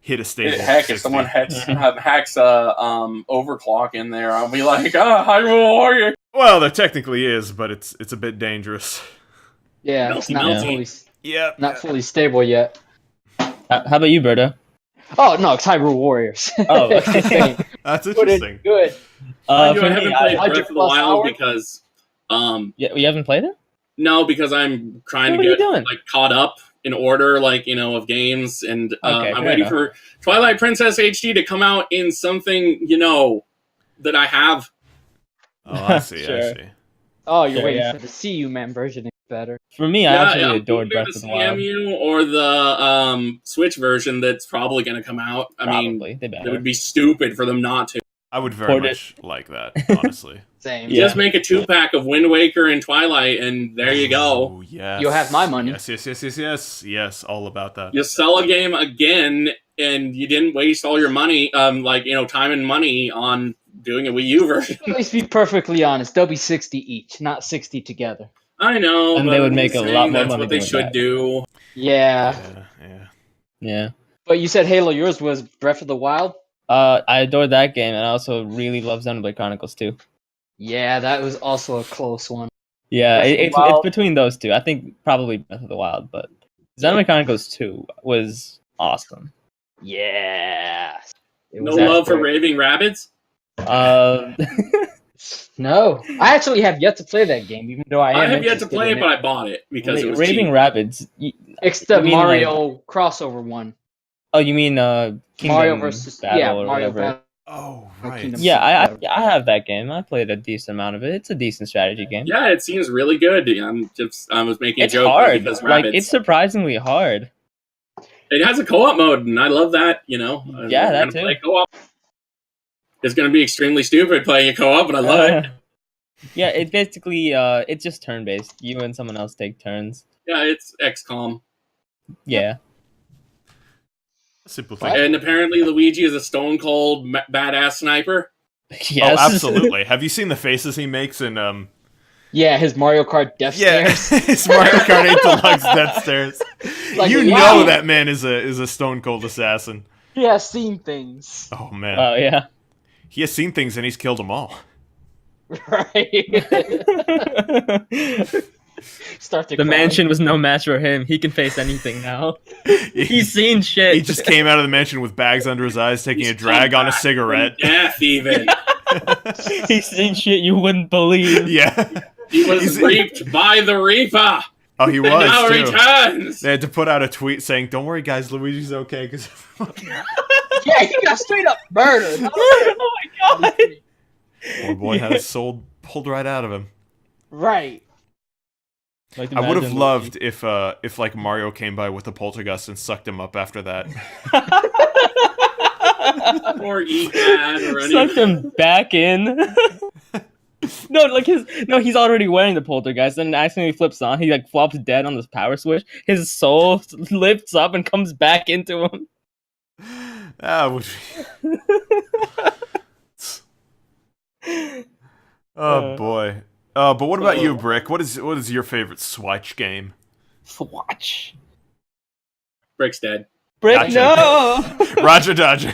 hit a stable. Heck, if someone hacks overclock in there, I'll be like, Hyrule Warrior. Well, there technically is, but it's a bit dangerous. Yeah, it's not fully stable yet. How about you, Berto? Oh no, it's Hyrule Warriors. Oh, that's interesting. Good. I for haven't me, played I- Breath of the Wild because, yeah, you haven't played it? no, because I'm trying What to are you get doing? like caught up in order, of games, and Okay, I'm fair waiting enough. for Twilight Princess HD to come out in something, that I have. Oh, I see. Sure. I see. Oh, you're Sure, waiting yeah. for the CU man version. It's better. For me, I actually adored either Breath of the the Wild. CMU or the Switch version that's probably going to come out. I mean, Probably, they it better. would be stupid for them not to. I would very Port it. much like that, honestly. Same. Yeah. Just make a 2-pack of Wind Waker and Twilight, and there you go. Oh, yes. You'll have my money. Yes, all about that. You sell a game again, and you didn't waste all your money, time and money on doing a Wii U version. At least be perfectly honest. They'll be 60 each, not 60 together. I know, And but they would I'm make just a saying lot more that's money what they doing should that. do. Yeah. Yeah. But you said Halo, yours was Breath of the Wild? I adored that game, and I also really love Xenoblade Chronicles 2. Yeah, that was also a close one. Yeah, Breath of the it's Wild. between those two. I think probably Breath of the Wild, but Xenoblade Chronicles 2 was awesome. Yeah. No love for Raving Rabbids? No. I actually have yet to play that game, even though I have yet to play it, but I bought it because it was Raving cheap. Rabbids. It's the you mean, Mario crossover one. Oh, you mean Kingdom Mario versus Battle or Mario whatever? Battle. Oh, Or right. Kingdom Yeah, I have that game. I played a decent amount of it. It's a decent strategy game. Yeah, it seems really good. I was making a It's joke hard. because Like Rabbids. it's surprisingly hard. It has a co-op mode, and I love that. Yeah, We're that gonna too. play co-op. It's going to be extremely stupid playing a co-op, but I love it. Yeah, it basically it's just turn based. You and someone else take turns. Yeah, it's XCOM. Yeah. Simple thing. And apparently Luigi is a stone cold badass sniper. Yes. Oh, absolutely. Have you seen the faces he makes in Yeah, his Mario Kart Death Stairs. his Mario Kart 8 Deluxe Death Stairs. Like, You wow. know that man is a stone cold assassin. He has seen things. Oh man. Oh yeah. He has seen things and he's killed them all. Right. Start to The cry. mansion was no match for him. He can face anything now. He's seen shit. He just came out of the mansion with bags under his eyes, taking a drag on a cigarette. Death, even. He's seen shit you wouldn't believe. Yeah. He was raped by the Reaper. Oh, he And now was too. returns. They had to put out a tweet saying, "Don't worry, guys, Luigi's okay." Because Yeah, he got straight up murdered. Oh my god. poor boy had his soul pulled right out of him. Right. Like, I would have imagine loved if like Mario came by with a poltergust and sucked him up after that. Or Egad or sucked anything. him back in. He's already wearing the poltergeist and accidentally flips on. He like flops dead on this power switch. His soul lifts up and comes back into him. That would be... Oh boy. But what about you, Brick? What is your favorite Switch game? Swatch. Brick's dead. Brick, Gotcha. no. Roger Dodger.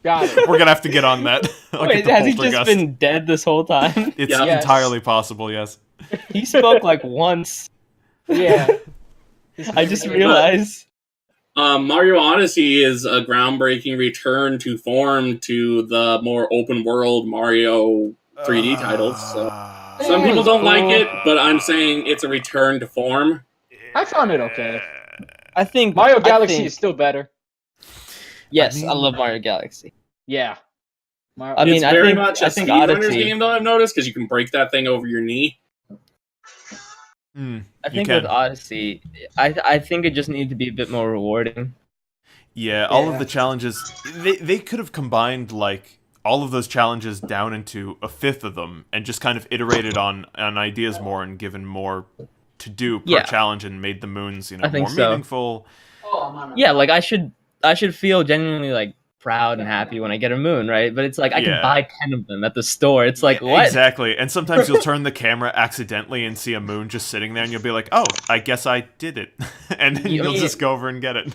Got it. We're gonna have to get on that. I'll Wait, get the has he just poltergeist. been dead this whole time? It's Yeah. Yes. entirely possible, yes. He spoke like once. Yeah. I just realized. Mario Odyssey is a groundbreaking return to form to the more open world Mario 3D titles. So some people don't like it, but I'm saying it's a return to form. I found it okay. I think Mario Galaxy is still better. Yes, I mean- love Mario Galaxy. Yeah. I mean, It's I very think much I a think speedrunner's Odyssey. game, though, I've noticed, because you can break that thing over your knee. I think with Odyssey, I think it just needed to be a bit more rewarding. Yeah, all of Yeah. the challenges, they could have combined, like, all of those challenges down into a fifth of them and just kind of iterated on ideas more and given more to do per Yeah. challenge and made the moons, I think more so. meaningful. Yeah, like I should feel genuinely like proud and happy when I get a moon, right? But it's like I Yeah. can buy 10 of them at the store. It's like what? Exactly. And sometimes you'll turn the camera accidentally and see a moon just sitting there and you'll be like, oh, I guess I did it. And then You you'll mean- just go over and get it.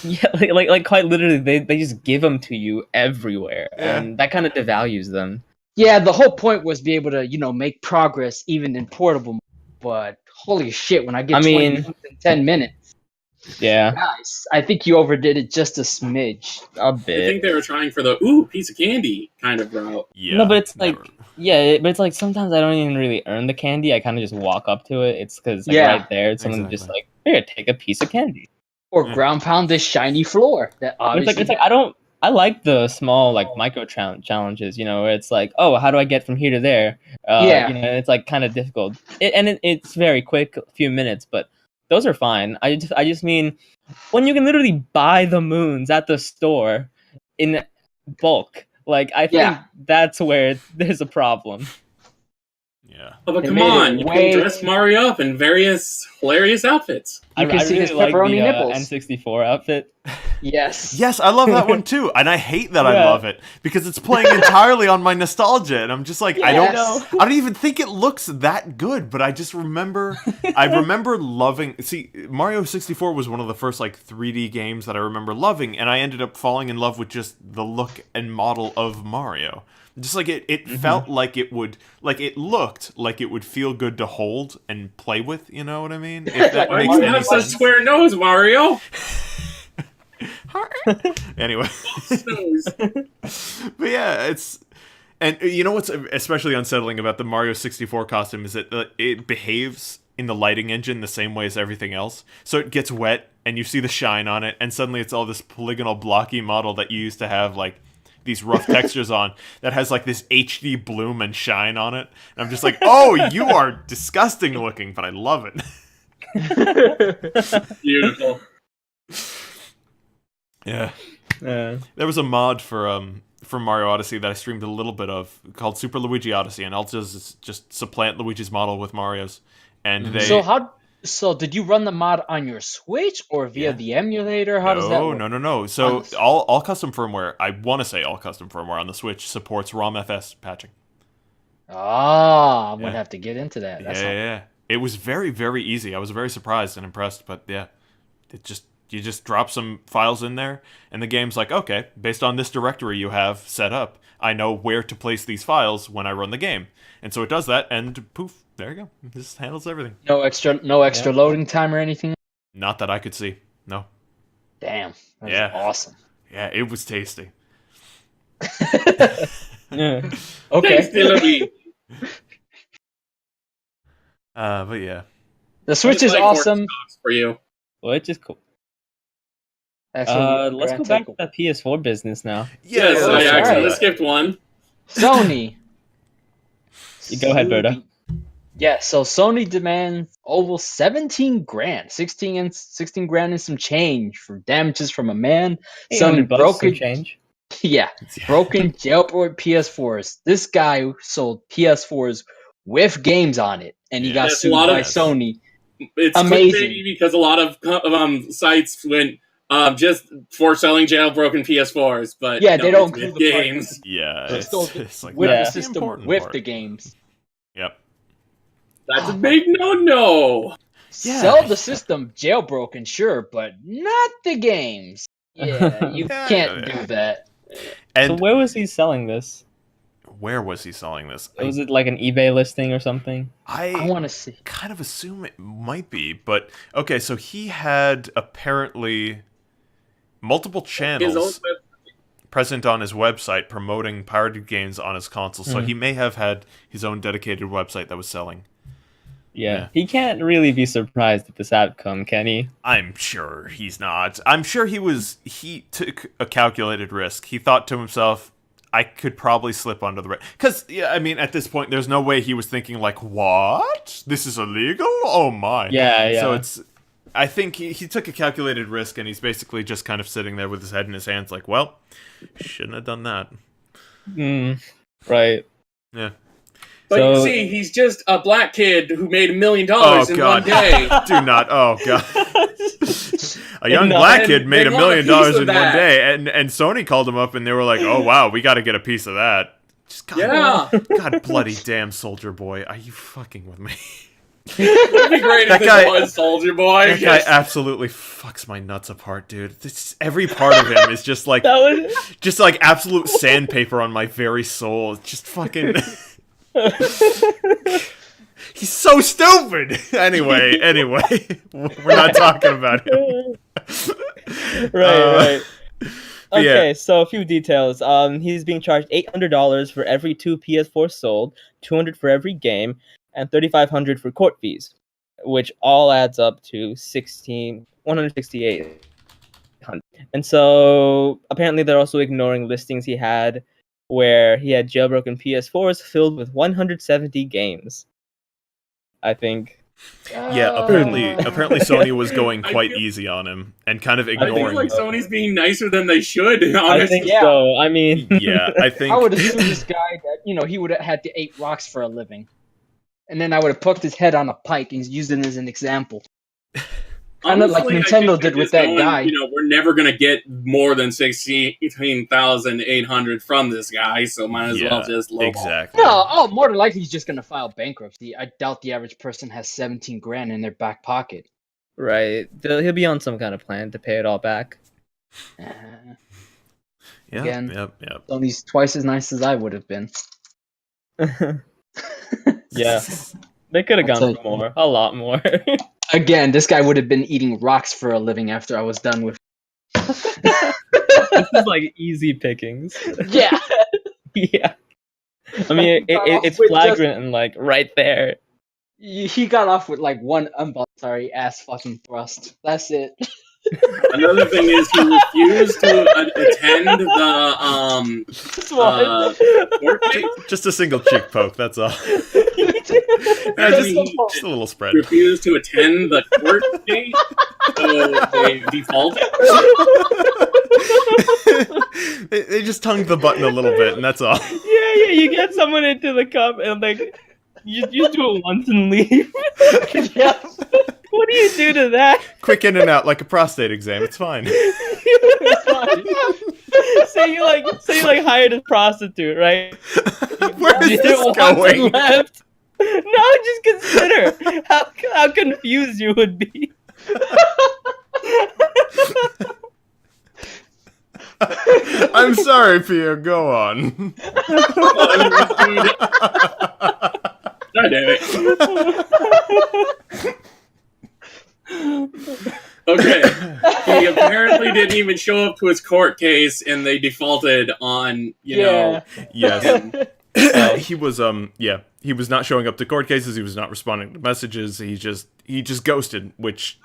Yeah, like quite literally, they just give them to you everywhere, Yeah. and that kind of devalues them. Yeah, the whole point was be able to, make progress even in portable. But holy shit, when I get 20 moons in 10 minutes, Yeah, guys, I think you overdid it just a smidge. a I bit. think they were trying for the, ooh, piece of candy kind of route. Yeah. No, but it's like, never. yeah, but it's like sometimes I don't even really earn the candy. I kind of just walk up to it. It's because like, Yeah. right there, someone just Exactly. like, here, take a piece of candy. Or Yeah. ground pound this shiny floor. That But obviously. it's like I like the small like micro challenges, where it's like, oh, how do I get from here to there? Yeah. It's like kind of difficult, it's very quick, a few minutes, but those are fine. I just mean when you can literally buy the moons at the store in bulk. Like I think Yeah. that's where there's a problem. Yeah. Oh, but They come made it on, you way can dress Mario up in various hilarious outfits. You can see his like pepperoni the nipples. N64 outfit. Yes. Yes, I love that one too, and I hate that I Yeah. love it because it's playing entirely on my nostalgia, and I'm just like, I Yes. don't even think it looks that good, but I just remember, I remember loving. See, Mario 64 was one of the first like 3D games that I remember loving, and I ended up falling in love with just the look and model of Mario. Just like it felt like it would, like it looked like it would feel good to hold and play with. You know what I mean? If that Why makes do you any have such sense. square nose, Mario? Anyway. Nose. But yeah, it's, and you know what's especially unsettling about the Mario 64 costume is that it behaves in the lighting engine the same way as everything else. So it gets wet and you see the shine on it, and suddenly it's all this polygonal blocky model that you used to have like these rough textures on that has like this HD bloom and shine on it. And I'm just like, oh, you are disgusting looking, but I love it. Beautiful. Yeah. Yeah. There was a mod for Mario Odyssey that I streamed a little bit of called Super Luigi Odyssey, and all it does is just supplant Luigi's model with Mario's. And they So did you run the mod on your Switch or via Yeah. the emulator? How does that work? No. So On the- all custom firmware, I want to say all custom firmware on the Switch supports ROM-FS patching. Ah, I'm Yeah. gonna have to get into that. That's Yeah. It was very, very easy. I was very surprised and impressed, but yeah, you just drop some files in there, and the game's like, okay, based on this directory you have set up, I know where to place these files when I run the game, and so it does that, and poof, there you go. It just handles everything. No extra loading time or anything. Not that I could see. No. Damn, that's Yeah. awesome. Yeah, it was tasty. Yeah. Okay, Thanks, Dylan. But yeah. the Switch is Like awesome. for you. Which is cool. Actually, Let's go back to that PS4 business now. Yes, let's I try accidentally it. skipped one. Sony. You go ahead, Berta. Yeah, so Sony demands over 17 grand, 16 grand and some change for damages from a man selling $800 broken, some change. broken jailbroken PS4s. This guy sold PS4s with games on it, and he got Yes, a sued lot by of- Sony. It's Amazing. clickbaity because a lot of sites went just for selling jailbroken PS4s, but Yeah, they no, don't it's include with the part- games. Yeah, They stole it's like with that's the system, important with part. the games. Yep. That's a big no-no. Yeah. Sell the system jailbroken, sure, but not the games. Yeah, you Yeah, can't yeah. do that. And So where was he selling this? where was he selling this? Was it like an eBay listing or something? I want to see. kind of assume it might be, but okay, so he had apparently multiple His own channels present on his website promoting pirated games on his console, so he may have had his own dedicated website that was selling. Yeah. He can't really be surprised at this outcome, can he? I'm sure he's not. I'm sure he took a calculated risk. He thought to himself, I could probably slip under the... Because, yeah, I mean, at this point, there's no way he was thinking, like, what? This is illegal? Oh, my. Yeah. So it's... I think he took a calculated risk, and he's basically just kind of sitting there with his head in his hands, like, well, shouldn't have done that. Right. Yeah. But So- you see, he's just a black kid who made $1 million Oh, in God. one day. Do not. Oh, God. A young No, black and kid made they $1 want a million piece of in one that. day, and Sony called him up, and they were like, oh, wow, we got to get a piece of that. Just, God, Yeah. God bloody damn Soldier Boy. Are you fucking with me? It'd be great That if guy- this was Soldier Boy. That guy absolutely fucks my nuts apart, dude. Every part of him is just like, That was... just like absolute sandpaper on my very soul. It's just fucking... He's so stupid! Anyway, we're not talking about him. Right. But yeah. Okay, so a few details. He's being charged $800 for every 2 PS4 sold, $200 for every game, and $3,500 for court fees, which all adds up to $168. And so apparently they're also ignoring listings he had where he had jailbroken PS4s filled with 170 games. I think. Yeah, apparently Sony was going quite easy on him and kind of I ignoring feel like him. Sony's being nicer than they should, I honestly. think Yeah. so. I mean, Yeah, I think... I would assume this guy that he would have had to eat rocks for a living, and then I would have poked his head on a pike and used it as an example. Kind of like Honestly, I Nintendo think did they're with just that going, guy. We're never going to get more than 16,800 from this guy, so might as well just lowball. exactly. No, more than likely he's just gonna file bankruptcy. I doubt the average person has 17 grand in their back pocket. right. He'll be on some kind of plan to pay it all back. Uh, Yeah, Again. Yep. Sony's twice as nice as I would have been. Yeah. They could have I'll gone tell for more. A lot more. Again, this guy would have been eating rocks for a living after I was done with. This is like easy pickings. Yeah. Yeah. I mean, it's With flagrant and like right there. He got off with like one involuntary ass fucking thrust. That's it. Another thing is he refused to attend the court date. Just a single cheek poke, that's all. Yeah, just a little spread. Refused to attend the court date, so they defaulted. they just tongued the button a little bit, and that's all. Yeah, you get someone into the cup and like you do it once and leave. Yeah. What do you do to that? Quick in and out, like a prostate exam. It's fine. Say you hired a prostitute, right? Where is You this once and going? left. No, just consider how confused you would be. I'm sorry, Pia. Go on. God damn it. Okay. He apparently didn't even show up to his court case, and they defaulted on, you know. Yes. He was he was not showing up to court cases. He was not responding to messages. He just ghosted, which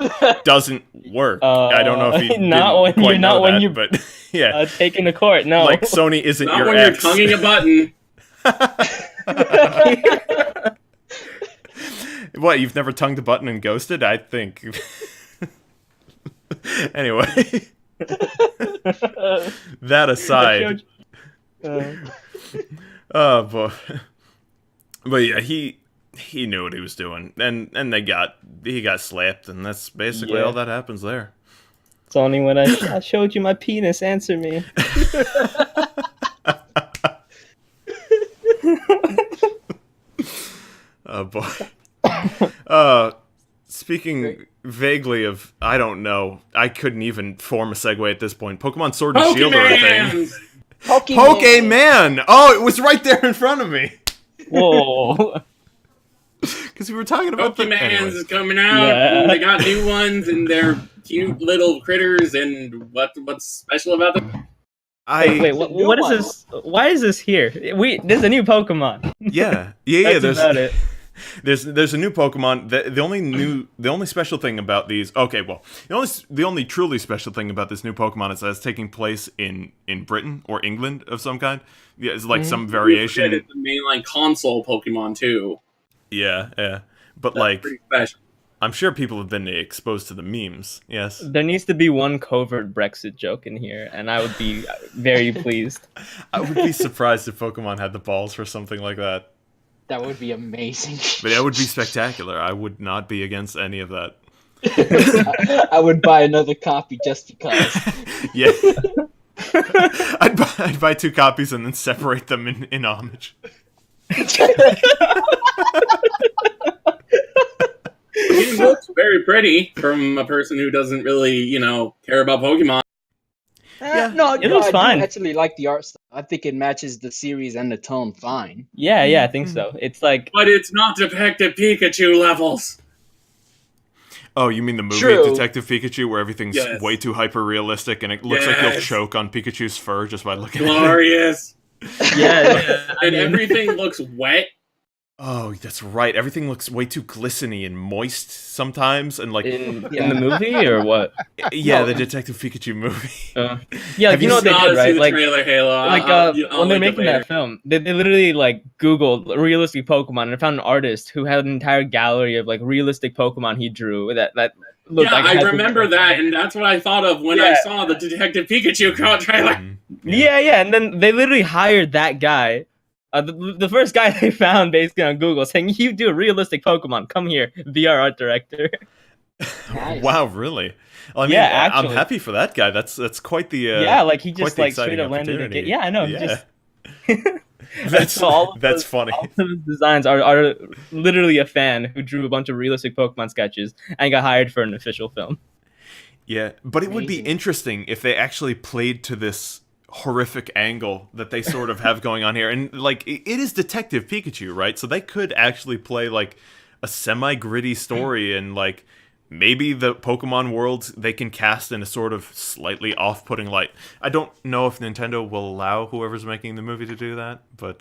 doesn't work. I don't know if he not didn't when quite you're not know when that, you but yeah, taken to court. No, like Sony isn't Not your when ex. you're tonguing a button. What, you've never tongued a button and ghosted? I think. Anyway, that aside. Oh boy. But yeah, he knew what he was doing, and he got slapped, and that's basically all that happens there. It's only when I showed you my penis. Answer me. Oh boy. Speaking vaguely of, I don't know, I couldn't even form a segue at this point. Pokemon Sword and Shield are a thing. Pokemon! Oh, it was right there in front of me. Whoa. Because we were talking about Pokemans is coming out. Yeah. And they got new ones, and they're cute little critters. And what's special about them? Wait, what is this? Why is this here? There's a new Pokemon. Yeah. That's about it. There's a new Pokemon. The only special thing about these. Okay, well, the only truly special thing about this new Pokemon is that it's taking place in Britain or England of some kind. Yeah, it's like some variation. It's the mainline console Pokemon too. Yeah. But That's like, pretty special. I'm sure people have been exposed to the memes. Yes. There needs to be one covert Brexit joke in here, and I would be very pleased. I would be surprised if Pokemon had the balls for something like that. That would be amazing. But that would be spectacular. I would not be against any of that. I would buy another copy just because. Yeah. I'd buy 2 copies and then separate them in homage. It looks very pretty from a person who doesn't really, care about Pokemon. No, it looks fine. I do actually like the art style. I think it matches the series and the tone fine. Yeah, I think so. It's like, But it's not Detective Pikachu levels. Oh, you mean the movie True. Detective Pikachu, where everything's Yes. way too hyper-realistic and it looks like you'll choke on Pikachu's fur just by looking at it? Glorious. yeah, And everything looks wet. Oh, that's right. Everything looks way too glistening and moist sometimes, and like in the movie or what? the Detective Pikachu movie. Yeah, Have you know what they Not did, see right? the Like, trailer, Halo. when they're making that film, they literally like Googled realistic Pokemon and found an artist who had an entire gallery of like realistic Pokemon he drew that looked like. I remember that, and that's what I thought of when I saw the Detective Pikachu trailer. Yeah, and then they literally hired that guy. The first guy they found basically on Google saying, "You do a realistic Pokemon, come here, be our art director." Nice. Wow, really? Well, I mean, Yeah, I'm actually. happy for that guy. That's quite the He just the like straight exciting up landed a opportunity. Yeah, I know. Yeah. He just That's funny. funny. All of his designs are literally a fan who drew a bunch of realistic Pokemon sketches and got hired for an official film. Yeah, but it would be Amazing. interesting if they actually played to this horrific angle that they sort of have going on here. And like it is Detective Pikachu, right? So they could actually play like a semi-gritty story, and like maybe the Pokemon worlds they can cast in a sort of slightly off-putting light. I don't know if Nintendo will allow whoever's making the movie to do that, but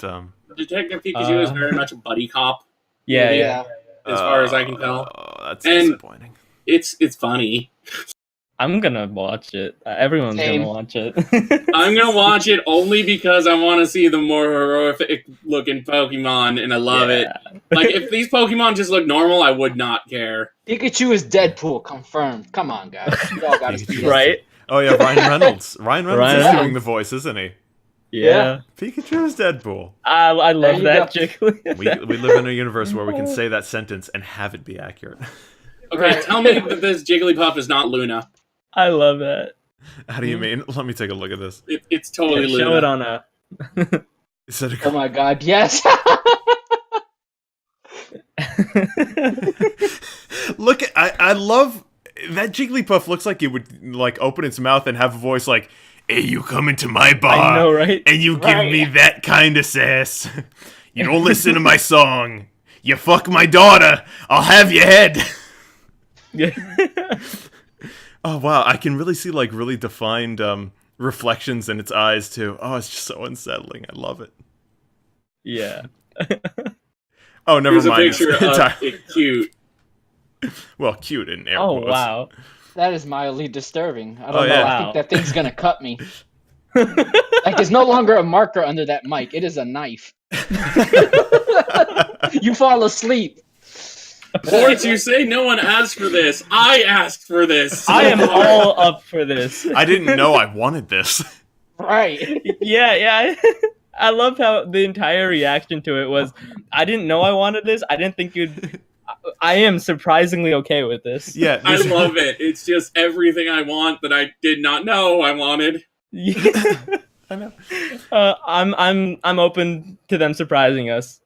Detective Pikachu is very much a buddy cop, Yeah. as far as I can tell. That's And- disappointing. It's funny. I'm gonna watch it. Everyone's Same. gonna watch it. I'm gonna watch it only because I want to see the more horrific looking Pokemon, and I love it. Like, if these Pokemon just look normal, I would not care. Pikachu is Deadpool, confirmed. Come on, guys. You all gotta see this. Right? Oh yeah, Ryan Reynolds. Ryan Reynolds Ryan is Reynolds. doing the voice, isn't he? Yeah. Pikachu is Deadpool. I love you that, go. Jiggly. We live in a universe where we can say that sentence and have it be accurate. Okay, tell me that this Jigglypuff is not Luna. I love that. How do you mean? Let me take a look at this. It's totally Luna. Show it on a. Is that Oh my god, yes! Look at I love that Jigglypuff. Looks like it would like open its mouth and have a voice like, "Hey, you come into my bar, I know, right? and you give me that kind of sass. You don't listen to my song. You fuck my daughter. I'll have your head." Oh wow, I can really see like really defined reflections in its eyes too. Oh, it's just so unsettling. I love it. Yeah. Oh, never Here's a mind. picture of it cute. Well, cute in air Oh quotes. wow. That is mildly disturbing. I Oh, don't know. yeah. I think that thing's gonna cut me. Like, it's no longer a marker under that mic. It is a knife. You fall asleep. Forts, you say no one asked for this. I asked for this. I am all up for this. I didn't know I wanted this. Right. Yeah. I love how the entire reaction to it was, I didn't know I wanted this. I didn't think you'd. I am surprisingly okay with this. Yeah, I love it. It's just everything I want that I did not know I wanted. Yeah. I know. I'm open to them surprising us.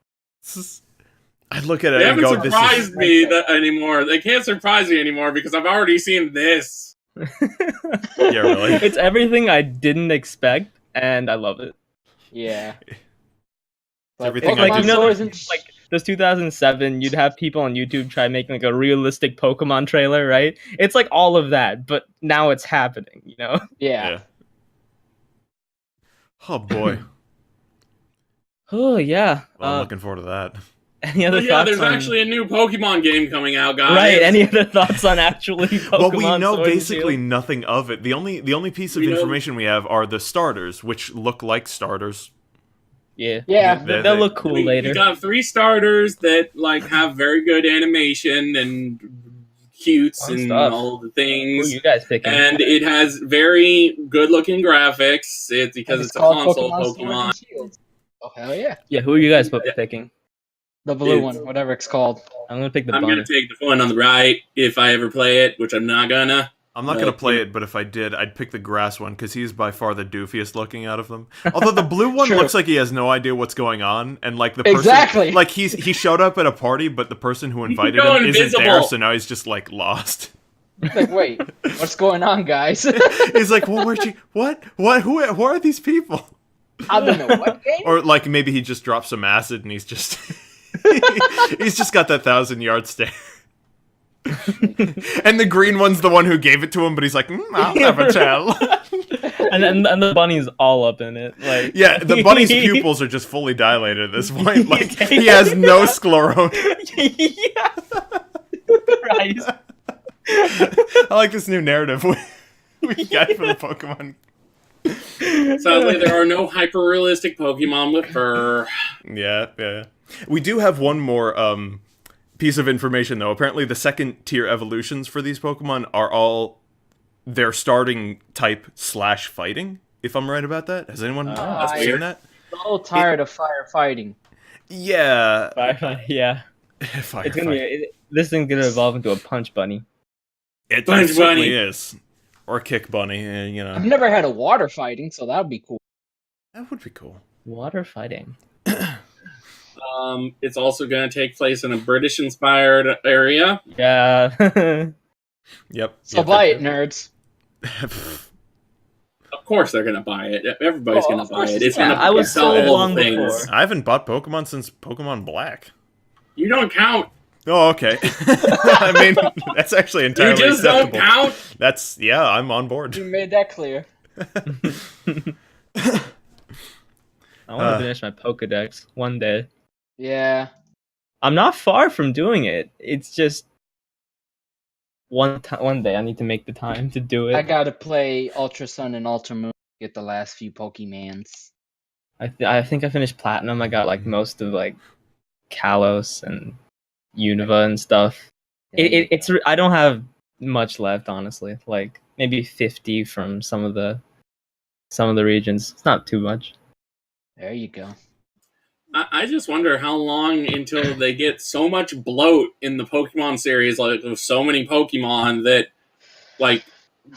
I look at it They and haven't go, "This surprised is." me anymore. They can't surprise me anymore because I've already seen this. Yeah, really. It's everything I didn't expect, and I love it. Yeah. But everything I Pokemon do. Sword isn't Like this 2007, you'd have people on YouTube try making like a realistic Pokemon trailer, right? It's like all of that, but now it's happening, you know? yeah. Oh boy. Oh yeah. Well, I'm looking forward to that. Any other But yeah, thoughts there's on... actually a new Pokemon game coming out, guys. Right, any other thoughts on actually Pokemon Well, we know Sword and basically Shield? nothing of it. The only piece of We know- information we have are the starters, which look like starters. Yeah. Yeah. They'll look cool we later. got 3 starters that like have very good animation and cutes Fun and stuff. all the Who are things. you guys picking? And it has very good looking graphics. It's because And it's a called console Sword Pokemon. and Shield. Oh hell yeah. Yeah, who are you guys picking? The blue It's- one, whatever it's called. I'm gonna pick the I'm bunny. gonna take the one on the right if I ever play it, which I'm not gonna. I'm not But, going to play yeah. it, but if I did, I'd pick the grass one because he's by far the doofiest looking out of them. Although the blue one True. looks like he has no idea what's going on, and like the person, Exactly. like he showed up at a party, but the person who invited go him isn't there, invisible. so now he's just like lost. Like, wait, what's going on, guys? He's like, well, where'd you? What? Who are these people? I don't know what game. Or like maybe he just dropped some acid and he's just he's just got that 1,000-yard stare. And the green one's the one who gave it to him, but he's like, I'll never tell. and the bunny's all up in it. Like Yeah, the bunny's pupils are just fully dilated at this point. Like he has no sclerosis. Yeah. Christ. I like this new narrative we got for the Pokemon. Sadly, there are no hyper realistic Pokemon with fur. Yeah. We do have one more piece of information though. Apparently, the second tier evolutions for these Pokemon are all their starting type / fighting. If I'm right about that, has anyone that's seen weird. that? So tired of firefighting. Yeah. Yeah. Fire It's gonna fight. be, this thing's gonna evolve into a punch bunny. It Punch certainly bunny. is. Or kick bunny, you know. I've never had a water fighting, so that would be cool. That would be cool. Water fighting. It's also going to take place in a British-inspired area. Yeah. Yep. So buy it, nerds. Of course, they're going to buy it. Everybody's Oh, going of to course buy it. it's It's going yeah, to I was sell so all long the things. before. I haven't bought Pokemon since Pokemon Black. You don't count. Oh, okay. I mean, that's actually You entirely just don't acceptable. count. Yeah, I'm on board. You made that clear. I want to finish my Pokedex one day. Yeah. I'm not far from doing it. It's just one day I need to make the time to do it. I gotta play Ultra Sun and Ultra Moon to get the last few Pokemans. I think I finished Platinum. I got like most of like Kalos and Unova and stuff. It's I don't have much left, honestly. Like maybe 50 from some of the regions. It's not too much. There you go. I just wonder how long until they get so much bloat in the Pokemon series, like with so many Pokemon that, like,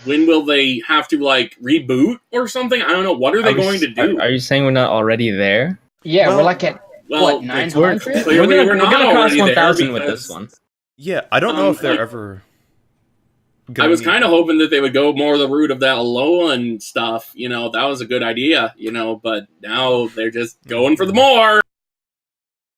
when will they have to like reboot or something? I don't know. What are they going to do? Are you saying we're not already there? Yeah, Well- we're like at Well, what, 900? clearly we're not cross already there 1,000 with because- this one. Yeah, I don't know if they're like, ever. I was kind of hoping that they would go more the route of that Alolan stuff. You know, that was a good idea. You know, but now they're just going for the more.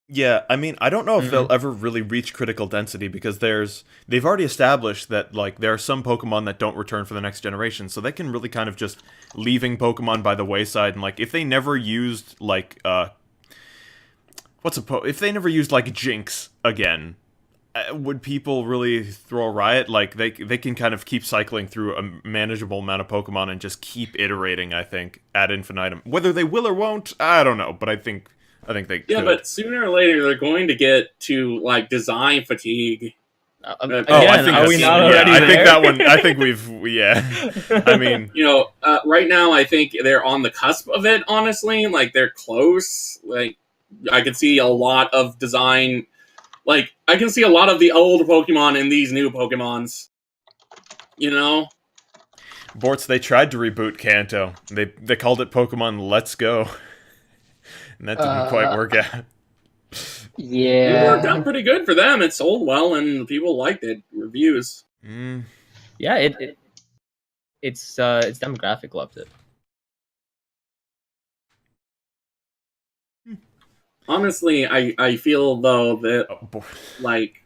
Yeah, I mean, I don't know if they'll ever really reach critical density because they've already established that like there are some Pokemon that don't return for the next generation, so they can really kind of just leaving Pokemon by the wayside. And like if they never used like if they never used like Jinx again, would people really throw a riot? Like they can kind of keep cycling through a manageable amount of Pokemon and just keep iterating. I think ad infinitum. Whether they will or won't, I don't know, but I think they Yeah, could. but sooner or later they're going to get to like design fatigue. Again, I think are we that's- not already I there? think that one. I think we've. Yeah. I mean, You know, right now I think they're on the cusp of it. Honestly, like they're close. Like I can see a lot of design. Like I can see a lot of the old Pokemon in these new Pokemons. You know, Borts, they tried to reboot Kanto. They called it Pokemon Let's Go, and that didn't quite work out. it worked Yeah. out pretty good for them. It sold well, and people liked it. Reviews. Yeah, its demographic loved it. Honestly, I feel though that Oh, boy. like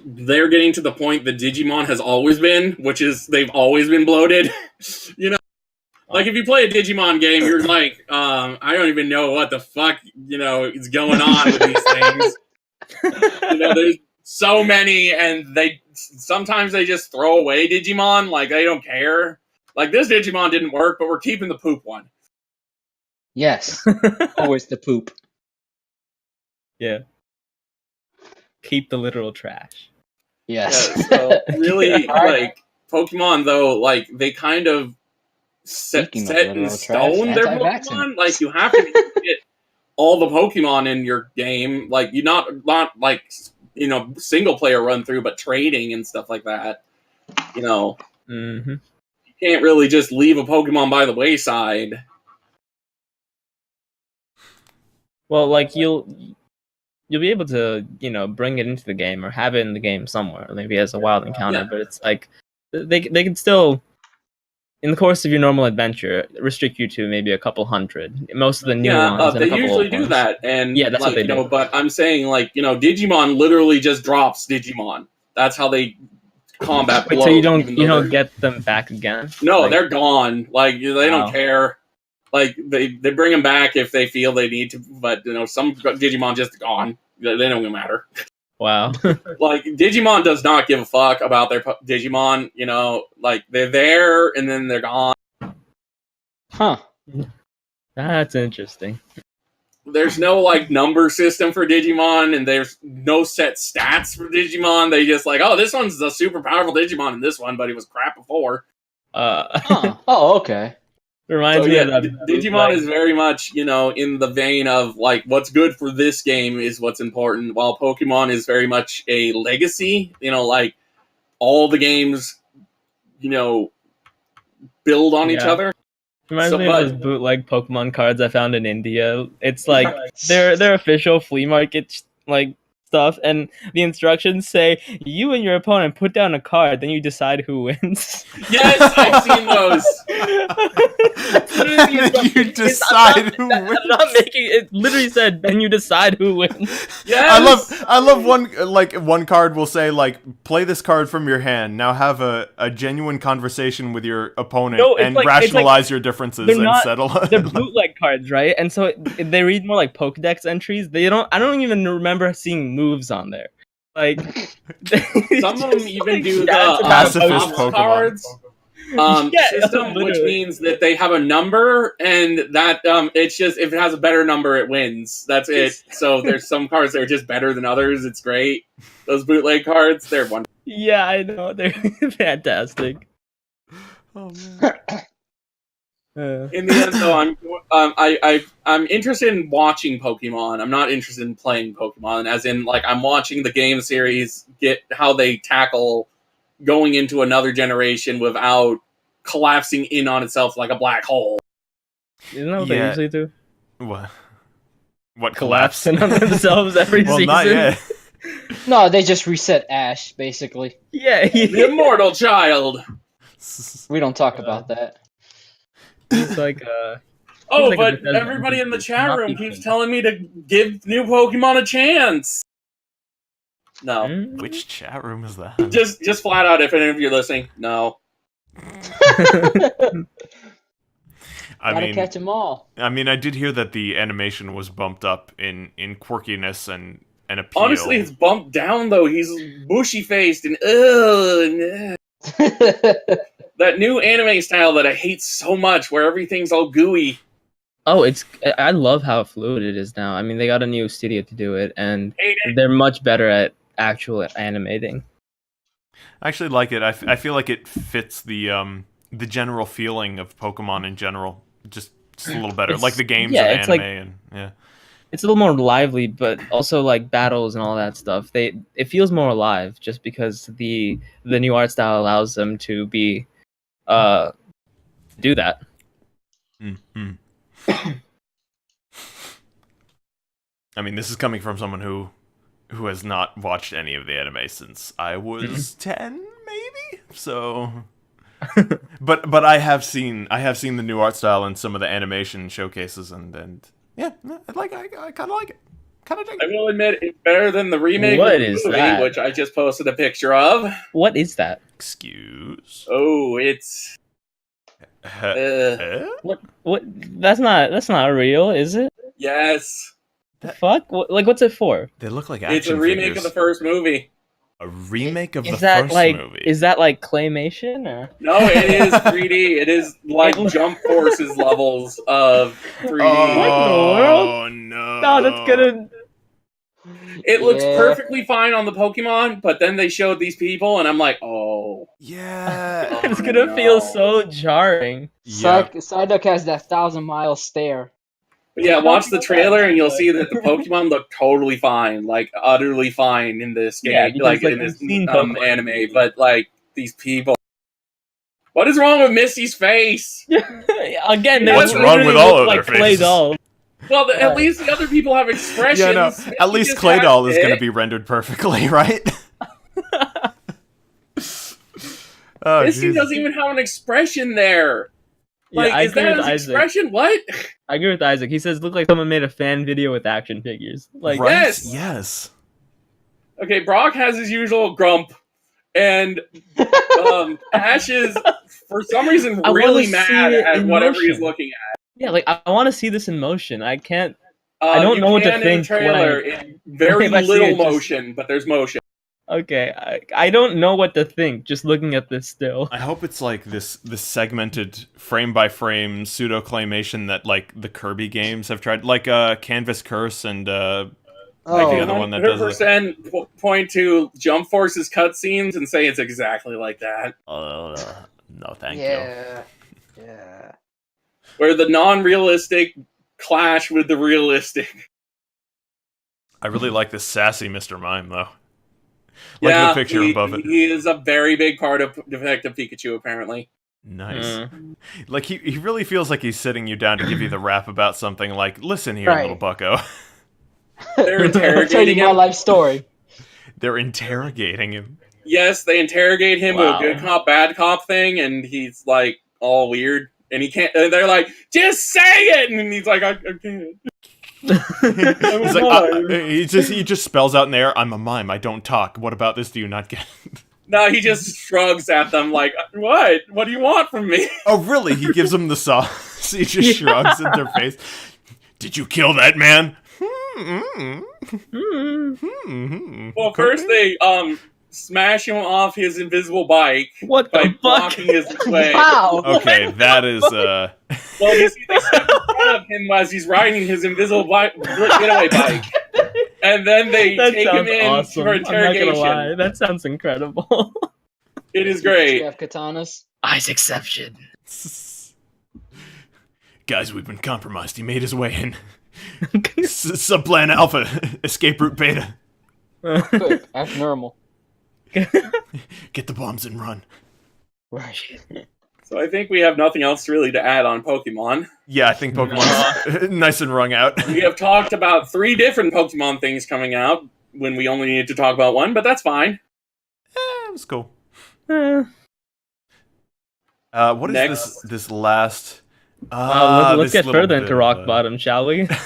they're getting to the point that Digimon has always been, which is they've always been bloated. You know, like if you play a Digimon game, you're like, I don't even know what the fuck is going on with these things. There's so many, and sometimes they just throw away Digimon, like they don't care. Like this Digimon didn't work, but we're keeping the poop one. Yes, always the poop. Yeah. Keep the literal trash. Yes. Yeah, so really, like Pokemon though, like they kind of set Speaking of in literal stone trash, their anti-vaccine. Pokemon. Like you have to get all the Pokemon in your game. Like you not like single player run through, but trading and stuff like that. Mm-hmm. You can't really just leave a Pokemon by the wayside. Well, like you'll be able to, bring it into the game or have it in the game somewhere, maybe as a wild encounter. Yeah. But it's like they can still, in the course of your normal adventure, restrict you to maybe a couple hundred. Most of the new ones, and a they couple usually old do ones. that, and Yeah, that's what they do. But I'm saying Digimon literally just drops Digimon. That's how they combat. Wait, so you don't get them back again? No, Like, they're gone. Like they Wow. don't care. Like they bring them back if they feel they need to, but some Digimon just gone. They don't even matter. wow. Like Digimon does not give a fuck about their Digimon. Like they're there and then they're gone. Huh. That's interesting. There's no number system for Digimon, and there's no set stats for Digimon. They just this one's a super powerful Digimon in this one, but he was crap before. Huh. Oh, okay. Reminds me of that. Digimon is very much, in the vein of what's good for this game is what's important, while Pokemon is very much a legacy. All the games, build on each other. Reminds me of those bootleg Pokemon cards I found in India. It's like their official flea market stuff, and the instructions say you and your opponent put down a card, then you decide who wins. Yes, I've seen those. You decide who wins. I'm not making it. Literally said, then you decide who wins. Yes. I love one card will say play this card from your hand. Now have a genuine conversation with your opponent and rationalize your differences and settle. They're bootleg cards, right? And so they read more like Pokedex entries. I don't even remember seeing moves on there. Some of them even do the pacifist Pokemon cards. System, which means that they have a number, and that it's just if it has a better number, it wins. That's it. So there's some cards that are just better than others. It's great. Those bootleg cards, they're wonderful. Yeah, I know, they're fantastic. Oh man. In the end, though, I'm interested in watching Pokemon. I'm not interested in playing Pokemon, as in I'm watching the game series get how they tackle going into another generation without collapsing in on itself like a black hole. Isn't that what they usually do? What collapse in on themselves every season? Not yet. No, they just reset Ash, basically. Yeah. The immortal child. We don't talk about that. It's but everybody in the chat room keeps telling me to give new Pokemon a chance. No. Which chat room is that? Just flat out, if any of you are listening, no. Gotta catch them all. I mean, I did hear that the animation was bumped up in quirkiness and appeal. Honestly, it's bumped down though. He's bushy faced and that new anime style that I hate so much, where everything's all gooey. Oh, I love how fluid it is now. I mean, they got a new studio to do it, and they're much better at actual animating. I actually like it. I feel like it fits the general feeling of Pokemon in general, just a little better. Like the games of anime it's a little more lively, but also battles and all that stuff. It feels more alive just because the new art style allows them to be do that. Mm-hmm. I mean, this is coming from someone who has not watched any of the anime since I was 10, maybe. So, but I have seen the new art style and some of the animation showcases, and Yeah, I kind of like it. Kind of dig I it. will admit it's better than the remake What of the is movie, that? which I just posted a picture of. What is that? Excuse. Oh, it's What? That's not real, is it? yes. The fuck? What's it for? They look like It's a action remake figures. of the first movie. A remake of the Is that first like movie. is that like claymation or? No, it is 3D. It is like It- Jump Forces levels of 3D. What in the Oh no! No, that's gonna. It looks Yeah. perfectly fine on the Pokemon, but then they showed these people, and I'm like, oh. Yeah. It's gonna feel no. so jarring. Yeah. Psyduck has that 1,000-mile stare. But yeah, watch the trailer, and you'll see that the Pokemon look totally fine, like utterly fine in this game, Yeah, because, like like, in this we've seen Pokemon. anime. But like these people, what is wrong with Misty's face? Again, they What's wrong with all of like their clay faces? dolls. Well, at least the other people have expressions. Yeah, no. Misty At least just Clay has Doll is going to it. be rendered perfectly, right? Oh, Misty jeez. doesn't even have an expression there. Yeah, Like, I is agree that with his Isaac. expression? What? I agree with Isaac. He says, "Look like someone made a fan video with action figures." Like, Right? Yes. Yes. Okay, Brock has his usual grump, and Ash is, for some reason, I wanna really see mad it at in whatever he's motion. looking at. yeah, like I want to see this in motion. I can't. I don't You know what to can in think the trailer in very if I see little it, just- motion, but there's motion. Okay, I don't know what to think. Just looking at this still. I hope it's like this segmented frame by frame pseudo claymation that like the Kirby games have tried, like Canvas Curse and the other one that does it. 100% point to Jump Force's cutscenes and say it's exactly like that. No, thank you. Yeah. Where the non-realistic clash with the realistic. I really like this sassy Mr. Mime though. Like Yeah, the picture above it. he is a very big part of Detective Pikachu, apparently. Nice. Like he really feels like he's sitting you down to give you the rap about something. Like, listen here, Right. little bucko. They're I'll tell you interrogating my him. life story. They're interrogating him. Yes, they interrogate him Wow. with a good cop, bad cop thing, and he's like all weird, and he can't. And they're like, "Just say it," and he's like, "I can't." He's like, he just spells out in the air, "I'm a mime. I don't talk. What about this? Do you not get?" No, he just shrugs at them like, "What? What do you want from me?" Oh, really? He gives them the sauce. He just shrugs in their face. Did you kill that man? Well, first they smash him off his invisible bike What by the fuck? blocking his way. Wow. Okay, that is Well, you see, they step in front of him as he's riding his invisible getaway bike, and then they That take him sounds in awesome. for I'm not gonna lie. interrogation. That sounds incredible. It is Do great. you have katanas? Isaacception. guys, we've been compromised. He made his way in. Subplan Alpha, escape route Beta. Quick, act normal. Get the bombs and run. Right. So I think we have nothing else really to add on Pokemon. Yeah, I think Pokemon's nice and wrung out. We have talked about 3 different Pokemon things coming out when we only needed to talk about one, but that's fine. It was cool. Uh, What is Next. this last? let's this get little further bit into of, rock bottom, shall we? Petition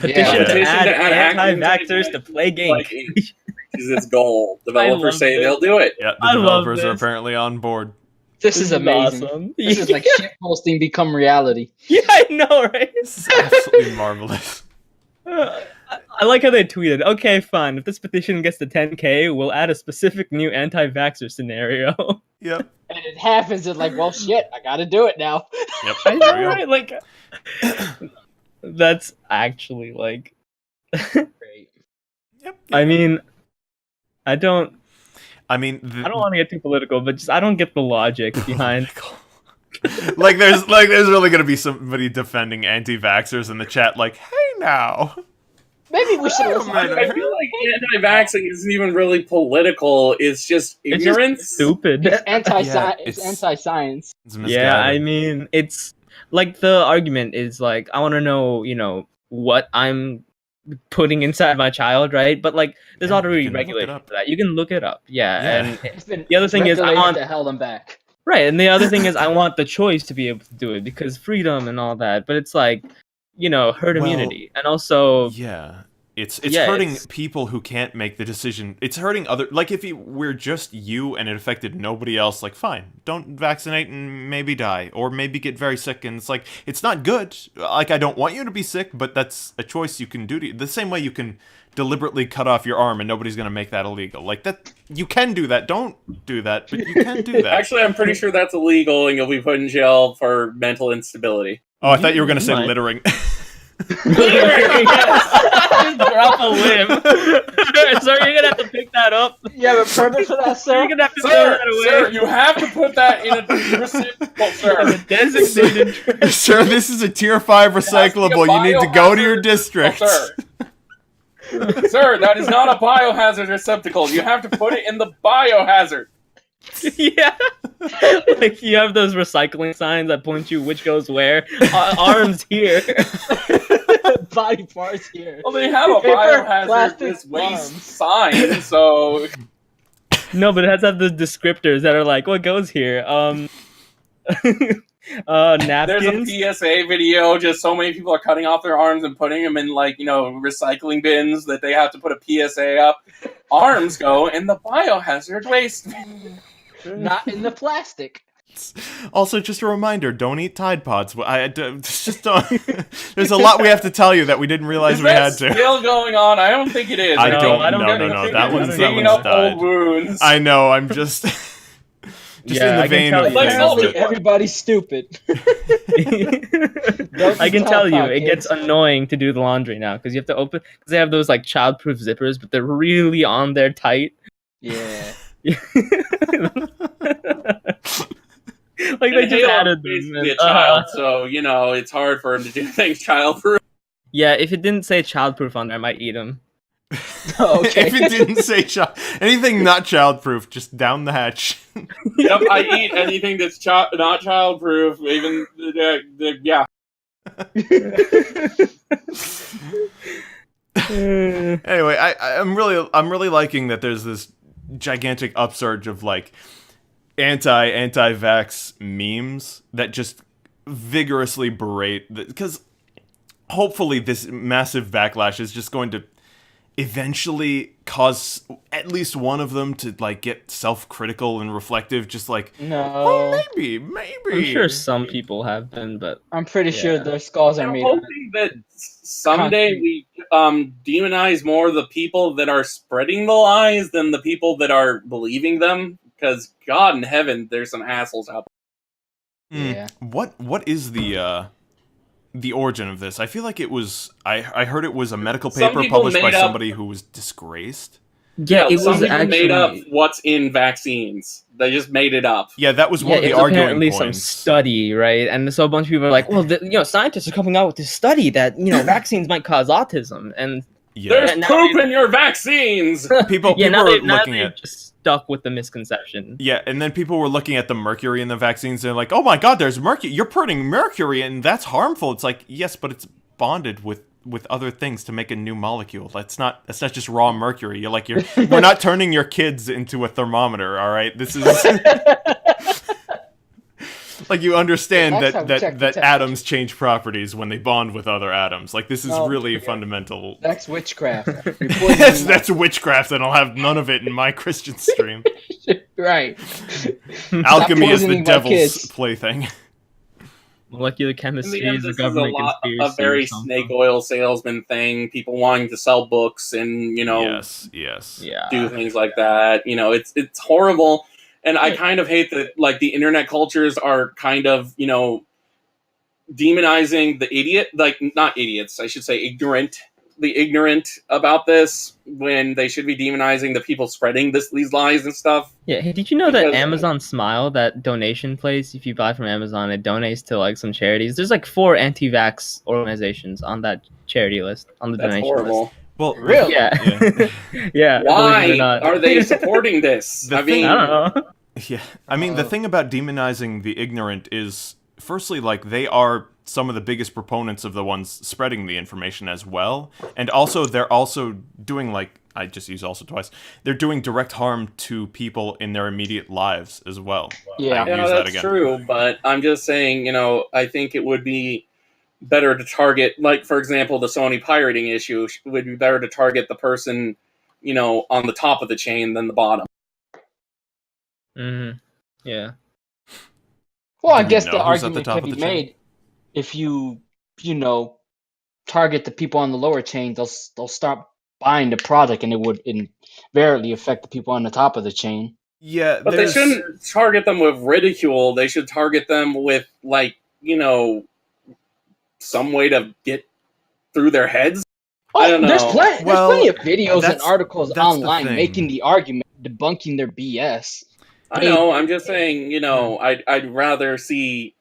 Yeah. to Petition add to add anti-vaxxers to play games. Like, is its goal. Developers love say this. they'll do it. Yeah, the I love developers are this. apparently on board. This is amazing. Awesome. This is like shit posting become reality. Yeah, I know, right? This is absolutely marvelous. I like how they tweeted, "Okay, fine. If this petition gets to 10K, we'll add a specific new anti-vaxxer scenario." Yep. And it happens, it's like, well, shit, I gotta do it now. Yep. I There know, we go. right? Like, that's actually like. Great. Yep. I mean, I don't I don't want to get too political, but just I don't get the logic behind. like there's really gonna be somebody defending anti-vaxxers in the chat. Like, hey now. Maybe we should listen. I feel like anti-vaxxing isn't even really political. It's just It's ignorance. just stupid. It's Yeah, it's it's- anti-science. It's Yeah, I misguided. mean, it's like the argument is like I want to know, what I'm putting inside my child, right? But like, there's Yeah, already you can look it regulation up. for that. You can look it up, yeah. Yeah. And It's been the other thing is, I regulated want to hell and back. right, and the other thing is, I want the choice to be able to do it because freedom and all that. But it's like, herd immunity, and also yeah. It's Yeah, hurting it's- people who can't make the decision. It's hurting other, like if we're just you and it affected nobody else, like fine, don't vaccinate and maybe die or maybe get very sick, and it's like it's not good. Like I don't want you to be sick, but that's a choice you can do the same way you can deliberately cut off your arm and nobody's going to make that illegal. Like that you can do that. Don't do that, but you can do that. Actually, I'm pretty sure that's illegal and you'll be put in jail for mental instability. Oh, I thought you were going to say might. littering. Just drop a limb. Sir, you're gonna have to pick that up. You have a permit for that, sir? You're gonna have to throw Sir, that away. sir, you have to put that in a receptacle, sir. Designated. Sir, this is a tier 5 recyclable. You need to go to your district. Oh, sir. Sir, that is not a biohazard receptacle. You have to put it in the biohazard. Yeah. Like you have those recycling signs that point you which goes where. Arms here. Body parts here. Well, they have a Paper, biohazard plastic, waste arms. sign, so No, but it has to have the descriptors that are like, what goes here? there's Napkins. a PSA video. Just so many people are cutting off their arms and putting them in, like, recycling bins that they have to put a PSA up. Arms go in the biohazard waste. Not in the plastic. Also, just a reminder: don't eat Tide Pods. Just don't. There's a lot we have to tell you that we didn't realize Is we that had to. still going on? I don't think it is. I No, don't. I don't No, get no, it. no. I That think one's it's digging one's up died. old wounds. I know. I'm just. Just Yeah, in the I can vein tell of you. Like, things. Zelda, that- Everybody's stupid. I can tell you, it kids. gets annoying to do the laundry now because you have to open. Because they have those like childproof zippers, but they're really on there tight. Yeah. Like they And just Halo's added them. basically a and, child, so it's hard for him to do things childproof. Yeah, if it didn't say childproof on there, I might eat them. Okay. If it didn't say anything not childproof, just down the hatch. Yep, I eat anything that's not childproof. Even yeah. Anyway, I'm really liking that there's this gigantic upsurge of like anti-vax memes that just vigorously berate because hopefully this massive backlash is just going to eventually cause at least one of them to like get self-critical and reflective, just like No. maybe I'm sure some people have been, but I'm pretty sure Yeah. their skulls are I'm made of hoping that someday we demonize more the people that are spreading the lies than the people that are believing them. Because God in heaven, there's some assholes out Yeah. What is the origin of this? I feel like it was I heard it was a medical paper people published by made up- somebody who was disgraced. yeah, there. it Some was people actually made up what's in vaccines. They just made it up. Yeah, that was Yeah, one of the it's arguing apparently some points. study, right? And so a bunch of people are like, well, scientists are coming out with this study that vaccines might cause autism, and Yeah, There's now poop in your vaccines! people yeah, now were now looking they're at just stuck with the misconception. yeah, and then people were looking at the mercury in the vaccines. And they're like, "Oh my God, there's mercury! You're putting mercury, and that's harmful." It's like, yes, but it's bonded with other things to make a new molecule. That's not just raw mercury. We're not turning your kids into a thermometer. All right, this is like you understand That's how we check the that temperature. atoms change properties when they bond with other atoms. Like this is No, really yeah. fundamental. That's witchcraft. That's witchcraft, and I'll have none of it in my Christian stream. Right. Alchemy is the poisoning my devil's kids. plaything. Molecular In chemistry the end, is a this is government a conspiracy. very or something. snake oil salesman thing. People wanting to sell books and Yes. Yeah. do things like that. It's horrible, and I kind of hate that. Like the internet cultures are kind of demonizing the idiot, like not idiots, I should say ignorant. The ignorant about this when they should be demonizing the people spreading these lies and stuff. Yeah. Hey, did you know that Because- Amazon Smile, that donation place, if you buy from Amazon, it donates to like some charities. There's like 4 anti-vax organizations on that charity list, on the That's donation horrible. Well, Really? list. Yeah. Yeah. believe it Why or not. are they supporting this? The I thing- mean, I don't know. Yeah, I mean, the thing about demonizing the ignorant is, firstly, like, they are some of the biggest proponents of the ones spreading the information as well. And also, they're also doing, like, I just use also twice, they're doing direct harm to people in their immediate lives as well. Yeah. I use that that's again. true, but I'm just saying, I think it would be better to target, like, for example, the Sony pirating issue would be better to target the person, on the top of the chain than the bottom. Mm-hmm. Yeah. Well, I Do we guess know the who's at the argument top can of be the chain? made if you target the people on the lower chain, they'll stop buying the product, and it would invariably affect the people on the top of the chain. Yeah, But they shouldn't target them with ridicule. They should target them with, like, some way to get through their heads. I don't know. There's plenty of videos and that's- articles that's the online thing. making the argument, debunking their BS. I know. I'm just saying, I'd rather see,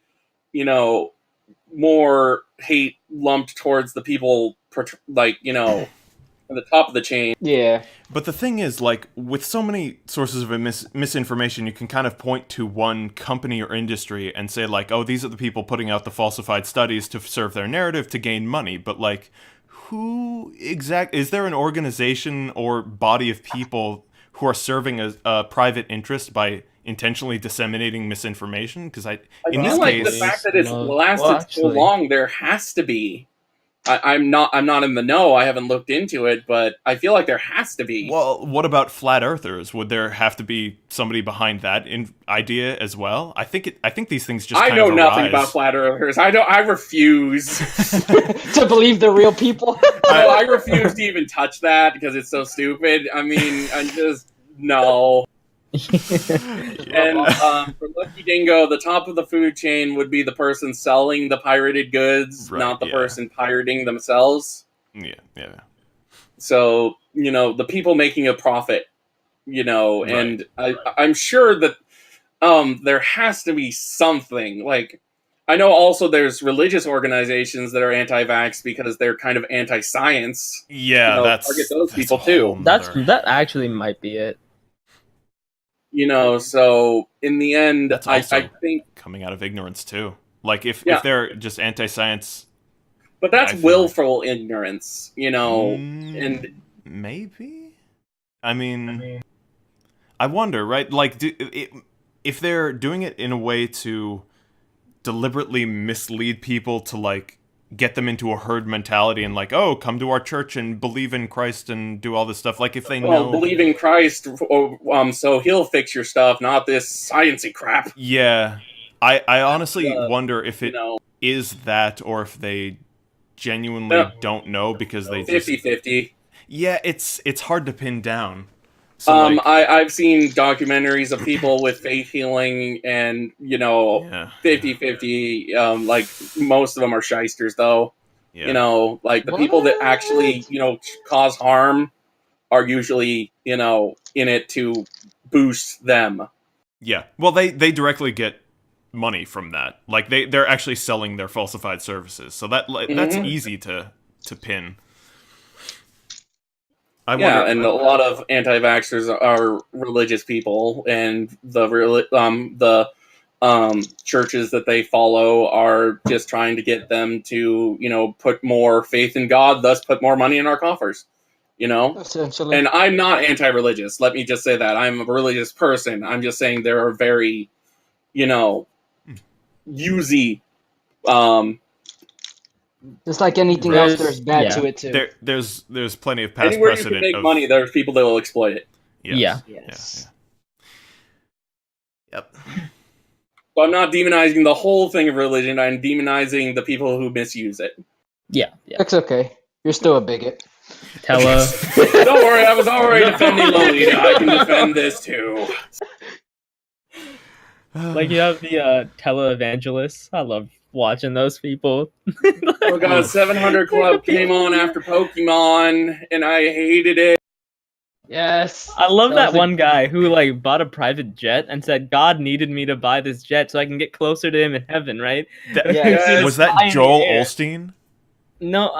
more hate lumped towards the people, like, at the top of the chain. Yeah. But the thing is, like, with so many sources of misinformation, you can kind of point to one company or industry and say, like, oh, these are the people putting out the falsified studies to serve their narrative to gain money. But, like, is there an organization or body of people who are serving a private interest by intentionally disseminating misinformation? Because in this like case, the fact that it's lasted so long, there has to be. I'm not in the know. I haven't looked into it, but I feel like there has to be. Well, what about flat earthers? Would there have to be somebody behind that idea as well? I think these things just. I know nothing about flat earthers. I refuse to believe they're real people. I refuse to even touch that because it's so stupid. I mean, I just no. And for Lucky Dingo, the top of the food chain would be the person selling the pirated goods, not the person pirating themselves. Yeah. So, the people making a profit, and I'm sure that there has to be something. Like, I know also there's religious organizations that are anti-vax because they're kind of anti-science. Yeah, target those people too. That actually might be it. So in the end, I think coming out of ignorance too. Like if they're just anti-science, but that's willful ignorance, and maybe. I mean, I wonder, right? Like, if they're doing it in a way to deliberately mislead people to like get them into a herd mentality and like, oh, come to our church and believe in Christ and do all this stuff. Like if they know believe in Christ, so he'll fix your stuff, not this sciencey crap. Yeah, I honestly wonder if it is that or if they genuinely don't know because they 50-50. Yeah, it's hard to pin down. So I've seen documentaries of people with faith healing and, 50-50. Like, most of them are shysters, though. Yeah. Like, the people that actually, cause harm are usually, in it to boost them. Yeah. Well, they directly get money from that. Like, they're actually selling their falsified services. So that's easy to pin. And a lot of anti-vaxxers are religious people, and the churches that they follow are just trying to get them to, put more faith in God, thus put more money in our coffers, Essentially. And I'm not anti-religious. Let me just say that. I'm a religious person. I'm just saying there are very, usy, just like anything else, there's bad to it too. There's plenty of past anywhere precedent. You can make money, there's people that will exploit it. Yes. Yes. Yep. So I'm not demonizing the whole thing of religion. I'm demonizing the people who misuse it. Yeah. That's okay. You're still a bigot. Tella. Don't worry, I was already defending Lolita. I can defend this too. Like you have the televangelists. I love watching those people. Oh god, 700 Club came on after Pokemon, and I hated it. Yes. I love that one guy who like bought a private jet and said God needed me to buy this jet so I can get closer to him in heaven, right? Was that Joel Osteen? No,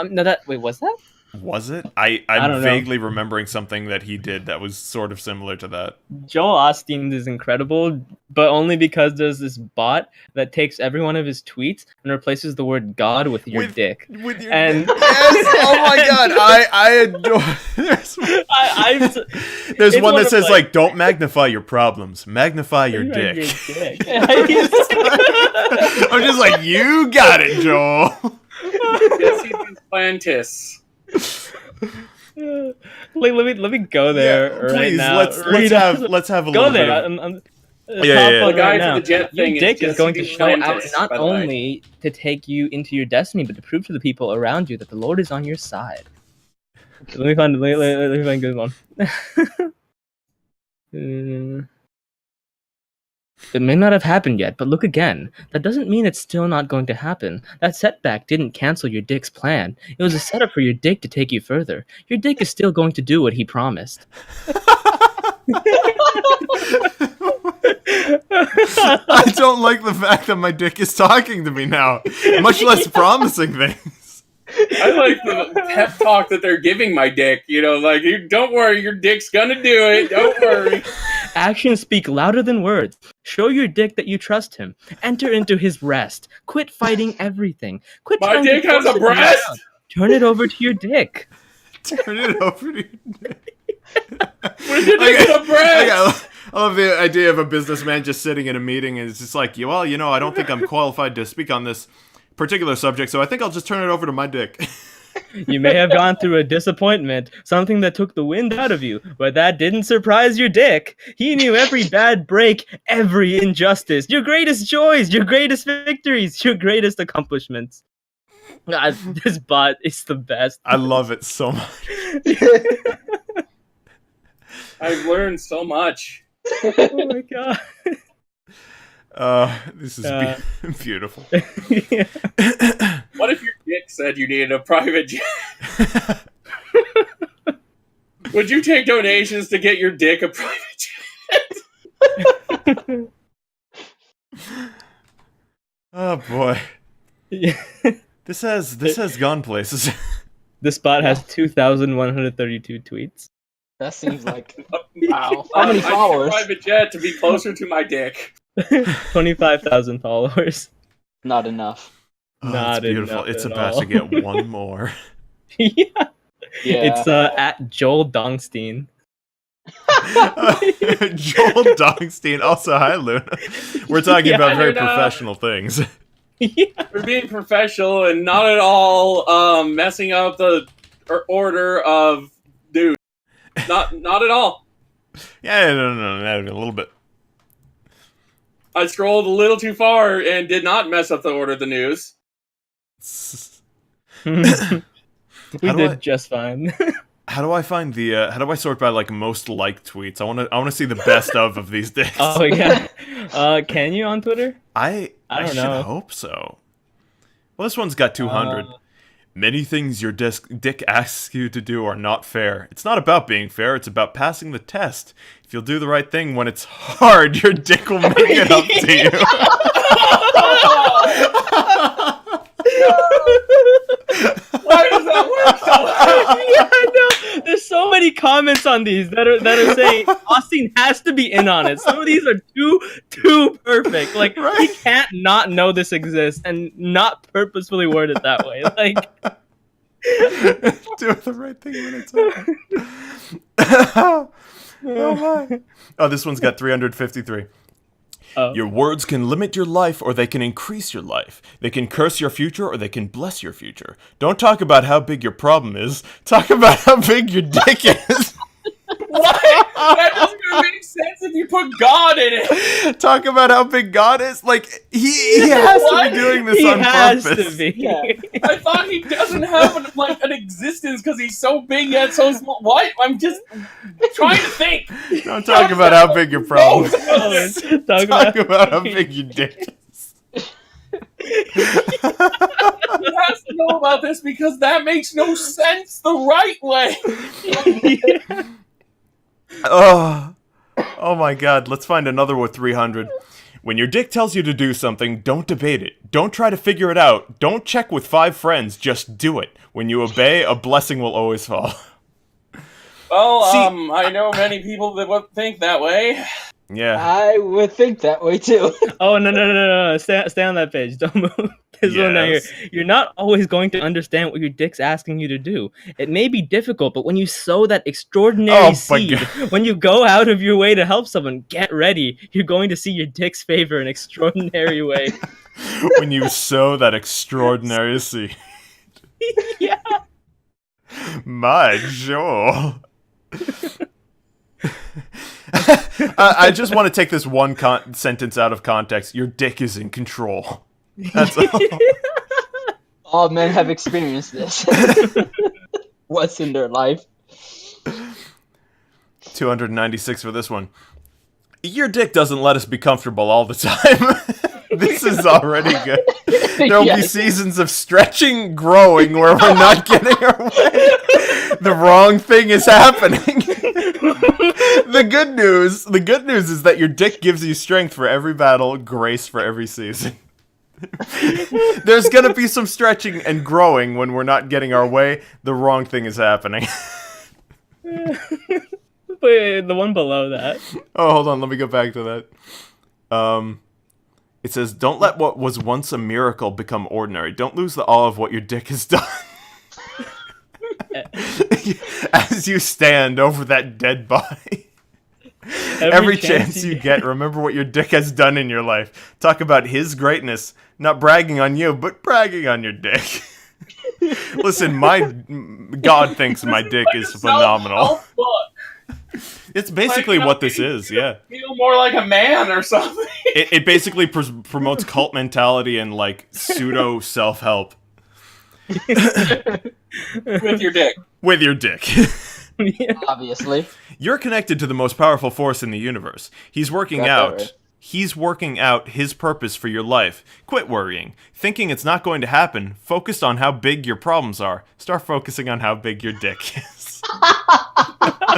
wait, was that? Was it? I'm vaguely remembering something that he did that was sort of similar to that. Joel Osteen is incredible, but only because there's this bot that takes every one of his tweets and replaces the word God with your dick. With your dick. Yes! Oh my god, I adore There's one that says like, don't magnify your problems, magnify your dick. Your dick. I'm just like, you got it, Joel. Plantis. Let me go there right please, now. let's have a Go little bit there. of... I'm Yeah. The guy right for now. the jet Your thing dick is Jesse going to D. show out Plantis, not by the way. only to take you into your destiny, but to prove to the people around you that the Lord is on your side. Let me find a good one. It may not have happened yet, but look again. That doesn't mean it's still not going to happen. That setback didn't cancel your dick's plan. It was a setup for your dick to take you further. Your dick is still going to do what he promised. I don't like the fact that my dick is talking to me now, much less promising things. I like the pep talk that they're giving my dick. You know, like, don't worry, your dick's gonna do it. Don't worry. Actions speak louder than words. Show your dick that you trust him. Enter into his rest. Quit fighting everything. Quit My trying to dick has force a it on breast? yourself. Turn it over to your dick. Turn it over to your dick. With your dick has a breast! I love the idea of a businessman just sitting in a meeting and it's just like, well, you know, I don't think I'm qualified to speak on this particular subject, so I think I'll just turn it over to my dick. You may have gone through a disappointment, something that took the wind out of you, but that didn't surprise your dick. He knew every bad break, every injustice, your greatest joys, your greatest victories, your greatest accomplishments. God, this bot is the best. I love it so much. I've learned so much. Oh my god. This is beautiful. Yeah. What if your dick said you needed a private jet? Would you take donations to get your dick a private jet? Oh boy. Yeah. This has gone places. This bot has 2,132 tweets. That seems like wow. How many I need a followers? private jet to be closer to my dick. 25,000 followers. Not enough. Oh, Not it's beautiful. enough It's at about all. to get one more. Yeah. Yeah. It's at Joel Dongstein. Joel Dongstein. Also, hi, Luna. We're talking Yeah, about very Luna. professional things. Yeah. We're being professional and not at all messing up the order of dude. Not at all. Yeah, no, a little bit. I scrolled a little too far and did not mess up the order of the news. We How do did I- just fine. How do I find the? How do I sort by like most liked tweets? I want to see the best of these dicks. Oh yeah. Can you on Twitter? I don't should know. hope so. Well, this one's got 200. Many things your dick asks you to do are not fair. It's not about being fair, it's about passing the test. If you'll do the right thing when it's hard, your dick will make it up to you. Why does that work so well? Yeah, I know. There's so many comments on these that are saying Austin has to be in on it. Some of these are too perfect. Like Right. he can't not know this exists and not purposefully word it that way. Like Do the right thing when it's hard. Oh my. Oh, this one's got 353. Oh. Your words can limit your life or they can increase your life. They can curse your future or they can bless your future. Don't talk about how big your problem is. Talk about how big your dick is. What? That doesn't even make sense if you put God in it. Talk about how big God is. Like, he has to What? be doing this He on has purpose. to be. Yeah. I thought he doesn't have an existence because he's so big yet so small. What? I'm just trying to think. Don't talk about how big your problem is. Talk Talk about how big your dick is. He has to know about this because that makes no sense the right way. Oh my god, let's find another with 300. When your dick tells you to do something, don't debate it. Don't try to figure it out. Don't check with 5 friends, just do it. When you obey, a blessing will always fall. Well, See, I know many people that would think that way. Yeah. I would think that way too. Oh no! Stay on that page. Don't move. This one right here. Yes. You're not always going to understand what your dick's asking you to do. It may be difficult, but when you sow that extraordinary Oh, my seed, God. when you go out of your way to help someone, get ready. You're going to see your dick's favor in an extraordinary way. When you sow that extraordinary seed. Yeah. My Joel. I just want to take this one sentence out of context. Your dick is in control. That's all. All men have experienced this once in their life. 296 for this one. Your dick doesn't let us be comfortable all the time. This is already good. There'll be seasons of stretching, growing, where we're not getting our way. The wrong thing is happening. The good news is that your dick gives you strength for every battle, grace for every season. There's gonna be some stretching and growing when we're not getting our way. The wrong thing is happening. Wait, the one below that. Oh, hold on. Let me go back to that. It says, don't let what was once a miracle become ordinary. Don't lose the awe of what your dick has done. As you stand over that dead body. Every chance you get, remember what your dick has done in your life. Talk about his greatness. Not bragging on you, but bragging on your dick. Listen, God thinks my dick is phenomenal. It's basically what this is, yeah. Feel more like a man or something. It basically promotes cult mentality and, like, pseudo self-help. With your dick. With your dick. Obviously. You're connected to the most powerful force in the universe. He's working out his purpose for your life. Quit worrying. Thinking it's not going to happen. Focus on how big your problems are. Start focusing on how big your dick is.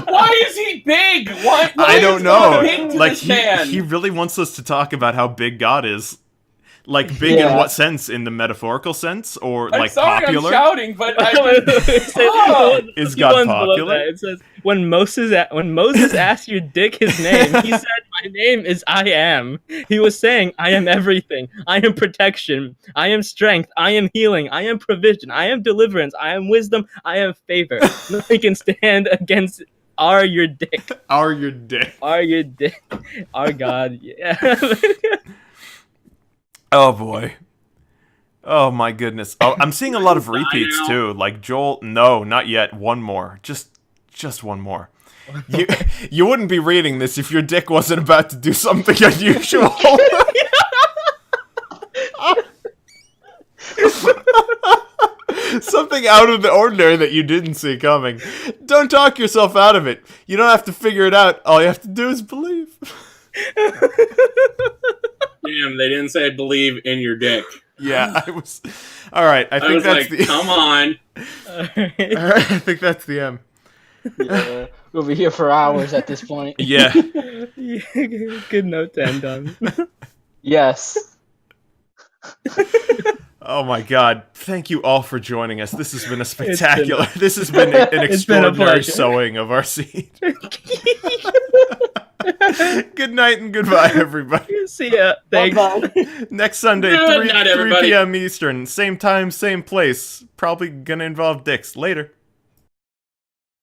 Why is he big? Why I don't know. Like man? He really wants us to talk about how big God is. Like big in what sense? In the metaphorical sense, or I'm like sorry, popular? I'm shouting, but Is God popular? It says when Moses asked your dick his name, he said, "My name is I am." He was saying, "I am everything. I am protection. I am strength. I am healing. I am provision. I am deliverance. I am wisdom. I am favor. Nothing can stand against." Your dick. Your dick. Your dick. Our God. Yeah. Oh boy. Oh my goodness. Oh, I'm seeing a lot of repeats too. Like Joel, no, not yet. One more. Just one more. You wouldn't be reading this if your dick wasn't about to do something unusual. Something out of the ordinary that you didn't see coming. Don't talk yourself out of it. You don't have to figure it out. All you have to do is believe. Damn, they didn't say believe in your dick. Yeah, I was... Alright, I think that's like, come on. Alright, I think that's the M. Yeah, we'll be here for hours at this point. Yeah. Good note to end on. Yes. Oh my God. Thank you all for joining us. This has been a spectacular... This has been an extraordinary sowing of our seed. Good night and goodbye, everybody. See ya. Thanks. Bye-bye. Next Sunday, Good 3 night, everybody. p.m. Eastern. Same time, same place. Probably gonna involve dicks. Later.